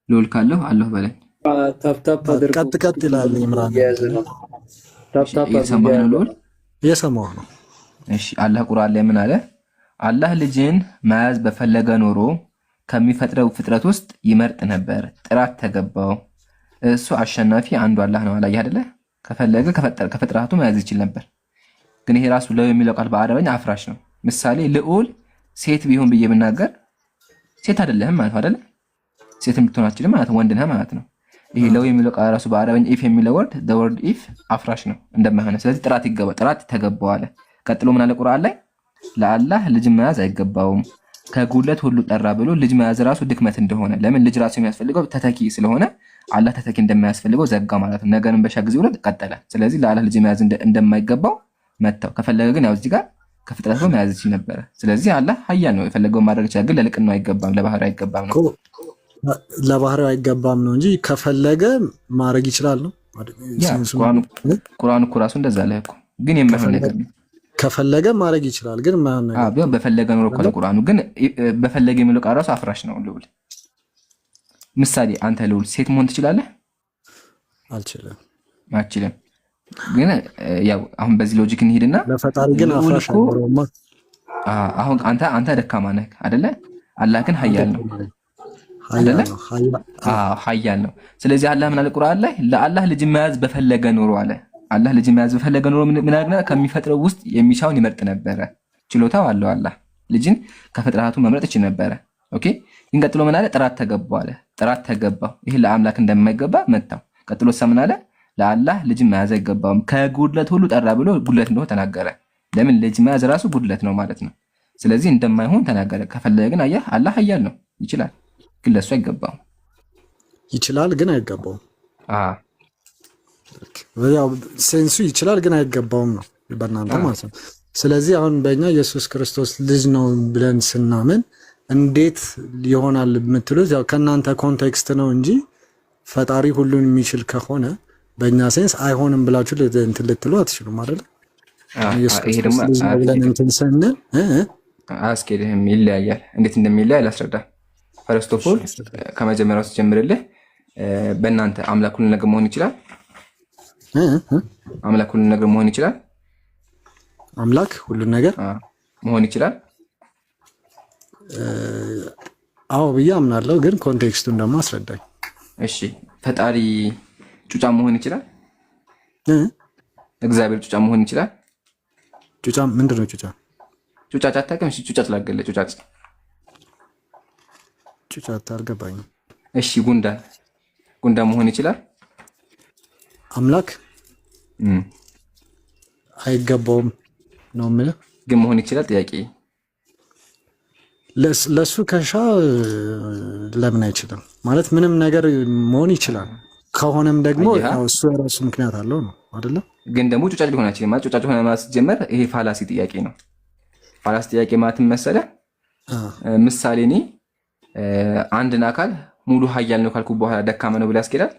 ልዑል ካለሁ አለሁ በለኝ። ታፕታፕ አድርጉ። ቀጥ ይላል ኢምራን። እየሰማህ ነው ልዑል? እየሰማሁ ነው። እሺ አላህ ቁርአን ላይ ምን አለ? አላህ ልጅን መያዝ በፈለገ ኖሮ ከሚፈጥረው ፍጥረት ውስጥ ይመርጥ ነበር፣ ጥራት ተገባው። እሱ አሸናፊ አንዱ አላህ ነው። አላየህ አይደለ? ከፈለገ ከፍጥረቱ መያዝ ይችል ነበር። ግን ይሄ ራሱ ለው የሚለው ቃል በአረበኛ አፍራሽ ነው። ምሳሌ ልዑል ሴት ቢሆን ብዬ ብናገር ሴት አይደለህም ማለት አይደለ? ሴት ብትሆን አትችልም ማለት ወንድ ነህ ማለት ነው። ይሄ ለው የሚለው ቃል ራሱ በአረበኛ ኢፍ የሚለው ወርድ the word if አፍራሽ ነው እንደማይሆነ። ስለዚህ ጥራት ተገባው አለ። ቀጥሎ ምን አለ ቁርአን ላይ? ለአላህ ልጅ መያዝ አይገባውም ከጉድለት ሁሉ ጠራ ብሎ ልጅ መያዝ ራሱ ድክመት እንደሆነ። ለምን ልጅ ራሱ የሚያስፈልገው ተተኪ ስለሆነ አላህ ተተኪ እንደማያስፈልገው ዘጋ ማለት ነው። ነገርን በሻ ጊዜ ሁሉ ቀጠለ። ስለዚህ ለአላህ ልጅ መያዝ እንደማይገባው መተው። ከፈለገ ግን ያው እዚህ ጋር ከፍጥረት ጋር መያዝ ይችል ነበር። ስለዚህ አላህ ኃያል ነው፣ የፈለገውን ማድረግ ይችላል። ግን ለልቅናው አይገባም፣ ለባህሪው አይገባም ነው። ለባህሪው አይገባም ነው እንጂ ከፈለገ ማድረግ ይችላል ነው። ቁርአኑ እኮ ራሱ እንደዛ አለ እኮ። ግን የማይሆን ነገር ነው። ከፈለገ ማድረግ ይችላል፣ ግን የማይሆን ነገር ቢሆን በፈለገ ኖሮ እኮ ቁርአኑ። ግን በፈለገ የሚለው ቃል ራሱ አፍራሽ ነው ልዑል። ምሳሌ አንተ ልዑል ሴት መሆን ትችላለህ? አልችልም። ግን ያው አሁን በዚህ ሎጂክ እንሂድና ለፈጣሪ ግን አፍራሽ አይኖርማ። አሁን አንተ ደካማ ነህ አይደለ? አላህ ግን ኃያል ነው አይደለ? ኃያል ነው። ስለዚህ አላህ ምን አለ ቁርአን ላይ? ለአላህ ልጅ መያዝ በፈለገ ኖሮ አለ። አላህ ልጅ መያዝ በፈለገ ኖሮ ምን አድርገና ከሚፈጥረው ውስጥ የሚሻውን ይመርጥ ነበረ። ችሎታው አለው አላህ ልጅን ከፍጥረታቱ መምረጥ ይችል ነበረ። ኦኬ ግን ቀጥሎ ምን አለ? ጥራት ተገባው አለ። ጥራት ተገባው። ይሄ ለአምላክ እንደማይገባ መታው። ቀጥሎ ምን አለ? ለአላህ ልጅ መያዝ አይገባውም ከጉድለት ሁሉ ጠራ ብሎ ጉድለት እንደሆነ ተናገረ። ለምን ልጅ መያዝ ራሱ ጉድለት ነው ማለት ነው። ስለዚህ እንደማይሆን ተናገረ። ከፈለገ ግን አየህ አላህ ኃያል ነው፣ ይችላል፣ ግን ለሱ አይገባውም። ይችላል ግን አይገባውም። ያው ሴንሱ ይችላል ግን አይገባውም ነው በእናንተ ማለት ነው። ስለዚህ አሁን በእኛ ኢየሱስ ክርስቶስ ልጅ ነው ብለን ስናምን እንዴት ይሆናል የምትሉት ያው ከእናንተ ኮንቴክስት ነው እንጂ ፈጣሪ ሁሉን የሚችል ከሆነ በእኛ ሴንስ አይሆንም ብላችሁ እንትን ልትሉ አትችሉም አይደል? ይሄ ደግሞ አያስኬድህም፣ ይለያያል። እንዴት እንደሚለያይ ላስረዳ። ፈርስት ኦፍ ኦል ከመጀመሪያው ስጀምርልህ በእናንተ አምላክ ሁሉ ነገር መሆን ይችላል? አምላክ ሁሉ ነገር መሆን ይችላል? አምላክ ሁሉ ነገር መሆን ይችላል? አዎ ብዬ አምናለሁ፣ ግን ኮንቴክስቱን ደግሞ አስረዳኝ። እሺ ፈጣሪ ጩጫ መሆን ይችላል? እግዚአብሔር ጩጫ መሆን ይችላል? ጩጫ ምንድን ነው? ጩጫ አታውቅም? እሺ ጩጫ ትላገለ ጩጫ አልገባኝም። እሺ ጉንዳን መሆን ይችላል? አምላክ አይገባውም ነው የምልህ። ግን መሆን ይችላል? ጥያቄ ለሱ ከሻ ለምን አይችልም? ማለት ምንም ነገር መሆን ይችላል። ከሆነም ደግሞ እሱ የራሱ ምክንያት አለው ነው አይደለ? ግን ደግሞ ጩጫጭ ሊሆን አይችልም ማለት ጩጫጭ ሆነ ማለት ሲጀመር ይሄ ፋላሲ ጥያቄ ነው። ፋላሲ ጥያቄ ማለት መሰለ ምሳሌ እኔ አንድን አካል ሙሉ ኃያል ነው ካልኩ በኋላ ደካማ ነው ብላ ያስኬዳል?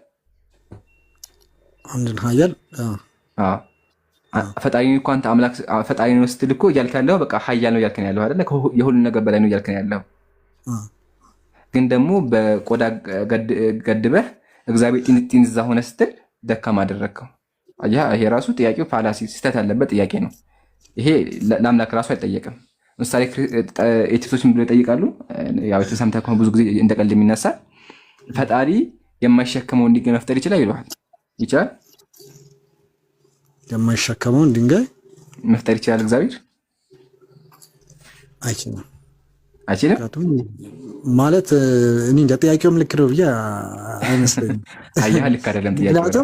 አንድን ኃያል ፈጣሪ እኮ አንተ አምላክ ፈጣሪ ነው ስትል እኮ እያልክ ያለው በቃ ኃያል ነው እያልክ ያለው አይደለ? የሁሉ ነገር በላይ ነው እያልክ ያለው። ግን ደግሞ በቆዳ ገድበህ እግዚአብሔር ጢንዛ ሆነ ስትል ደካማ አደረግከው። ይሄ ራሱ ጥያቄው ፋላሲ ስህተት ያለበት ጥያቄ ነው። ይሄ ለአምላክ ራሱ አይጠየቅም። ምሳሌ ኤቲክሶች ብሎ ይጠይቃሉ። ያው የተሰምተህ ከሆነ ብዙ ጊዜ እንደ ቀልድ የሚነሳ ፈጣሪ የማይሸከመውን ድንጋይ መፍጠር ይችላል ይለዋል። ይችላል? የማይሸከመውን ድንጋይ መፍጠር ይችላል እግዚአብሔር? አይችልም። ማለት እኔ እንጃ ጥያቄውም ልክ ነው ብዬ አይመስለኝም። አየህ ልክ አይደለም ጥያቄው።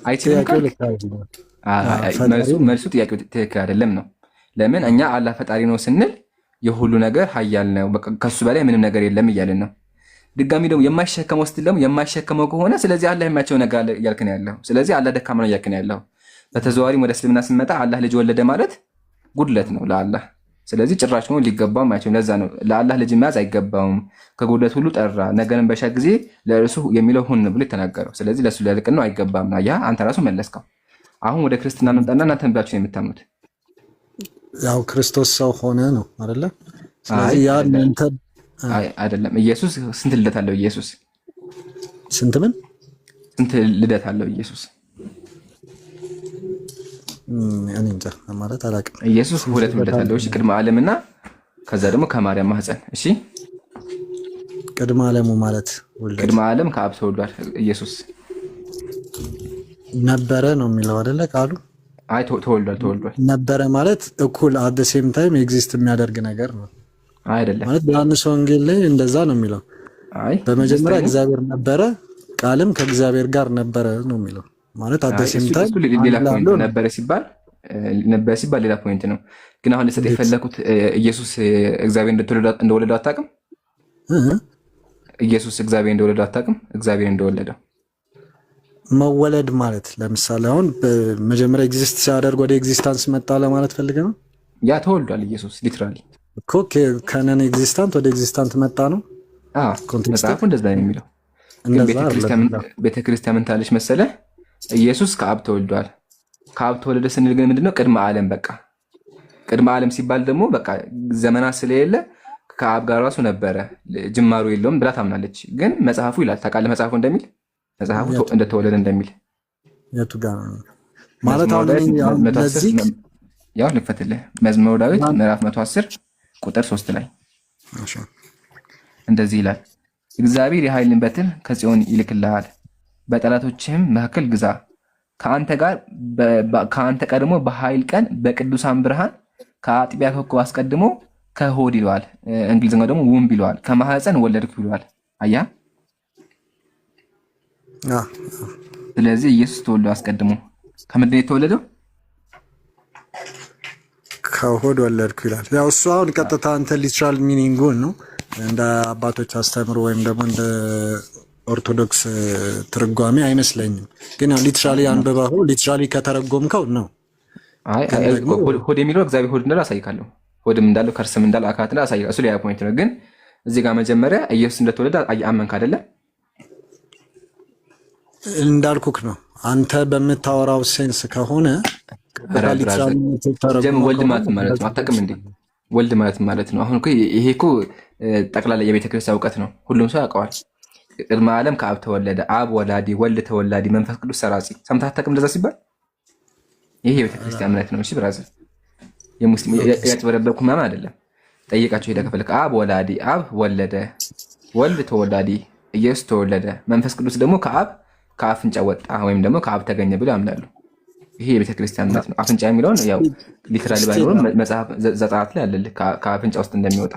አይችልም መልሱ ጥያቄው ትክክል አይደለም ነው። ለምን እኛ አላህ ፈጣሪ ነው ስንል የሁሉ ነገር ኃያል ነው ከሱ በላይ ምንም ነገር የለም እያልን ነው። ድጋሚ ደግሞ የማይሸከመው ስትል ደግሞ የማይሸከመው ከሆነ ስለዚህ አላህ የማይችለው ነገር እያልክ ነው ያለው። ስለዚህ አላህ ደካማ ነው እያልክ ነው ያለው። በተዘዋዋሪም ወደ እስልምና ስንመጣ አላህ ልጅ ወለደ ማለት ጉድለት ነው ለአላህ። ስለዚህ ጭራሽ ነው ሊገባው አይችልም። ለዛ ነው ለአላህ ልጅ መያዝ አይገባውም ከጉድለት ሁሉ ጠራ ነገርን በሻ ጊዜ ለእርሱ የሚለው ሁን ብሎ የተናገረው። ስለዚህ ለሱ ለልቅን ነው አይገባም ነው። ያ አንተ ራሱ መለስከው። አሁን ወደ ክርስትና መምጣና እናንተ ብላችሁ ነው የምታምኑት። ያው ክርስቶስ ሰው ሆነ ነው አይደለ? ስለዚህ ያ አይደለም። ኢየሱስ ስንት ልደት አለው? ኢየሱስ ስንት ልደት አለው? ኢየሱስ እኔ እንጃ ማለት አላውቅም። ኢየሱስ 2 ልደት አለው። እሺ ቅድመ ዓለምና ከዛ ደግሞ ከማርያም ማህፀን። እሺ ቅድመ ዓለሙ ማለት ቅድመ ዓለም ከአብ ተወልዷል። ኢየሱስ ነበረ ነው የሚለው አይደለ ቃሉ? አይ ተወልዷል። ነበረ ማለት እኩል አት ዘ ሴም ታይም ኤግዚስት የሚያደርግ ነገር ነው አይደለም? ማለት በዮሐንስ ወንጌል ላይ እንደዛ ነው የሚለው። አይ በመጀመሪያ እግዚአብሔር ነበረ፣ ቃልም ከእግዚአብሔር ጋር ነበረ ነው የሚለው ማለት አት ዘ ሴም ታይም ሌላ ፖይንት ነበረ ሲባል ሌላ ፖይንት ነው። ግን አሁን ለሰጥ የፈለኩት ኢየሱስ እግዚአብሔር እንደወለደው አታውቅም? ኢየሱስ እግዚአብሔር እንደወለደው አታውቅም? እግዚአብሔር እንደወለደው መወለድ ማለት ለምሳሌ አሁን በመጀመሪያ ኤግዚስት ሲያደርግ ወደ ኤግዚስታንስ መጣ ለማለት ፈልገ ነው። ያ ተወልዷል። ኢየሱስ ሊትራሊ እኮ ከነን ኤግዚስታንት ወደ ኤግዚስታንት መጣ ነው። መጽሐፉ እንደዛ ነው የሚለው። ግን ቤተክርስቲያን ምን ታለች መሰለ? ኢየሱስ ከአብ ተወልዷል። ከአብ ተወለደ ስንል ግን ምንድነው? ቅድመ ዓለም። በቃ ቅድመ ዓለም ሲባል ደግሞ በቃ ዘመናት ስለሌለ ከአብ ጋር ራሱ ነበረ፣ ጅማሩ የለውም ብላ ታምናለች። ግን መጽሐፉ ይላል። ታውቃለህ መጽሐፉ እንደሚል መጽሐፉ እንደተወለደ እንደሚል የቱ ጋር ነው ማለት? አሁን ለዚህ ያው ልክፈትልህ። መዝሙረ ዳዊት ምዕራፍ 110 ቁጥር 3 ላይ እንደዚህ ይላል፣ እግዚአብሔር የኃይልን በትር ከጽዮን ይልክልሃል፣ በጠላቶችህም መካከል ግዛ። ከአንተ ቀድሞ በኃይል ቀን በቅዱሳን ብርሃን ከአጥቢያ ኮከብ አስቀድሞ ከሆድ ይለዋል። እንግሊዝኛው ደግሞ ውምብ ይለዋል። ከማህፀን ወለድኩ ይለዋል። አያ ስለዚህ ኢየሱስ ተወልዶ አስቀድሞ ከምንድን ነው የተወለደው? ከሆድ ወለድኩ ይላል። ያው እሱ አሁን ቀጥታ አንተ ሊትራል ሚኒንጉን ነው እንደ አባቶች አስተምሮ ወይም ደግሞ እንደ ኦርቶዶክስ ትርጓሜ አይመስለኝም። ግን ሊትራሊ አንብበው ሊትራሊ ከተረጎምከው ነው። ሆድ የሚለው እግዚአብሔር ሆድ እንዳለው አሳይካለሁ። ሆድም እንዳለው ከርስም እንዳለው አካላት እንዳለው አሳይካለሁ። እሱ ሌላ ፖይንት ነው። ግን እዚህ ጋር መጀመሪያ ኢየሱስ እንደተወለደ አመንክ አይደለ? እንዳልኩክ ነው። አንተ በምታወራው ሴንስ ከሆነ ወልድ ማለት ነው። አታውቅም እንዴ? ወልድ ማለት ነው። አሁን ይሄ እኮ ጠቅላላ የቤተክርስቲያን እውቀት ነው። ሁሉም ሰው ያውቀዋል። ቅድመ ዓለም ከአብ ተወለደ፣ አብ ወላዲ፣ ወልድ ተወላዲ፣ መንፈስ ቅዱስ ሰራጺ። ሰምተህ አታውቅም እንደዛ ሲባል? ይሄ የቤተክርስቲያን እምነት ነው። እሺ ብራዘር፣ የሙስሊም ያጭበረበርኩ ምናምን አይደለም። ጠይቃቸው ሄደህ ከፈለክ። አብ ወላዲ፣ አብ ወለደ፣ ወልድ ተወላዲ፣ ኢየሱስ ተወለደ፣ መንፈስ ቅዱስ ደግሞ ከአፍንጫ ወጣ ወይም ደግሞ ከአብ ተገኘ ብለው ያምናሉ። ይሄ የቤተክርስቲያን እምነት ነው። አፍንጫ የሚለውን ያው ሊትራሊ ባይኖርም መጽሐፍ ዘጸአት ላይ አለልህ ከአፍንጫ ውስጥ እንደሚወጣ።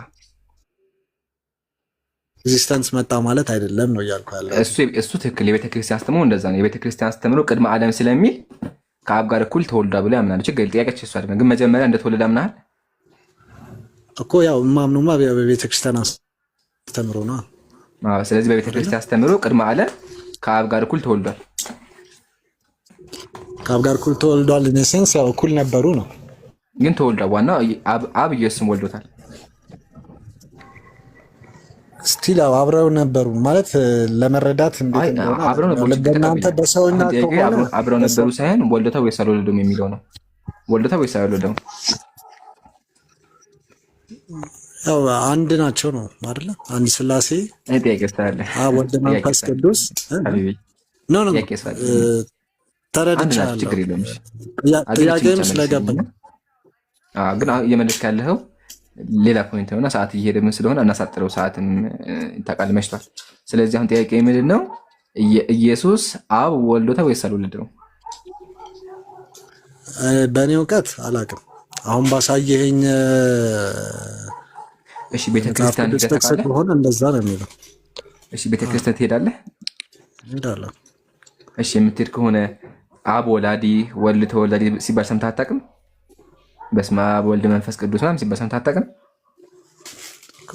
ኤግዚስተንስ መጣ ማለት አይደለም ነው እያልኩ ያለው። እሱ ትክክል። የቤተክርስቲያን አስተምሮ እንደዛ ነው። የቤተክርስቲያን አስተምሮ ቅድመ ዓለም ስለሚል ከአብ ጋር እኩል ተወልዷ ብለው ያምናሉ። ችግር ጥያቄያቸው እሱ አይደለም። ግን መጀመሪያ እንደተወለደ አምናሃል እኮ። ያው ማምኑማ በቤተክርስቲያን አስተምሮ ነው። ስለዚህ በቤተክርስቲያን አስተምሮ ቅድመ ዓለም ከአብ ጋር እኩል ተወልዷል። ከአብ ጋር እኩል ተወልዷል። ኢነሴንስ ያው እኩል ነበሩ ነው። ግን ተወልዷል። ዋናው አብ ኢየሱስም ወልዶታል። ስቲል አብረው ነበሩ ማለት ለመረዳት እንዴት ነው? አብረው ነበሩ። ለእናንተ በሰውና ከሆነ አብረው ነበሩ ሳይሆን ወልዶታ ወይስ አልወለደውም የሚለው ነው። ወልዶታ ወይስ አልወለደውም? ያው አንድ ናቸው ነው አይደለ? አንድ ስላሴ ወልድ መንፈስ ቅዱስ ኖ ተረድቻለሁ። ጥያቄም ስለገባኝ ግን እየመለስክ ያለኸው ሌላ ፖይንት ነውና ሰዓት እየሄደ ምን ስለሆነ እናሳጥረው። ሰዓትም ታውቃለህ መሽቷል። ስለዚህ አሁን ጥያቄ ምንድን ነው? ኢየሱስ አብ ወልዶታ ወይስ አልወለደውም? በእኔ እውቀት አላውቅም። አሁን ባሳየኸኝ እሺ ቤተክርስቲያን ሆነ እንደዛ ነው የሚለው። እሺ ቤተክርስቲያን ትሄዳለህ? እሄዳለሁ። እሺ የምትሄድ ከሆነ አብ ወላዲ ወልድ ተወላዲ ሲባል ሰምተህ አታውቅም? በስመ አብ ወልድ መንፈስ ቅዱስ ምናምን ሲባል ሰምተህ አታውቅም?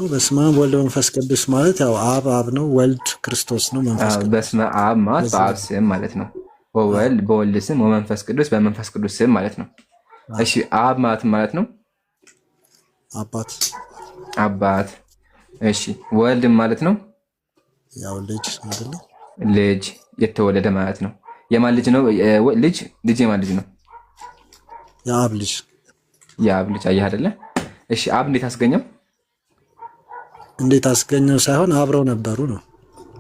በስመ አብ ወልድ መንፈስ ቅዱስ ማለት ያው አብ ነው፣ ወልድ ክርስቶስ ነው፣ መንፈስ ቅዱስ። በስመ አብ ማለት በአብ ስም ማለት ነው። ወወልድ በወልድ ስም፣ ወመንፈስ ቅዱስ በመንፈስ ቅዱስ ስም ማለት ነው። እሺ አብ ማለት ነው አባት። እሺ ወልድ ማለት ነው ያው ልጅ አይደለ? ልጅ የተወለደ ማለት ነው። የማን ልጅ ነው? ልጅ የማን ልጅ ነው? የአብ ልጅ። የአብ ልጅ። አየህ አይደለ? እሺ አብ እንዴት አስገኘው? እንዴት አስገኘው ሳይሆን አብረው ነበሩ ነው።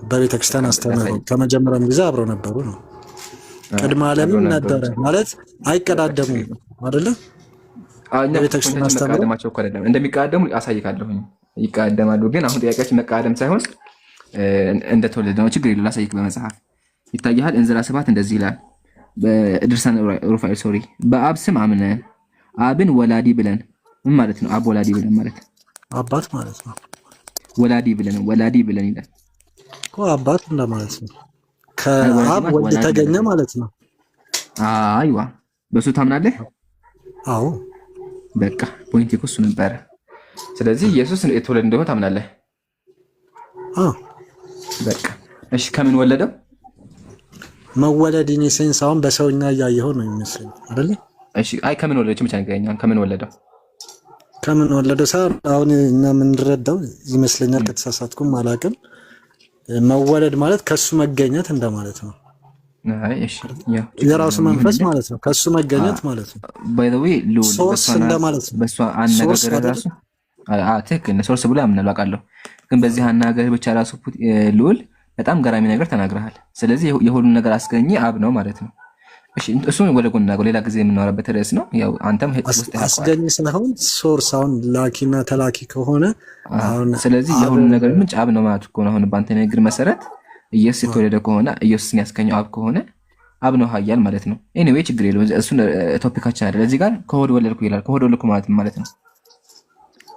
በቤተክርስቲያን አስተምረው ከመጀመሪያም ጊዜ አብረው ነበሩ ነው። ቅድመ ዓለምም ነበረ ማለት አይቀዳደሙም አይደለ? ቤተክርስቲያን አስተምረው እንደሚቀዳደሙ አሳይካለሁኝ። ይቀዳደማሉ፣ ግን አሁን ጥያቄያችን መቀዳደም ሳይሆን እንደተወለደ ነው። ችግር የለውም፣ ላሳይክ በመጽሐፍ ይታያል። እንዝራ 7 እንደዚህ ይላል። በድርሳን ሩፋኤል ሶሪ በአብ ስም አምነን አብን ወላዲ ብለን ምን ማለት ነው? አብ ወላዲ ብለን ማለት አባት ማለት ነው። ወላዲ ብለን ይላል እኮ አባት እንደማለት ነው። ከአብ ወልድ ተገኘ ማለት ነው። አይዋ በሱ ታምናለህ? አዎ በቃ ፖይንት እኮ እሱ ነበረ። ስለዚህ ኢየሱስ የተወለደ እንደሆነ ታምናለህ? አዎ በቃ እሺ። ከምን ወለደው? መወለድ ኢኔሴንስ አሁን በሰውኛ እያየኸው ነው የሚመስለኝ አይደለ? እሺ አይ ከምን ወለደው ብቻ ንገረኝ። ከምን ወለደው? ከምን ወለደው ሳይሆን አሁን እኛ የምንረዳው ይመስለኛል፣ ከተሳሳትኩም አላውቅም። መወለድ ማለት ከሱ መገኘት እንደማለት ነው። አይ እሺ የራሱ መንፈስ ማለት ነው። ከሱ መገኘት ማለት ነው። ባይ ዘ ዌይ ሶርስ እንደማለት ነው። በሷ አነጋገር ራሱ ትክክል ነው። ሶርስ ብሎ ያምናል አውቃለሁ። ግን በዚህ አነጋገር ብቻ ራሱ ልዑል በጣም ገራሚ ነገር ተናግረሃል። ስለዚህ የሁሉን ነገር አስገኘ አብ ነው ማለት ነው። እሺ እሱን ወደ ጎን እናገው፣ ሌላ ጊዜ የምናወራበት ርዕስ ነው። ያው አንተም ውስጥ አስገኘ ሳይሆን ሶርስ አሁን ላኪና ተላኪ ከሆነ አሁን ስለዚህ የሁሉን ነገር ምንጭ አብ ነው ማለት ነው። አሁን በአንተ ንግግር መሰረት ኢየሱስ የተወለደ ከሆነ ኢየሱስን ያስገኘው አብ ከሆነ አብ ነው ኃያል ማለት ነው። ኤኒዌይ ችግር የለውም። እሱን ቶፒካችን አይደል። እዚህ ጋር ከሆድ ወለድኩ ይላል። ከሆድ ወለድኩ ማለት ነው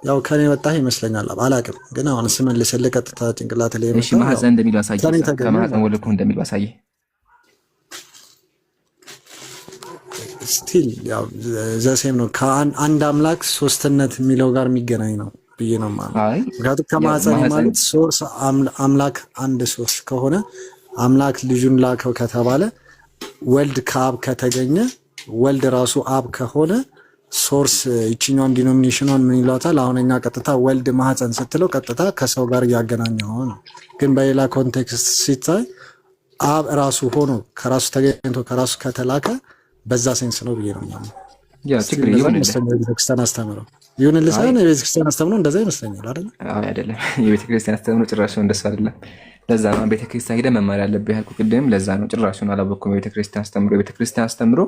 ያው ከኔ ወጣህ ይመስለኛል። አላውቅም፣ ግን አሁን ስመልስልህ ቀጥታ ጭንቅላት ላይ እሺ ማህፀን እንደሚለው አሳየህ። ከማህፀን ወለድኩ እንደሚለው አሳየህ። ስቲል ያው ዘሴም ነው። ከአንድ አምላክ ሶስትነት የሚለው ጋር የሚገናኝ ነው ብዬ ነው ማለት። ምክንያቱም ከማህፀን ማለት ሶርስ አምላክ አንድ ሶርስ ከሆነ አምላክ ልጁን ላከው ከተባለ ወልድ ከአብ ከተገኘ ወልድ ራሱ አብ ከሆነ ሶርስ ይችኛውን ዲኖሚኔሽኗን ምን ይሏታል? አሁን እኛ ቀጥታ ወልድ ማህፀን ስትለው ቀጥታ ከሰው ጋር እያገናኘው ነው። ግን በሌላ ኮንቴክስት ሲታይ አብ ራሱ ሆኖ ከራሱ ተገኝቶ ከራሱ ከተላከ በዛ ሴንስ ነው ብዬ ነው ማለት። ያ ችግር የቤተክርስቲያን አስተምረው ይሁንልህ ሳይሆን የቤተክርስቲያን አስተምረው እንደዛ ይመስለኛል አይደል? አዎ አይደለም። የቤተክርስቲያን አስተምረው ጭራሽ እንደሱ አይደለም። ለዛ ነው ቤተክርስቲያን ሄደህ መማር ያለብህ ያልኩህ ቅድም። ለዛ ነው ጭራሹን አላወቅኩም። የቤተክርስቲያን አስተምሮ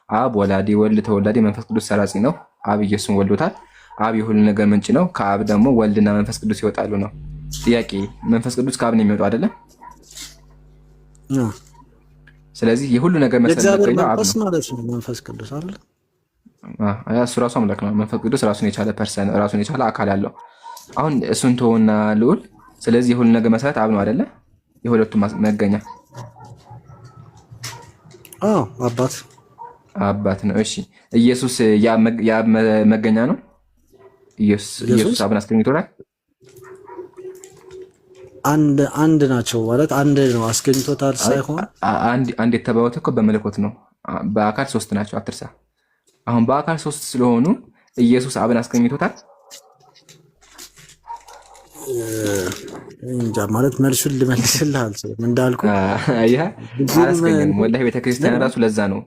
አብ ወላዲ ወልድ ተወላዲ መንፈስ ቅዱስ ሰራጺ ነው። አብ ኢየሱስን ወልዶታል። አብ የሁሉ ነገር ምንጭ ነው። ከአብ ደግሞ ወልድና መንፈስ ቅዱስ ይወጣሉ ነው። ጥያቄ መንፈስ ቅዱስ ከአብ ነው የሚወጣው አይደለም? ስለዚህ የሁሉ ነገር መሰረት ነው አብ ነው ማለት ነው። መንፈስ ቅዱስ አይደል? እሱ ራሱ አምላክ ነው። መንፈስ ቅዱስ ራሱን የቻለ ፐርሰን፣ ራሱን የቻለ አካል ያለው። አሁን እሱን ተውና ልዑል። ስለዚህ የሁሉ ነገር መሰረት አብ ነው አይደለ? የሁለቱም መገኛ አባት ነው። እሺ ኢየሱስ ያ መገኛ ነው። ኢየሱስ አብን አስገኝቶታል። አንድ ናቸው ማለት አንድ ነው። አስገኝቶታል ሳይሆን አንድ የተባሉት እኮ በመለኮት ነው። በአካል ሶስት ናቸው፣ አትርሳ። አሁን በአካል ሶስት ስለሆኑ ኢየሱስ አብን አስገኝቶታል እንጃ ማለት መልሱን ልመልስልህ አልችልም። እንዳልኩ አላስገኘንም። ወላሂ ቤተክርስቲያን ራሱ ለዛ ነው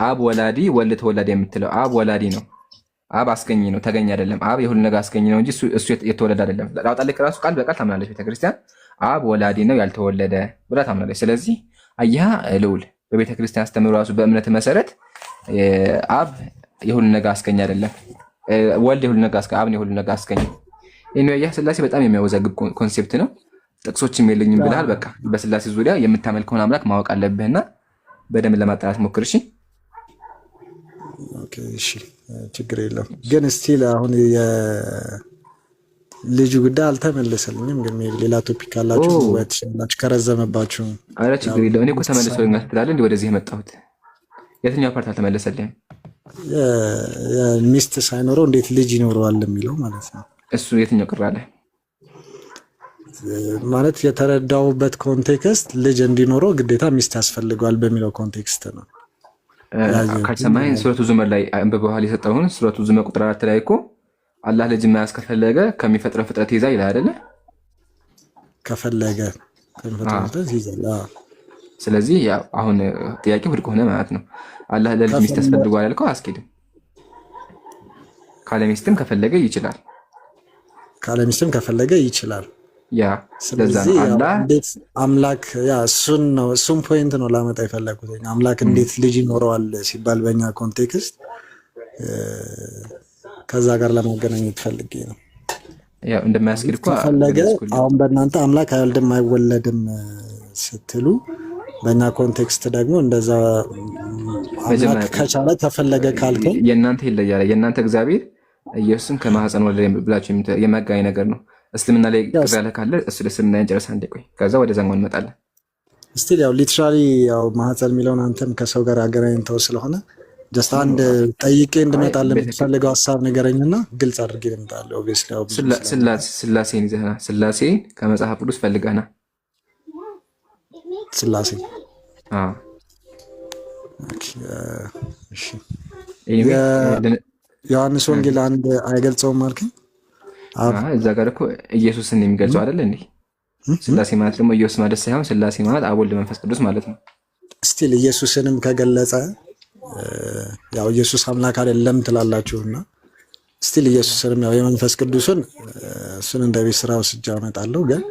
አብ ወላዲ ወልድ ተወላዲ የምትለው። አብ ወላዲ ነው፣ አብ አስገኝ ነው፣ ተገኝ አይደለም። አብ የሁሉ ነገር አስገኝ ነው እንጂ እሱ የተወለደ አይደለም። ላውጣልህ ራሱ ቃል በቃል ታምናለች ቤተክርስቲያን። አብ ወላዲ ነው ያልተወለደ ብላ ታምናለች። ስለዚህ አየህ ልዑል፣ በቤተክርስቲያን አስተምሮ ራሱ በእምነት መሰረት አብ የሁሉ ነገር አስገኝ አይደለም፣ ወልድ የሁሉ ነገር አስገኝ፣ አብ የሁሉ ነገር አስገኝ። ይሄ ስላሴ በጣም የሚያወዛግብ ኮንሴፕት ነው። ጥቅሶችም የለኝም ብለሃል። በቃ በስላሴ ዙሪያ የምታመልከውን አምላክ ማወቅ አለብህና በደንብ ለማጣራት ሞክር። እሺ ኦኬ፣ እሺ ችግር የለም። ግን ስቲል አሁን የልጁ ጉዳይ አልተመለሰልኝም። ግን ሌላ ቶፒክ አላችሁ ወጥላችሁ ከረዘመባችሁ? አረ ችግር የለም። እኔ እኮ ተመለሰልኝ ትላለህ እንዴ? ወደዚህ የመጣሁት የትኛው ፓርት አልተመለሰልኝም? ሚስት ሳይኖረው እንዴት ልጅ ይኖረዋል የሚለው ማለት ነው። እሱ የትኛው ቅር አለ ማለት የተረዳውበት ኮንቴክስት ልጅ እንዲኖረው ግዴታ ሚስት ያስፈልገዋል በሚለው ኮንቴክስት ነው። ካልሰማኸኝ ሱረቱ ዙመር ላይ በባህል የሰጠውን ሱረቱ ዙመር ቁጥር 4 ላይ እኮ አላህ ልጅ የማያስ ከፈለገ ከሚፈጥረው ፍጥረት ይዛ ይላል አይደለ? ከፈለገ ከሚፈጥረው ፍጥረት ይዛል። ስለዚህ አሁን ጥያቄው ውድቅ ሆነ ማለት ነው። አላህ ለልጅ ሚስት ያስፈልገዋል ያልከው አስኬድም። ካለ ሚስትም ከፈለገ ይችላል። ካለ ሚስትም ከፈለገ ይችላል። ያ ስለዚህ እንዴት አምላክ እሱን ፖይንት ነው ላመጣ የፈለኩት። አምላክ እንዴት ልጅ ይኖረዋል ሲባል በእኛ ኮንቴክስት ከዛ ጋር ለማገናኘት ፈልጌ ነው። ያው እንደማያስኬድ እኮ ከፈለገ አሁን በእናንተ አምላክ አይወልድም አይወለድም ስትሉ በእኛ ኮንቴክስት ደግሞ እንደዛ አምላክ ከቻለ ከፈለገ ካልከው የእናንተ ይለያል። የእናንተ እግዚአብሔር ኢየሱስን ከማህፀን ወለደ ብላችሁ የማጋኝ ነገር ነው። እስልምና ላይ ቅራለ ካለ እሱ ለስልምና እንጨርሳ እንደቆይ ከዛ ወደ ዛኛው እንመጣለን። ስቲል ያው ሊትራሊ ያው ማህፀን የሚለውን አንተም ከሰው ጋር አገናኝተው ስለሆነ ጀስት አንድ ጠይቄ እንድመጣለን የምትፈልገው ሀሳብ ንገረኝና ግልጽ አድርጌ እንመጣለን። ኦብቪየስሊ ያው ስላሴን ይዘህና ስላሴን ከመጽሐፍ ቅዱስ ፈልገህና ስላሴ እሺ ዮሐንስ ወንጌል አንድ አይገልጸውም አልከኝ? እዛ ጋር እኮ ኢየሱስን የሚገልጸው አይደል እንዴ? ስላሴ ማለት ደግሞ ኢየሱስ ማለት ሳይሆን ስላሴ ማለት አብ ወልድ መንፈስ ቅዱስ ማለት ነው። ስቲል ኢየሱስንም ከገለጸ ያው ኢየሱስ አምላክ አይደለም ትላላችሁና ስቲል ኢየሱስንም ያው የመንፈስ ቅዱስን እሱን እንደ ቤት ስራ ወስጄ አመጣለሁ። ግን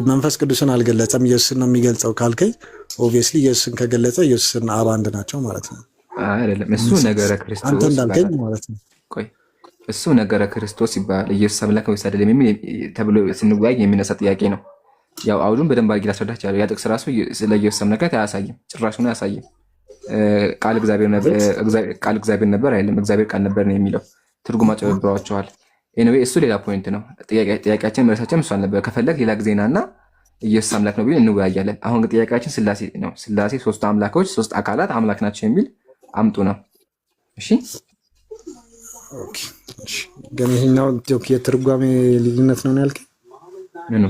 መንፈስ ቅዱስን አልገለጸም ኢየሱስን ነው የሚገልጸው ካልከኝ ኦብቪየስሊ ኢየሱስን ከገለጸ ኢየሱስና አብ አንድ ናቸው ማለት ነው። አይደለም እሱ ነገረ ክርስቶስ አንተ እንዳልከኝ ማለት ነው። ቆይ እሱ ነገረ ክርስቶስ ይባላል። ኢየሱስ አምላክ ወይስ አይደለም የሚል ተብሎ ስንወያይ የሚነሳ ጥያቄ ነው። ያው አውዱን በደንብ አድርጌ ላስረዳችኋለሁ። ያ ጥቅስ ራሱ ስለ ኢየሱስ አምላክነት አያሳይም፣ ጭራሹን አያሳይም። ቃል እግዚአብሔር ነበር አይደለም፣ እግዚአብሔር ቃል ነበር ነው የሚለው። ትርጉም አጨበብሯቸዋል። ኤኒዌይ እሱ ሌላ ፖይንት ነው። ጥያቄያችን መልሳችን እሱ አልነበረ። ከፈለግ ሌላ ጊዜናና ኢየሱስ አምላክ ነው ብለን እንወያያለን። አሁን ግን ጥያቄያችን ስላሴ ነው። ስላሴ ሶስት አምላኮች ሶስት አካላት አምላክ ናቸው የሚል አምጡ ነው። እሺ ኦኬ እሺ። ግን ይሄኛው የትርጓሜ ልዩነት ነው ያልከኝ? ምኑ?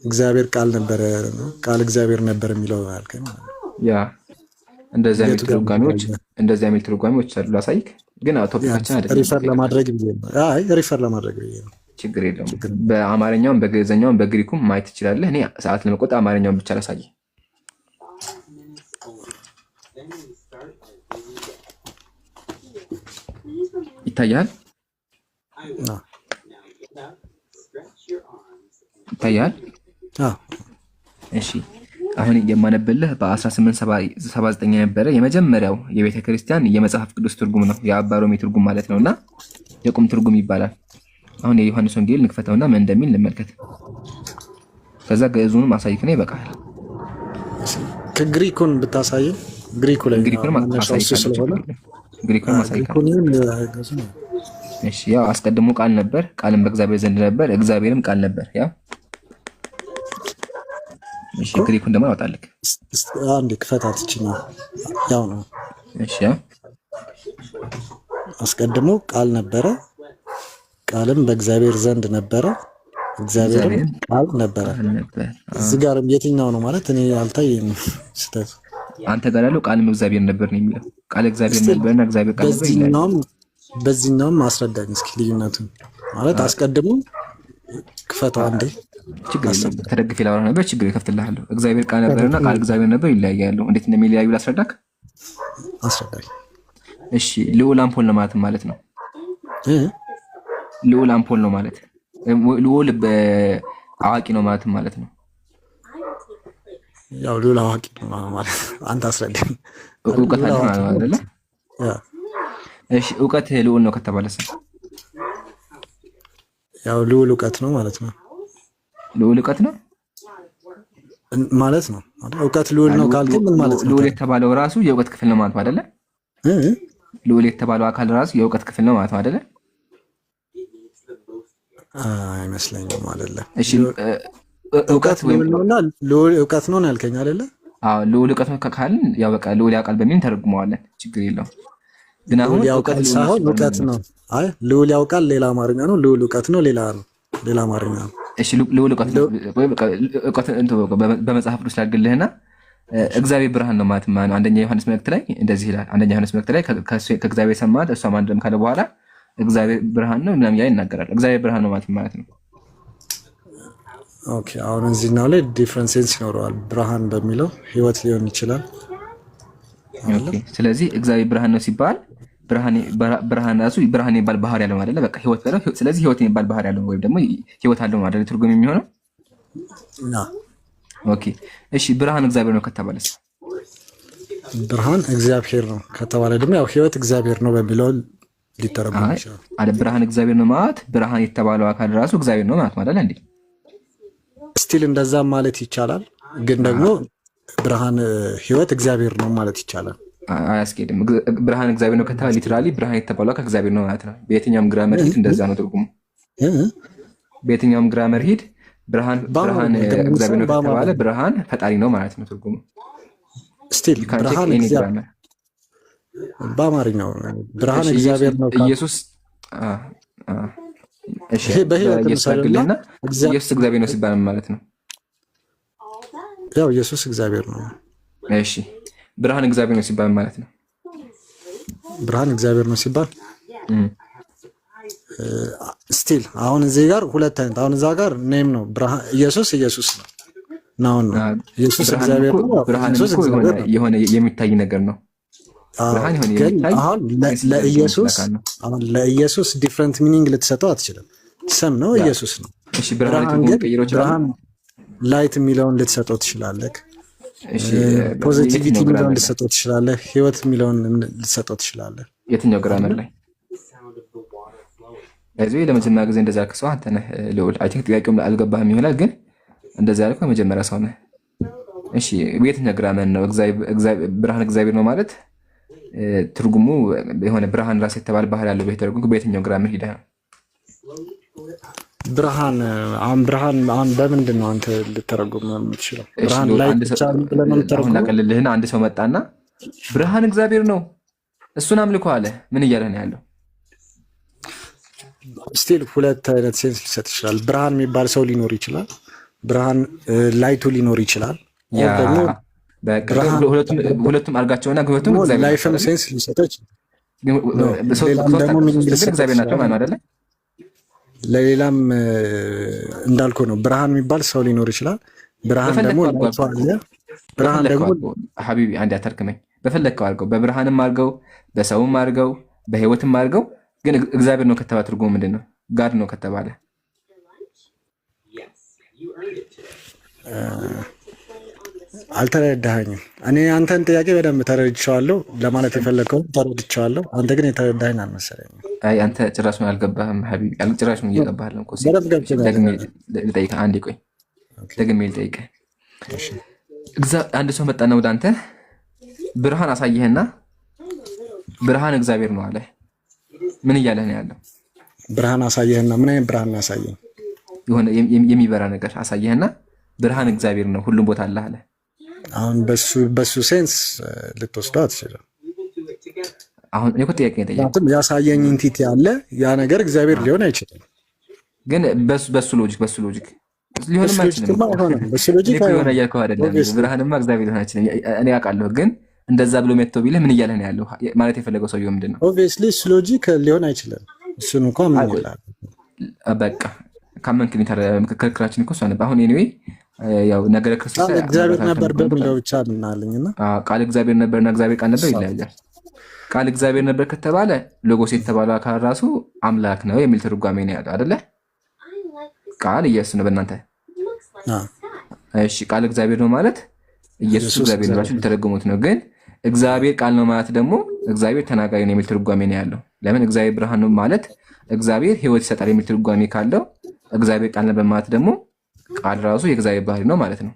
እግዚአብሔር ቃል ነበር ነው ቃል እግዚአብሔር ነበር የሚለው ያልከኝ? ያ እንደዚህ አይነት ትርጓሜዎች አሉ። ላሳይክ ግን ቶፒካችን አይደለም። ሪፈር ለማድረግ ብዬ ነው። ችግር የለውም። በአማርኛውም በግዕዝኛውም በግሪኩም ማየት ትችላለህ። እኔ ሰዓት ለመቆጠብ አማርኛውን ብቻ ላሳይ። ይታያል? እሺ አሁን የማነብልህ በ1879 የነበረ የመጀመሪያው የቤተ ክርስቲያን የመጽሐፍ ቅዱስ ትርጉም ነው። የአባ ሮሜ ትርጉም ማለት ነውና የቁም ትርጉም ይባላል። አሁን የዮሐንስ ወንጌል ንክፈተውና ምን እንደሚል እንመልከት። ከዛ ግዕዙንም አሳይከነ ይበቃል። ከግሪኩን ብታሳየው ግሪኩን ማሳይከነ። እሺ ያው አስቀድሞ ቃል ነበር፣ ቃልም በእግዚአብሔር ዘንድ ነበር፣ እግዚአብሔርም ቃል ነበር። ያው እሺ ግሪኩን ደግሞ አወጣልክ። አንዴ ክፈታት እቺኛ ያው ነው። እሺ አስቀድሞ ቃል ነበረ፣ ቃልም በእግዚአብሔር ዘንድ ነበረ፣ እግዚአብሔርም ቃል ነበረ። እዚህ ጋር የትኛው ነው ማለት እኔ አልታየኝም። ስተት አንተ ጋር ያለው ቃልም እግዚአብሔር ነበር ነው የሚለው። ቃል እግዚአብሔር ነበርና እግዚአብሔር ቃል ነበር። በዚህኛውም አስረዳኝ እስኪ ልዩነቱን ማለት አስቀድሞ ክፈተው አንዴ። ችግር የለም ተደግፌ ላወራ ነበር። ችግር ይከፍትልሃለሁ። እግዚአብሔር ቃል ነበርና ቃል እግዚአብሔር ነበር ይለያያሉ። እንዴት እንደሚለያዩ ላስረዳክ። አስረዳኝ። እሺ ልዑል አምፖል ነው ማለት ነው። ልዑል አምፖል ነው ማለት ልዑል በአዋቂ ነው ማለት ነው። ያው ልዑል አዋቂ ነው ማለት አንተ አስረዳኝ። እውቀት አለ ማለት አይደለ? እሺ እውቀት ልዑል ነው ከተባለስ ያው ልዑል እውቀት ነው ማለት ነው። ልዑል እውቀት ነው ማለት ነው። እውቀት ልዑል ነው ካልከኝ ምን ማለት ነው? ልዑል የተባለው ራሱ የእውቀት ክፍል ነው ማለት አይደለ? ልዑል የተባለው አካል ራሱ የእውቀት ክፍል ነው ማለት አይደለ? አይመስለኝም አይደለ? እሺ እውቀት ነውና ልዑል እውቀት ነው ያልከኝ አይደለ? አዎ ልዑል እውቀት ነው ካልን ያው በቃ ልዑል ያውቃል በሚል ተረጉመዋለን። ችግር የለውም። ግን አሁን ያውቃል ሳይሆን እውቀት ነው። አይ ልዑል ያውቃል ሌላ አማርኛ ነው። ልዑል እውቀት ነው ሌላ አማርኛ ነው። እሺ ልዑል እውቀት ነው ወይ በቃ እውቀት በመጽሐፍ ቅዱስ ላድርግልህና እግዚአብሔር ብርሃን ነው ማለት ነው። አንደኛ ዮሐንስ መልእክት ላይ እንደዚህ ይላል። አንደኛ ዮሐንስ መልእክት ላይ ከእግዚአብሔር ሰማት እሷም አንድም ካለ በኋላ እግዚአብሔር ብርሃን ነው ምናምን ያ ይናገራል። እግዚአብሔር ብርሃን ነው ማለት ነው። ኦኬ አሁን እዚህኛው ላይ ዲፍረንስ ሴንስ ይኖረዋል። ብርሃን በሚለው ህይወት ሊሆን ይችላል። ኦኬ ስለዚህ እግዚአብሔር ብርሃን ነው ሲባል ብርሃን ራሱ ብርሃን የሚባል ባህሪ ያለው አይደለ? በቃ ህይወት በለው። ስለዚህ ህይወት የሚባል ባህሪ ያለው ወይም ደግሞ ህይወት አለው ማለት ትርጉም የሚሆነው። ኦኬ እሺ፣ ብርሃን እግዚአብሔር ነው ከተባለስ? ብርሃን እግዚአብሔር ነው ከተባለ ደግሞ ያው ህይወት እግዚአብሔር ነው በሚለው ሊተረጎም ይችላል። አለ ብርሃን እግዚአብሔር ነው ማለት ብርሃን የተባለው አካል ራሱ እግዚአብሔር ነው ማለት አይደል እንዴ? ስቲል እንደዛ ማለት ይቻላል። ግን ደግሞ ብርሃን ህይወት እግዚአብሔር ነው ማለት ይቻላል። አያስኬድም። ብርሃን እግዚአብሔር ነው ከተባለ ሊትራሊ ብርሃን የተባለው አካል እግዚአብሔር ነው ማለት ነው። በየትኛውም ግራመር ሂድ እንደዛ ነው ትርጉሙ። በየትኛውም ግራመር ሂድ ብርሃን እግዚአብሔር ነው ከተባለ ብርሃን ፈጣሪ ነው ማለት ነው ትርጉሙ። ስቲል ብርሃን እግዚአብሔር በአማርኛው ብርሃን እግዚአብሔር ነው ኢየሱስ እሺ በህይወት ተሰግለና ኢየሱስ እግዚአብሔር ነው ሲባል ማለት ነው። ያው ኢየሱስ እግዚአብሔር ነው። እሺ ብርሃን እግዚአብሔር ነው ሲባል ማለት ነው። ብርሃን እግዚአብሔር ነው ሲባል ስቲል አሁን እዚህ ጋር ሁለት አይነት አሁን እዛ ጋር ኔም ነው ብርሃን ኢየሱስ ነው ነው ኢየሱስ እግዚአብሔር ነው። ብርሃን የሆነ የሚታይ ነገር ነው። ብርሃን የሆነ የሚታይ አሁን ለኢየሱስ ዲፈረንት ሚኒንግ ልትሰጠው አትችልም። ስም ነው ኢየሱስ ነው። እሺ ብርሃን ብርሃን ላይት የሚለውን ልትሰጠው ትችላለህ። እሺ ፖዚቲቪቲ የሚለውን ልትሰጠው ትችላለህ። ህይወት የሚለውን ልትሰጠው ትችላለህ። የትኛው ግራመር ላይ እዚህ ለመጀመሪያ ጊዜ እንደዛ ከሰው አንተ ነህ ልዑል። አይ ቲንክ ጥያቄውም አልገባህም ይሆናል፣ ግን እንደዛ ያልከው መጀመሪያ ሰው ነህ። እሺ የትኛው ግራመር ነው ብርሃን እግዚአብሔር ነው ማለት ትርጉሙ የሆነ ብርሃን ራስ የተባለ ባህል ያለው በተረጉም በየትኛው ግራመር ሄደህ ነው? ብርሃን አሁን በምንድን ነው አንተ ልተረጉም የምትችለው? ብርሃን ላይ ላቀልልህና አንድ ሰው መጣና ብርሃን እግዚአብሔር ነው እሱን አምልኮ አለ። ምን እያለህ ነው ያለው? ስቲል ሁለት አይነት ሴንስ ሊሰጥ ይችላል። ብርሃን የሚባል ሰው ሊኖር ይችላል። ብርሃን ላይቱ ሊኖር ይችላል። ደግሞ ሁለቱም አድርጋቸውና ሁለቱም ላይፍም ሴንስ ሊሰጠው ይችላል። እግዚአብሔር ናቸው ማለት አይደለ? ለሌላም እንዳልኩ ነው። ብርሃን የሚባል ሰው ሊኖር ይችላል። ብርሃን ደግሞ ብርሃን ደግሞ ሀቢቢ አንድ አታርክመኝ። በፈለግከው አድርገው፣ በብርሃንም አድርገው፣ በሰውም አድርገው፣ በህይወትም አድርገው። ግን እግዚአብሔር ነው ከተባለ ትርጉሙ ምንድን ነው? ጋድ ነው ከተባለ አልተረዳኸኝም። እኔ አንተን ጥያቄ በደንብ ተረድቼዋለሁ። ለማለት የፈለግከውን ተረድቼዋለሁ። አንተ ግን የተረዳኸኝ አልመሰለኝም። አይ አንተ ጭራሹን አልገባህም ሀቢቢ፣ ጭራሹን እየገባህ ነው። ደግሜ ልጠይቅህ፣ አንዴ ቆይ፣ ደግሜ ልጠይቅህ። አንድ ሰው መጣና ወደ አንተ ብርሃን አሳየህና ብርሃን እግዚአብሔር ነው አለ። ምን እያለህ ነው ያለው? ብርሃን አሳየህና ምን አይነት ብርሃን አሳየህ? የሆነ የሚበራ ነገር አሳየህና ብርሃን እግዚአብሔር ነው ሁሉም ቦታ አለ አለ። አሁን በሱ ሴንስ ልትወስደው አትችልም። አሁን እኮ ጥያቄ ጠየቅኩ። ያሳየኝ ኢንቲቲ አለ፣ ያ ነገር እግዚአብሔር ሊሆን አይችልም። ግን በሱ ሎጂክ ሊሆንም አይችልም። በሱ ሎጂክ ሊሆን እያልከው አይደለም። ብርሃንማ እግዚአብሔር ሊሆን አይችልም። እኔ አውቃለሁ፣ ግን እንደዛ ብሎ መጥቶ ቢልህ ምን እያለህ ነው ያለው? ማለት የፈለገው ሰውየው ምንድን ነው? ኦብቪየስሊ እሱ ሎጂክ ሊሆን አይችልም። እሱን እንኳን ምን ይላል? በቃ ካመንክኝ ክርክራችን እኮ እሷ ነበር። አሁን ኤኒዌይ ያው ነገረ ክርስቶስ እግዚአብሔር ነበር በሚለው ብቻ እናለኝና ቃል እግዚአብሔር ነበርና እግዚአብሔር ቃል ነበር ይለያያል። ቃል እግዚአብሔር ነበር ከተባለ ሎጎስ የተባለው አካል ራሱ አምላክ ነው የሚል ትርጓሜ ነው ያለው አይደለ? ቃል ኢየሱስ ነው በእናንተ። እሺ ቃል እግዚአብሔር ነው ማለት ኢየሱስ እግዚአብሔር ነው ብላችሁ ልትረጉሙት ነው። ግን እግዚአብሔር ቃል ነው ማለት ደግሞ እግዚአብሔር ተናጋሪ ነው የሚል ትርጓሜ ነው ያለው። ለምን? እግዚአብሔር ብርሃን ነው ማለት እግዚአብሔር ሕይወት ይሰጣል የሚል ትርጓሜ ካለው እግዚአብሔር ቃል ነው በማለት ደግሞ ቃል ራሱ የእግዚአብሔር ባህሪ ነው ማለት ነው።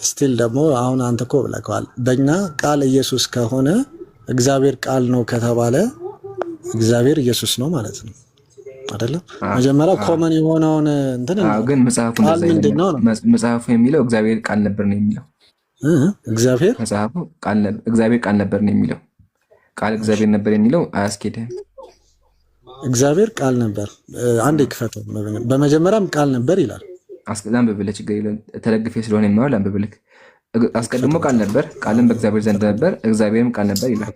ስቲል ደግሞ አሁን አንተ እኮ ብለከዋል። በእኛ ቃል ኢየሱስ ከሆነ እግዚአብሔር ቃል ነው ከተባለ እግዚአብሔር ኢየሱስ ነው ማለት ነው አይደለም? መጀመሪያ ኮመን የሆነውን እንትን ግን መጽሐፉ የሚለው እግዚአብሔር ቃል ነበር ነው የሚለው። መጽሐፉ እግዚአብሔር ቃል ነበር ነው የሚለው። ቃል እግዚአብሔር ነበር የሚለው አያስኬድህም። እግዚአብሔር ቃል ነበር። አንዴ ክፈተው። በመጀመሪያም ቃል ነበር ይላል። ላንብብልህ፣ ችግር የለውም። ተደግፌ ስለሆነ የማየው ላንብብልህ። አስቀድሞ ቃል ነበር፣ ቃልም በእግዚአብሔር ዘንድ ነበር፣ እግዚአብሔርም ቃል ነበር ይላል።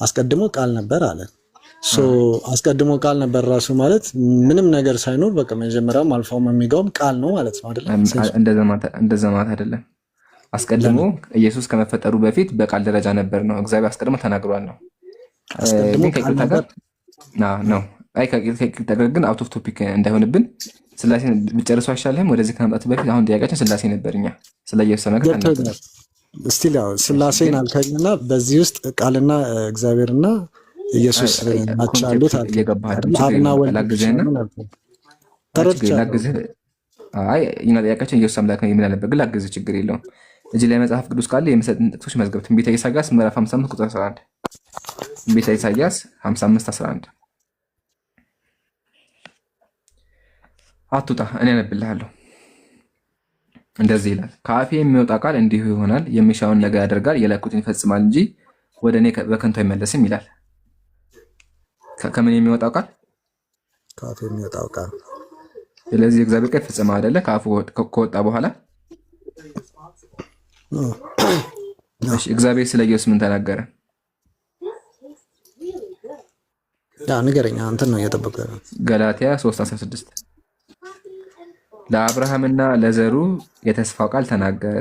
አስቀድሞ ቃል ነበር አለ። አስቀድሞ ቃል ነበር ራሱ ማለት ምንም ነገር ሳይኖር በቃ መጀመሪያውም አልፋውም የሚገውም ቃል ነው ማለት ነው አይደለም? እንደዛ ማለት አይደለም። አስቀድሞ ኢየሱስ ከመፈጠሩ በፊት በቃል ደረጃ ነበር ነው እግዚአብሔር አስቀድሞ ተናግሯል ነው። ከይቅርታ ጋር ነው አይ ከይቅርታ ጋር ግን አውት ኦፍ ቶፒክ እንዳይሆንብን ስላሴን ብጨርሱ አይሻልህም? ወደዚህ ከመምጣቱ በፊት አሁን ጥያቄያችን ስላሴ ነበር። እኛ ስለ ኢየሱስ ነገር ተናግረናል። ስቲል ያው ስላሴን አልከኝና በዚህ ውስጥ ቃልና እግዚአብሔርና ኢየሱስ ናቸው አሉት አብና ወላግዘና ላግዝህ አይ እኛ ጥያቄያችን ኢየሱስ አምላክ ነው የሚል ነበር። ግን ላግዝህ ችግር የለውም። እዚህ ላይ መጽሐፍ ቅዱስ ካለ የምሰጥን ጥቅሶች መዝገብ ትንቢተ ኢሳይያስ ምዕራፍ 55 ቁጥር 11 ትንቢተ ኢሳይያስ 55:11 አትውጣ እኔ አነብልሃለሁ። እንደዚህ ይላል፣ ከአፌ የሚወጣ ቃል እንዲሁ ይሆናል፣ የሚሻውን ነገር ያደርጋል፣ የላኩትን ይፈጽማል እንጂ ወደ እኔ በከንቱ አይመለስም ይላል። ከምን የሚወጣው ቃል? ከአፌ የሚወጣው ቃል። ስለዚህ እግዚአብሔር ቃል ይፈጽማል አይደለ? ከአፉ ከወጣ በኋላ እሺ። እግዚአብሔር ስለ ኢየሱስ ምን ተናገረ? ንገረኝ፣ አንተን ነው እየጠበቅኩት። ገላትያ 3:16 ለአብርሃምና ለዘሩ የተስፋው ቃል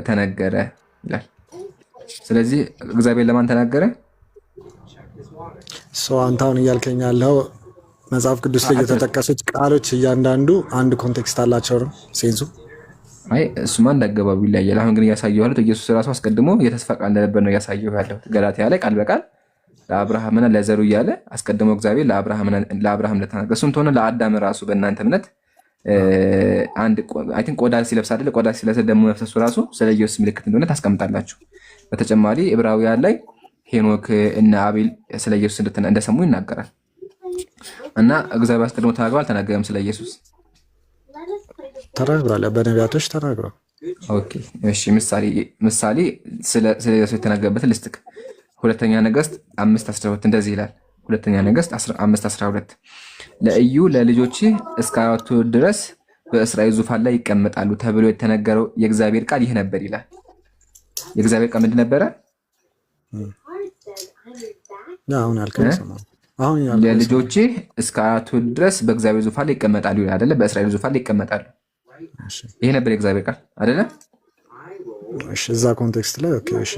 ተነገረ ይላል። ስለዚህ እግዚአብሔር ለማን ተናገረ? አንተ አሁን እያልከኝ ያለው መጽሐፍ ቅዱስ ላይ የተጠቀሱት ቃሎች እያንዳንዱ አንድ ኮንቴክስት አላቸው ነው ሴንሱ? አይ እሱማ እንዳገባቡ ይለያያል። አሁን ግን እያሳየሁ ያለሁት ኢየሱስ ራሱ አስቀድሞ የተስፋ ቃል እንደነበር ነው እያሳየሁ ያለሁት። ገላትያ ላይ ቃል በቃል ለአብርሃምና ለዘሩ እያለ አስቀድሞ እግዚአብሔር ለአብርሃም ለተናገረ እሱም ሆነ ለአዳም ራሱ በእናንተ እምነት አንድ አይ ቲንክ ቆዳ ሲለብስ አይደለ? ቆዳ ሲለብስ ደሙ መፍሰሱ ራሱ ስለ ኢየሱስ ምልክት እንደሆነ ታስቀምጣላችሁ። በተጨማሪ ዕብራውያን ላይ ሄኖክ እና አቤል ስለ ኢየሱስ እንደሰሙ ይናገራል። እና እግዚአብሔር አስቀድሞ ተናግሯል አልተናገረም? ስለ ኢየሱስ ተናግሯል፣ በነቢያቶች ተናግሯል። ኦኬ እሺ። ምሳሌ ስለ ኢየሱስ የተናገረበት ልስጥቅ። ሁለተኛ ነገሥት 5:12 እንደዚህ ይላል። ሁለተኛ ነገሥት 5:12 ለኢዩ ለልጆች እስከ 4 ትውልድ ድረስ በእስራኤል ዙፋን ላይ ይቀመጣሉ ተብሎ የተነገረው የእግዚአብሔር ቃል ይህ ነበር ይላል። የእግዚአብሔር ቃል ምንድን ነበረ? ለልጆች እስከ 4 ትውልድ ድረስ በእግዚአብሔር ዙፋን ላይ ይቀመጣሉ ይላል አይደለ? በእስራኤል ዙፋን ላይ ይቀመጣሉ። ይሄ ነበር የእግዚአብሔር ቃል አይደለ? እሺ፣ እዛ ኮንቴክስት ላይ ኦኬ። እሺ፣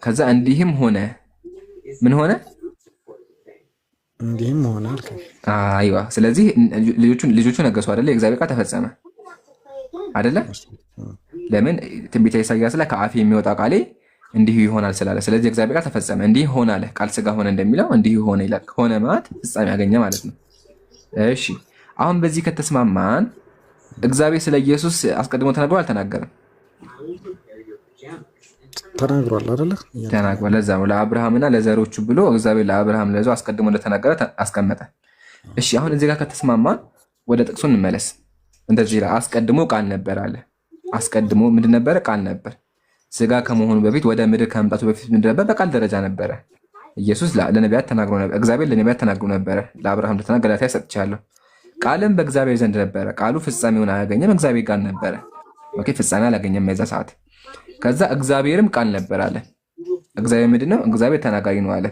ከዛ እንዲህም ሆነ ምን ሆነ? እንዲህም ሆነ አልከ። አይዋ። ስለዚህ ልጆቹ ነገሱ አይደለ? የእግዚአብሔር ቃል ተፈጸመ አይደለ? ለምን ትንቢተ ኢሳይያስ ላይ ከአፌ የሚወጣ ቃሌ እንዲሁ ይሆናል ስላለ፣ ስለዚህ የእግዚአብሔር ቃል ተፈጸመ። እንዲህ ሆነ አለ። ቃል ስጋ ሆነ እንደሚለው እንዲሁ ሆነ ይላል። ሆነ ማለት ፍጻሜ ያገኘ ማለት ነው። እሺ፣ አሁን በዚህ ከተስማማን እግዚአብሔር ስለ ኢየሱስ አስቀድሞ ተናግሮ አልተናገረም? ተናግሯል አይደለ? ተናግሯል። ለዛ ነው ለአብርሃምና ለዘሮቹ ብሎ እግዚአብሔር ለአብርሃም ለዘሩ አስቀድሞ እንደተናገረ አስቀመጠ። እሺ፣ አሁን እዚህ ጋር ከተስማማን ወደ ጥቅሱ እንመለስ። እንደዚህ ይላል፣ አስቀድሞ ቃል ነበር አለ። አስቀድሞ ምንድን ነበረ? ቃል ነበር። ስጋ ከመሆኑ በፊት ወደ ምድር ከመምጣቱ በፊት ምንድን ነበር? በቃል ደረጃ ነበረ። ኢየሱስ ለነቢያት ተናግሮ ነበር። እግዚአብሔር ለነቢያት ተናግሮ ነበረ። ለአብርሃም እንደተናገረ ገላትያ ሰጥቻለሁ። ቃልም በእግዚአብሔር ዘንድ ነበረ። ቃሉ ፍጻሜውን አላገኘም፣ እግዚአብሔር ጋር ነበረ። ኦኬ፣ ፍጻሜ አላገኘም የዛ ሰዓት። ከዛ እግዚአብሔርም ቃል ነበር አለ። እግዚአብሔር ምንድን ነው? እግዚአብሔር ተናጋሪ ነው አለ።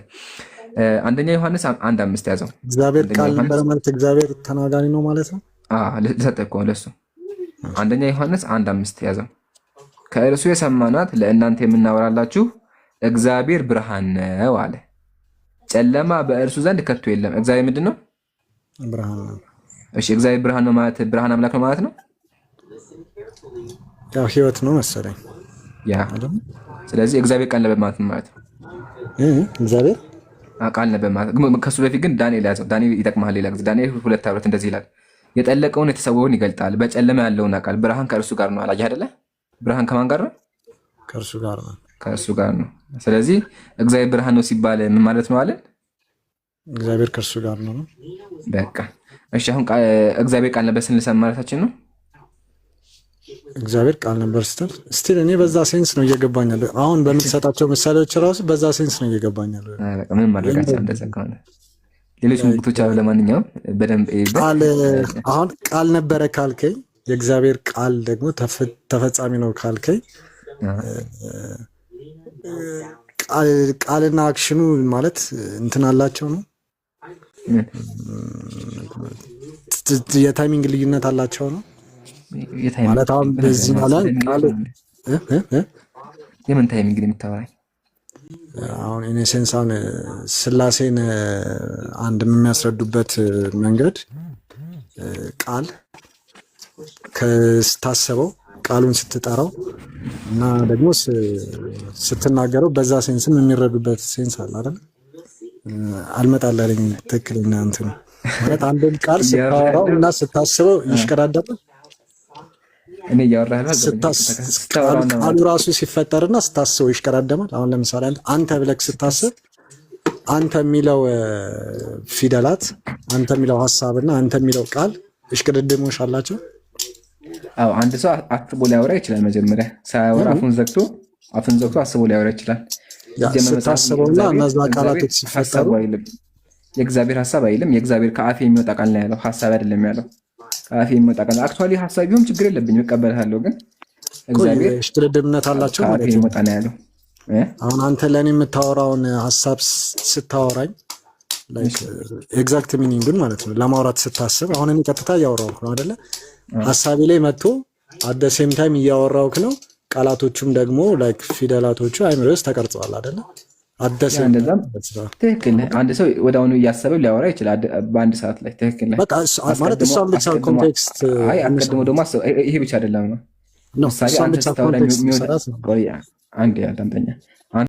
አንደኛ ዮሐንስ 1:5 ያዘው። እግዚአብሔር ቃል ነበር ማለት እግዚአብሔር ተናጋሪ ነው ማለት ነው። ልሰጠህ እኮ ለሱ። አንደኛ ዮሐንስ 1:5 ያዘው። ከእርሱ የሰማናት ለእናንተ የምናወራላችሁ እግዚአብሔር ብርሃን ነው አለ። ጨለማ በእርሱ ዘንድ ከቶ የለም። እግዚአብሔር ምንድን ነው? ብርሃን ነው። እሺ፣ እግዚአብሔር ብርሃን ነው ማለት ብርሃን አምላክ ነው ማለት ነው። ያው ህይወት ነው መሰለኝ። ያ ስለዚህ እግዚአብሔር ቃል ነበር ማለት ነው ማለት ነው። እግዚአብሔር ቃል ነበር ማለት ከሱ በፊት ግን ዳንኤል ያዘው። ዳንኤል ይጠቅማል። ሌላ ጊዜ ዳንኤል 2:2 እንደዚህ ይላል፣ የጠለቀውን የተሰወረውን ይገልጣል፣ በጨለማ ያለውን ቃል ብርሃን ከእርሱ ጋር ነው አላየህ አይደለ? ብርሃን ከማን ጋር ነው? ከእርሱ ጋር ነው። ከእርሱ ጋር ነው። ስለዚህ እግዚአብሔር ብርሃን ነው ሲባል ምን ማለት ነው አለ? እግዚአብሔር ከእርሱ ጋር ነው። በቃ እሺ። አሁን እግዚአብሔር ቃል ነበር ስንል ማለታችን ነው። እግዚአብሔር ቃል ነበር ስትል ስቲል እኔ በዛ ሴንስ ነው እየገባኛል። አሁን በምትሰጣቸው ምሳሌዎች ራሱ በዛ ሴንስ ነው እየገባኛል። በቃ ምንም ማድረጋቸው እንደዛ ከሆነ ሌሎች ሙግቶች አሉ። ለማንኛውም በደንብ አሁን ቃል ነበረ ካልከኝ የእግዚአብሔር ቃል ደግሞ ተፈጻሚ ነው ካልከኝ ቃልና አክሽኑ ማለት እንትን አላቸው ነው የታይሚንግ ልዩነት አላቸው ነው ማለት አሁን በዚህ ማለት የምን ታይሚንግ ነው የምታወራኝ? አሁን ኢን ሴንስ አሁን ስላሴን አንድ የሚያስረዱበት መንገድ ቃል ከስታሰበው ቃሉን ስትጠራው እና ደግሞ ስትናገረው በዛ ሴንስም የሚረዱበት ሴንስ አለ አይደል? አልመጣለኝ ትክክለኛ እንትን ማለት አንድን ቃል ስታወራው እና ስታስበው ይሽቀዳደማል። እኔ እያወራህ ቃሉ ራሱ ሲፈጠርና ስታስበው ይሽቀዳደማል። አሁን ለምሳሌ አንተ ብለህ ስታስብ አንተ የሚለው ፊደላት፣ አንተ የሚለው ሀሳብና አንተ የሚለው ቃል እሽቅድድሞሽ አላቸው። አዎ አንድ ሰው አስቦ ሊያወራ ይችላል። መጀመሪያ ሳያወራ አፉን ዘግቶ አስቦ ሊያወራ ይችላል። ስታስበውና እነዛ ቃላቶች ሲፈጠሩ የእግዚአብሔር ሀሳብ አይልም። የእግዚአብሔር ከአፌ የሚወጣ ቃል ነው ያለው፣ ሀሳብ አይደለም ያለው። ከአፌ የሚወጣ ቃል አክቹዋሊ ሀሳብ ቢሆን ችግር የለብኝም እቀበልሃለሁ። ግን እግዚአብሔር እሽቅድድምነት አላቸው ማለት ነው። የሚወጣ ነው ያለው። አሁን አንተ ለእኔ የምታወራውን ሀሳብ ስታወራኝ ኤግዛክት ሚኒንግን ማለት ነው ለማውራት ስታስብ፣ አሁን እኔ ቀጥታ እያወራሁህ ነው አይደለ? ሀሳቤ ላይ መጥቶ አት ዘ ሴም ታይም እያወራሁህ ነው። ቃላቶቹም ደግሞ ላይክ ፊደላቶቹ አይምሮ ውስጥ ተቀርጸዋል አይደለ? ትክክል። አንድ ሰው ወደ አሁኑ እያሰበ ሊያወራ ይችላል በአንድ ሰዓት ላይ። ትክክል ማለት እሷን ብቻ ኮንቴክስት አስቀድሞ ደግሞ ይሄ ብቻ አይደለም ነው። ምሳሌ አንተ ስታወራ የሚወጣ አንድ ያዳምጠኛ